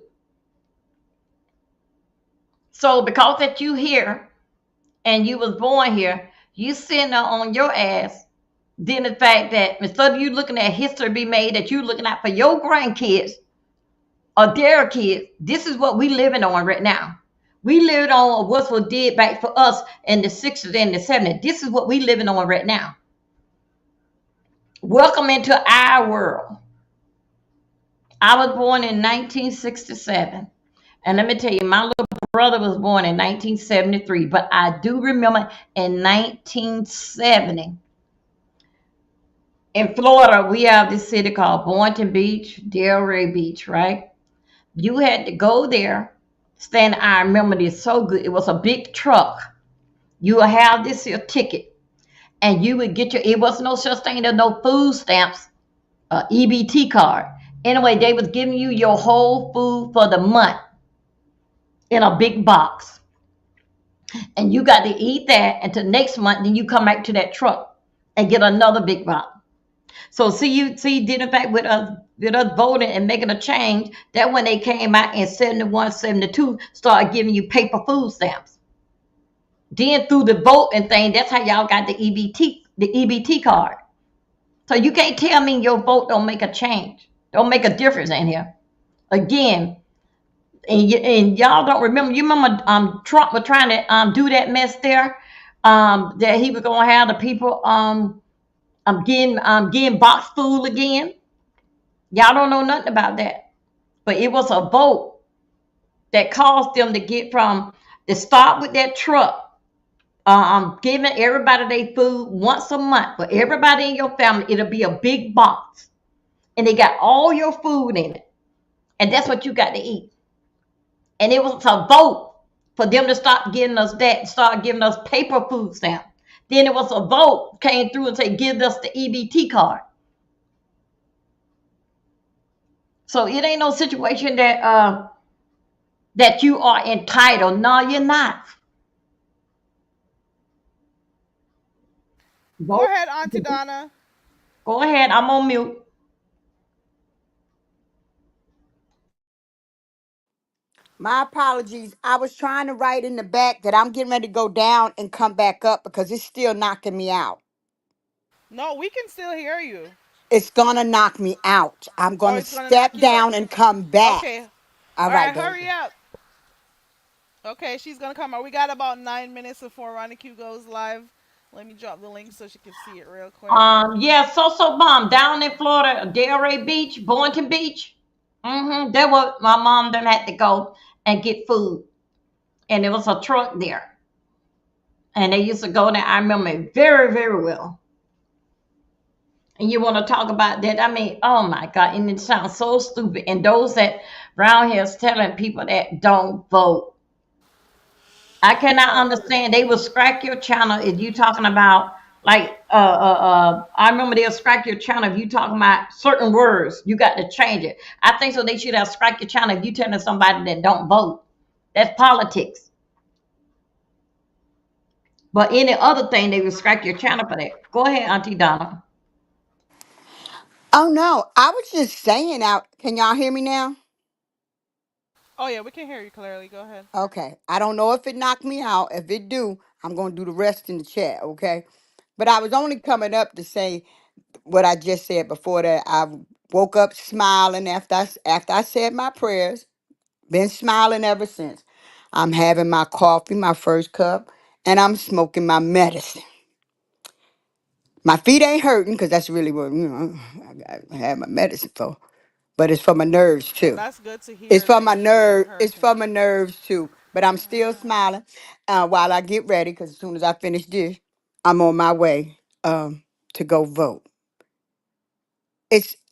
So because that you here and you was born here, you sitting there on your ass. Then the fact that instead of you looking at history be made, that you looking at for your grandkids or their kids, this is what we living on right now. We living on what was did back for us in the 60s and the 70s. This is what we living on right now. Welcome into our world. I was born in 1967. And let me tell you, my little brother was born in 1973. But I do remember in 1970, in Florida, we have this city called Boynton Beach, Delray Beach, right? You had to go there. Stand, I remember this so good. It was a big truck. You would have this here ticket, and you would get your. It was no such thing as no food stamps, EBT card. Anyway, they was giving you your whole food for the month in a big box, and you got to eat that until next month. Then you come back to that truck and get another big box. So see, did in fact with us voting and making a change, that when they came out in 71, 72, started giving you paper food stamps. Then through the voting thing, that's how y'all got the EBT card. So you can't tell me your vote don't make a change, don't make a difference in here. Again, and y'all don't remember. You remember Trump was trying to do that mess there, that he was gonna have the people getting box food again. Y'all don't know nothing about that. But it was a vote that caused them to get from to start with that truck, giving everybody their food once a month. For everybody in your family, it'll be a big box. And they got all your food in it. And that's what you got to eat. And it was a vote for them to stop giving us that, start giving us paper food stamps. Then it was a vote came through and say, give us the EBT card. So it ain't no situation that that you are entitled. No, you're not. Go Vote. ahead, Auntie Donna. Go ahead. I'm on mute. My apologies. I was trying to write in the back that I'm getting ready to go down and come back up because it's still knocking me out. No, we can still hear you. It's gonna knock me out. I'm Oh, gonna it's gonna knock step you out. down and come back. Okay. All All right, right, David. hurry up. Okay, she's gonna come out. We got about 9 minutes before Ronnie Q goes live. Let me drop the link so she can see it real quick. Yeah, so bomb down in Florida, Delray Beach, Boynton Beach. There was my mom then had to go and get food, and there was a truck there, and they used to go there. I remember it very, very well. And you want to talk about that? I mean, oh my God, and it sounds so stupid. And those that Brown here is telling people that don't vote. I cannot Oh, understand. They will scratch your channel if you talking about like I remember they'll scratch your channel if you talking about certain words. You got to change it. I think so. They should have scratched your channel if you telling somebody that don't vote. That's politics. But any other thing, they will scratch your channel for that. Go ahead, Auntie Donna. Oh no, I was just saying out. Can y'all hear me now? oh yeah, we can hear you clearly. Go ahead. Okay. I don't know if it knocked me out. If it do, I'm gonna do the rest in the chat, okay? But I was only coming up to say what I just said before that. I woke up smiling after I said my prayers. Been smiling ever since. I'm having my coffee, my first cup, and I'm smoking my medicine. My feet ain't hurting because that's really what I have my medicine for. But it's for my nerves Well, too. that's good to It's hear for that my your feet ain't nerve. It's hurting. for my nerves too. But I'm still smiling while I get ready because as soon as I finish this, I'm on my way to go vote.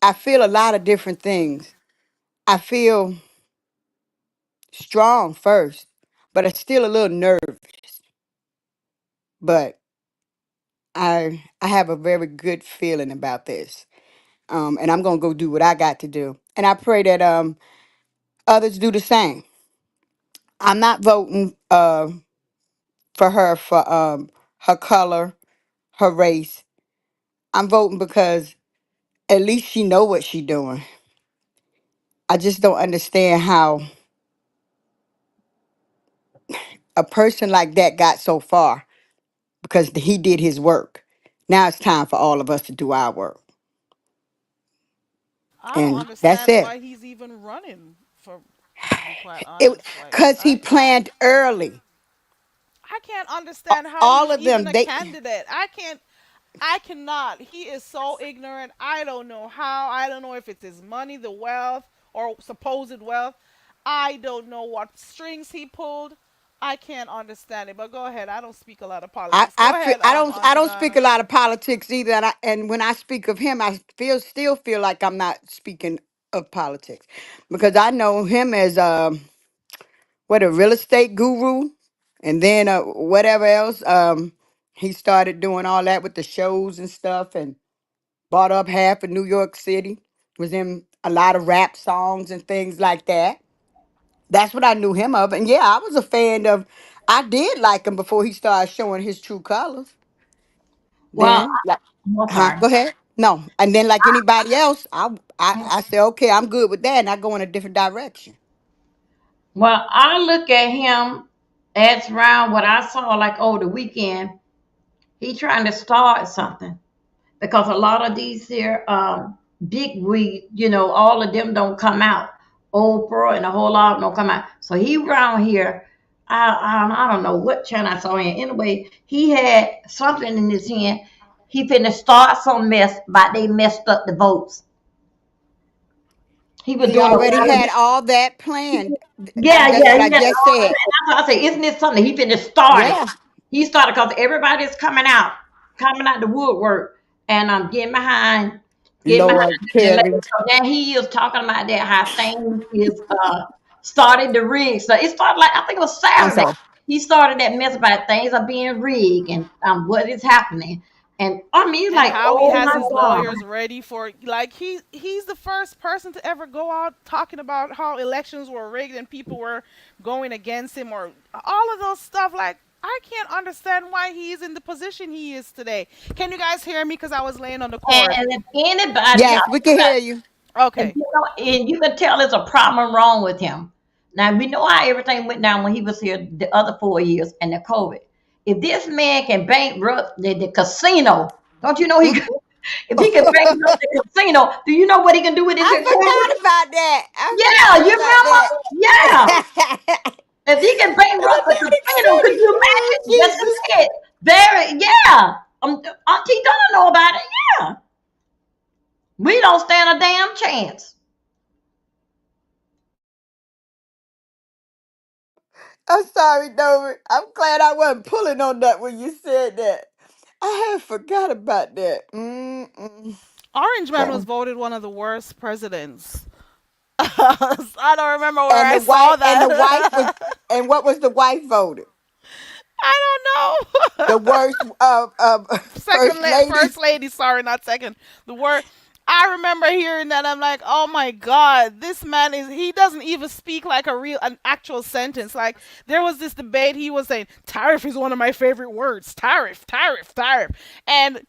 I feel a lot of different things. I feel strong first, but I'm still a little nervous. But I have a very good feeling about this. And I'm gonna go do what I got to do. And I pray that others do the same. I'm not voting for her for her color, her race. I'm voting because at least she know what she doing. I just don't understand how a person like that got so far because he did his work. Now it's time for all of us to do our work. I don't And that's understand it. why he's even running for, to be quite It honest. Like because he planned early. I can't understand how All he's of even them, a they candidate. I cannot. He is so ignorant. I don't know how. I don't know if it's his money, the wealth, or supposed wealth. I don't know what strings he pulled. I can't understand it. But go ahead. I don't speak a lot of politics. Go ahead, I Auntie don't speak a Donna. lot of politics either. And when I speak of him, I still feel like I'm not speaking of politics because I know him as what, a real estate guru, and then whatever else. He started doing all that with the shows and stuff, and bought up half of New York City. Was in a lot of rap songs and things like that. That's what I knew him of, and yeah, I was a fan of. I did like him before he started showing his true colors. Well, Then, like, I'm sorry. go ahead. No, and then like anybody else, I say okay, I'm good with that, and I go in a different direction. Well, I look at him as around what I saw like over the weekend. He trying to start something because a lot of these here big we, all of them don't come out. Oprah and a whole lot of them don't come out. So he around here. I don't know what channel I saw him. Anyway, he had something in his hand. He finna start some mess, but they messed up the votes. He was He doing a already lot of had all that planned. yeah, That's yeah, what he I had just all said. that. And that's why I say, isn't this something? He finna start it. Yeah, He started because everybody's coming out the woodwork, and I'm getting behind Lord, the election. Carrie, So now he is talking about that how things is started to rig. So it started like I think it was I'm Saturday. sorry. He started that mess about things are being rigged and what is happening. And I mean, And like, how he oh has my his God. lawyers ready for, like, he's the first person to ever go out talking about how elections were rigged and people were going against him or all of those stuff. Like, I can't understand why he's in the position he is today. Can you guys hear me? Because I was laying on the cord. And if anybody, Yes, we can hear you. and Okay. and you can tell there's a problem wrong with him. Now we know how everything went down when he was here the other 4 years and the COVID. If this man can bankrupt the casino, don't you know he? If he can bankrupt the casino, do you know what he can do with his I inheritance? forgot about that. I Yeah, forgot you about remember? that. Yeah. If he can bankrupt the Automatic casino, could sentence. you Oh, imagine? That's what Jesus. he did. Very, yeah. Auntie Donna know about it. Yeah. We don't stand a damn chance. I'm sorry, Dover. I'm glad I wasn't pulling on that when you said that. I had forgot about that. Mm-mm. Orange Man was voted one of the worst presidents. I don't remember where I saw And the wife was, that. and what was the wife voted? I don't The know. worst first lady. First lady, sorry, not second. The word I remember hearing that. I'm like, oh my god, this man is, he doesn't even speak like an actual sentence. Like, there was this debate, he was saying tariff is one of my favorite words. Tariff, tariff, tariff. And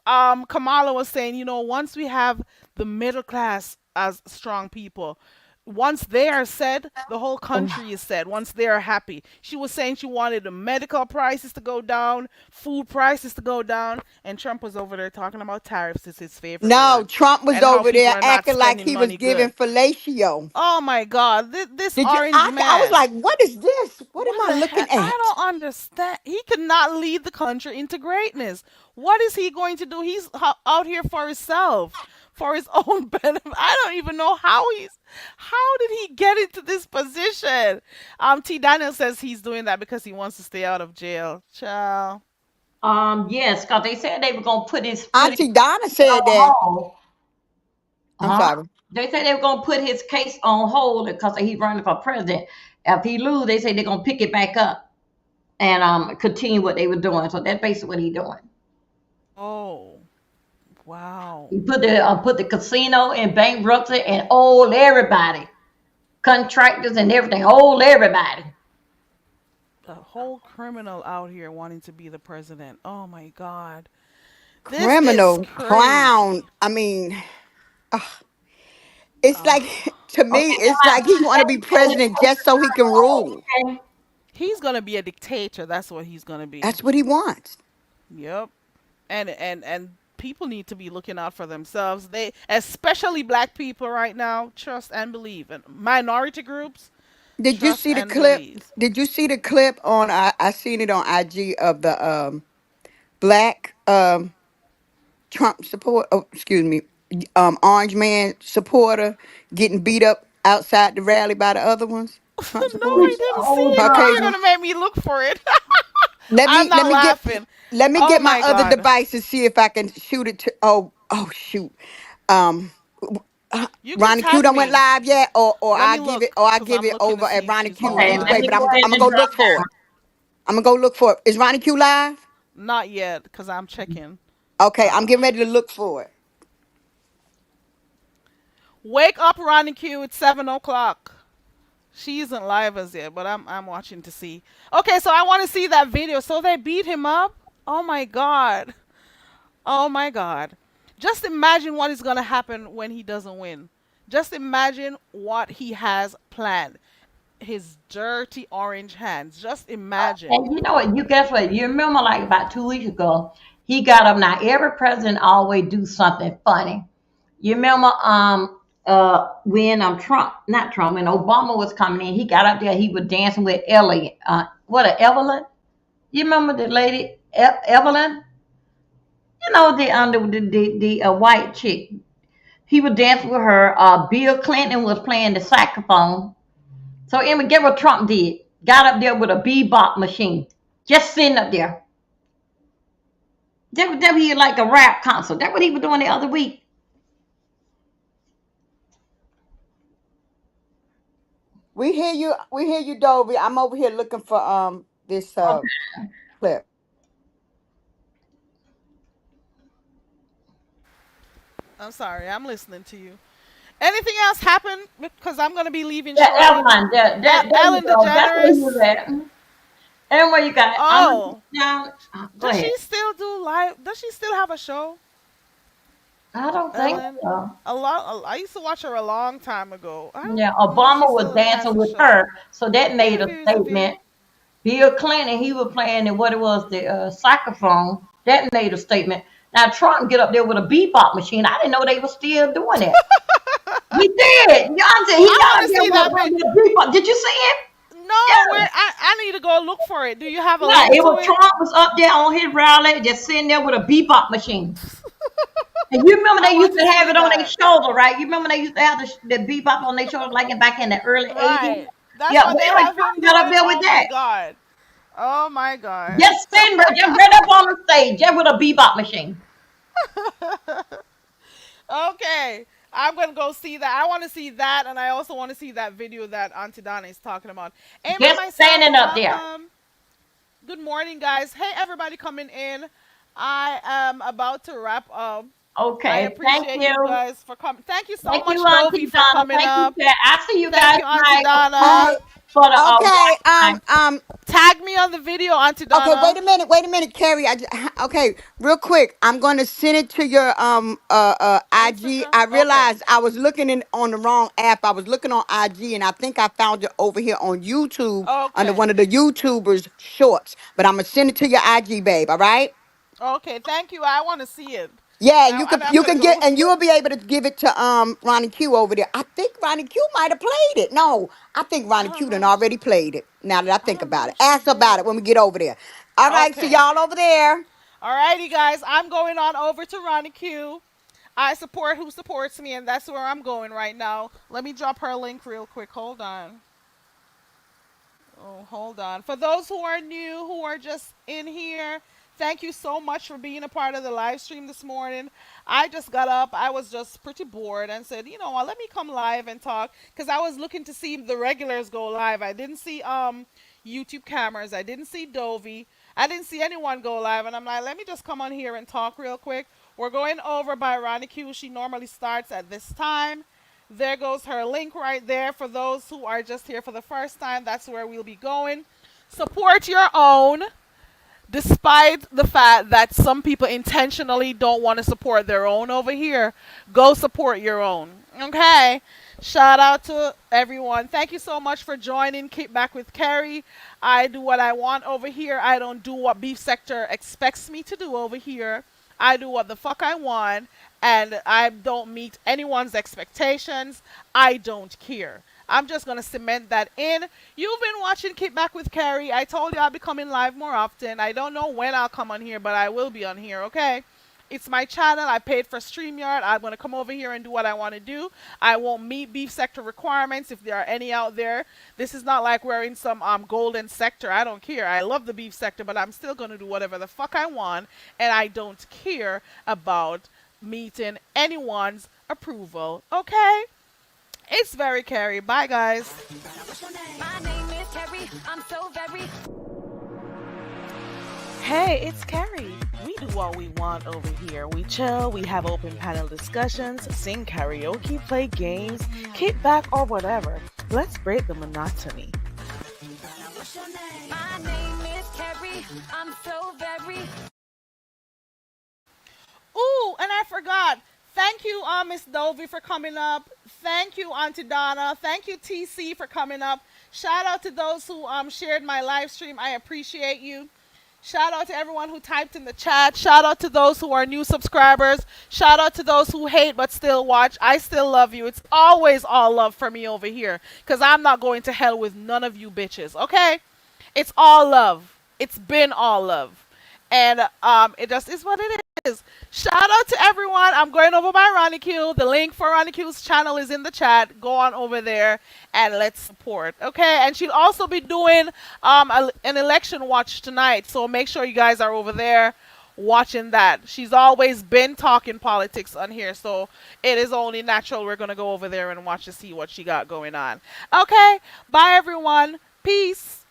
Kamala was saying, once we have the middle class as strong people, once they are said, the whole country is said. Once they are happy. She was saying she wanted the medical prices to go down, food prices to go down, and Trump was over there talking about tariffs is his favorite No, word, Trump was and how over people there are not acting like spending he was money giving good. fellatio. Oh my God, this Did you? orange I was man. like, what is this? What am What I the looking heck? I at? don't understand. He could not lead the country into greatness. What is he going to do? He's out here for himself, for his own benefit. I don't even know how did he get into this position? T. Daniel says he's doing that because he wants to stay out of jail. Ciao. Yes, because they said they were gonna put his Auntie Donna case said on that. hold. I'm Huh? sorry. They said they were gonna put his case on hold because he's running for president. If he lose, they say they're gonna pick it back up and continue what they were doing. So that's basically what he's doing. Oh, wow. He put the casino in bankruptcy and old everybody, contractors and everything, old everybody. A whole criminal out here wanting to be the president. Oh my God. This is Criminal clown. crazy. I mean, It's like to me, Okay, it's like he want to be president just so he can rule. okay. He's gonna be a dictator. That's what he's gonna be. That's what he wants. Yep. And people need to be looking out for themselves. They, especially black people right now, trust and believe. And minority groups, Did you trust see the and clip? believe. Did you see the clip on? I seen it on IG of the black Trump support. Oh, excuse me, orange man supporter getting beat up outside the rally by the other ones. Trump No, Which, I supporters, didn't see hold it. Now you're Caucasian. gonna make me look for it. Let I'm me not laughing. let me Oh get my my other god. device and see if I can shoot it to. Oh shoot. Um, You can Ronnie Q tag done went me. live yet, or Let I me give it, look, or I cause give I'm it looking to over at see if Ronnie she's Q going okay, let anyway. me live. But go I'm ahead gonna and go drop look for it. down. I'm gonna go look for it. Is Ronnie Q live? Not yet, cause I'm checking. Okay, I'm Uh, getting ready to look for it. Wake up, Ronnie Q. It's 7 o'clock. She isn't live as yet, but I'm watching to see. Okay, so I want to see that video. So they beat him up. Oh my god. Oh my god. Just imagine what is gonna happen when he doesn't win. Just imagine what he has planned. His dirty orange hands. Just imagine. And you know what? You guess what? You remember like about 2 weeks ago, he got up. Now every president always do something funny. You remember when Trump, not Trump, when Obama was coming in, he got up there, he was dancing with Ellie, Evelyn? You remember the lady Evelyn? You know the under the white chick. He was dancing with her. Bill Clinton was playing the saxophone. So Emma, get what Trump did. Got up there with a bebop machine. Just sitting up there. That was like a rap concert. That's what he was doing the other week. We hear you, Dovey. I'm over here looking for this clip. I'm sorry. I'm listening to you. Anything else happen? Because I'm gonna be leaving That shortly. Evelyn, there you Ellen go. That's where he was DeGeneres. at. And where you got? I'm Oh, down. Go does ahead. she still do live? Does she still have a show? I don't think Ellen. so. A lot. I used to watch her a long time ago. I Yeah, don't know if she Obama was still has dancing a with show. her, so that Here's made a a view. Here's a statement. view. Bill Clinton, he was playing what it was, the saxophone. That made a statement. Now Trump get up there with a bebop machine. I didn't know they were still doing that. He did. Y'all said he I got want up to there see that with video. a bebop. Did you see it? No, Yeah. where I need to go look for it. Do you have a Yeah, link it to was it? Trump was up there on his rally, just sitting there with a bebop machine. And you remember I they want used to to have see it on their that. shoulder, right? You remember they used to have the bebop on their shoulder like back in the early 80s? Right. That's Yeah, what but they anyway, have him Trump got up doing. there with Oh my that. god. Oh my god. Just sitting right, just right up on the stage, just with a bebop machine. Okay. I'm gonna go see that. I want to see that, and I also want to see that video that Auntie Donna is talking about. Amy Just myself, standing up there. welcome. Good morning, guys. Hey, everybody coming in. I am about to wrap up. I Okay, thank appreciate you you. guys for coming. Thank you so Thank you, much, Dovey, Auntie for Donna. coming Thank you, up. Pat. I see you Thank guys you, Auntie tonight Hey, Donna. for the okay, wine time. Tag me on the video, Auntie okay. Donna. Wait a minute, Carrie. Okay, real quick. I'm going to send it to your IG. Instagram. I Okay. realized I was looking on the wrong app. I was looking on IG, and I think I found it over here on YouTube under Okay. one of the YouTubers' shorts. But I'm gonna send it to your IG, babe. All right. Okay. Thank you. I want to see it. Yeah, I, I'm you gonna can get, go. and you will be able to give it to Ronnie Q over there. I think Ronnie Q might have played it. No, I think I Ronnie don't Q done know. already played it. Now that I I think don't know about it, if she ask about did. it when we get over there. All right, see Okay. y'all over there. Alrighty, guys. I'm going on over to Ronnie Q. I support who supports me, and that's where I'm going right now. Let me drop her link real quick. Hold on. Oh, hold on. For those who are new, who are just in here, thank you so much for being a part of the live stream this morning. I just got up. I was just pretty bored and said, you know what, let me come live and talk because I was looking to see the regulars go live. I didn't see YouTube cameras. I didn't see Dovey. I didn't see anyone go live, and I'm like, let me just come on here and talk real quick. We're going over by Ronnie Q. She normally starts at this time. There goes her link right there. For those who are just here for the first time, that's where we'll be going. Support your own. despite the fact that some people intentionally don't want to support their own over here, go support your own. Okay? Shout out to everyone. Thank you so much for joining Kick Back with Carrie. I do what I want over here. I don't do what Beef Sector expects me to do over here. I do what the fuck I want, and I don't meet anyone's expectations. I don't care. I'm just gonna cement that in. You've been watching Kick Back with Carrie. I told you I'll be coming live more often. I don't know when I'll come on here, but I will be on here, okay? It's my channel. I paid for StreamYard. I'm going to come over here and do what I want to do. I won't meet Beef Sector requirements if there are any out there. This is not like we're in some golden sector. I don't care. I love the Beef Sector, but I'm still going to do whatever the fuck I want, and I don't care about meeting anyone's approval. Okay? It's very Carrie. Bye, guys. My name is Carrie. I'm so very. Hey, it's Carrie. We do what we want over here. We chill, we have open panel discussions, sing karaoke, play games, kick back, or whatever. Let's break the monotony. My name is Carrie. I'm so very. Ooh, and I forgot. Thank you, Miss Dovey, for coming up. Thank you, Auntie Donna. Thank you, TC, for coming up. Shout out to those who shared my live stream. I appreciate you. Shout out to everyone who typed in the chat. Shout out to those who are new subscribers. Shout out to those who hate but still watch. I still love you. It's always all love for me over here, because I'm not going to hell with none of you bitches, okay? It's all love. It's been all love. And it just is what it is. Shout out to everyone. I'm going over by Ronnie Q. The link for Ronnie Q's channel is in the chat. Go on over there and let's support. Okay, and she'll also be doing an election watch tonight. So make sure you guys are over there watching that. She's always been talking politics on here, so it is only natural we're gonna go over there and watch to see what she got going on. Okay, bye everyone. Peace.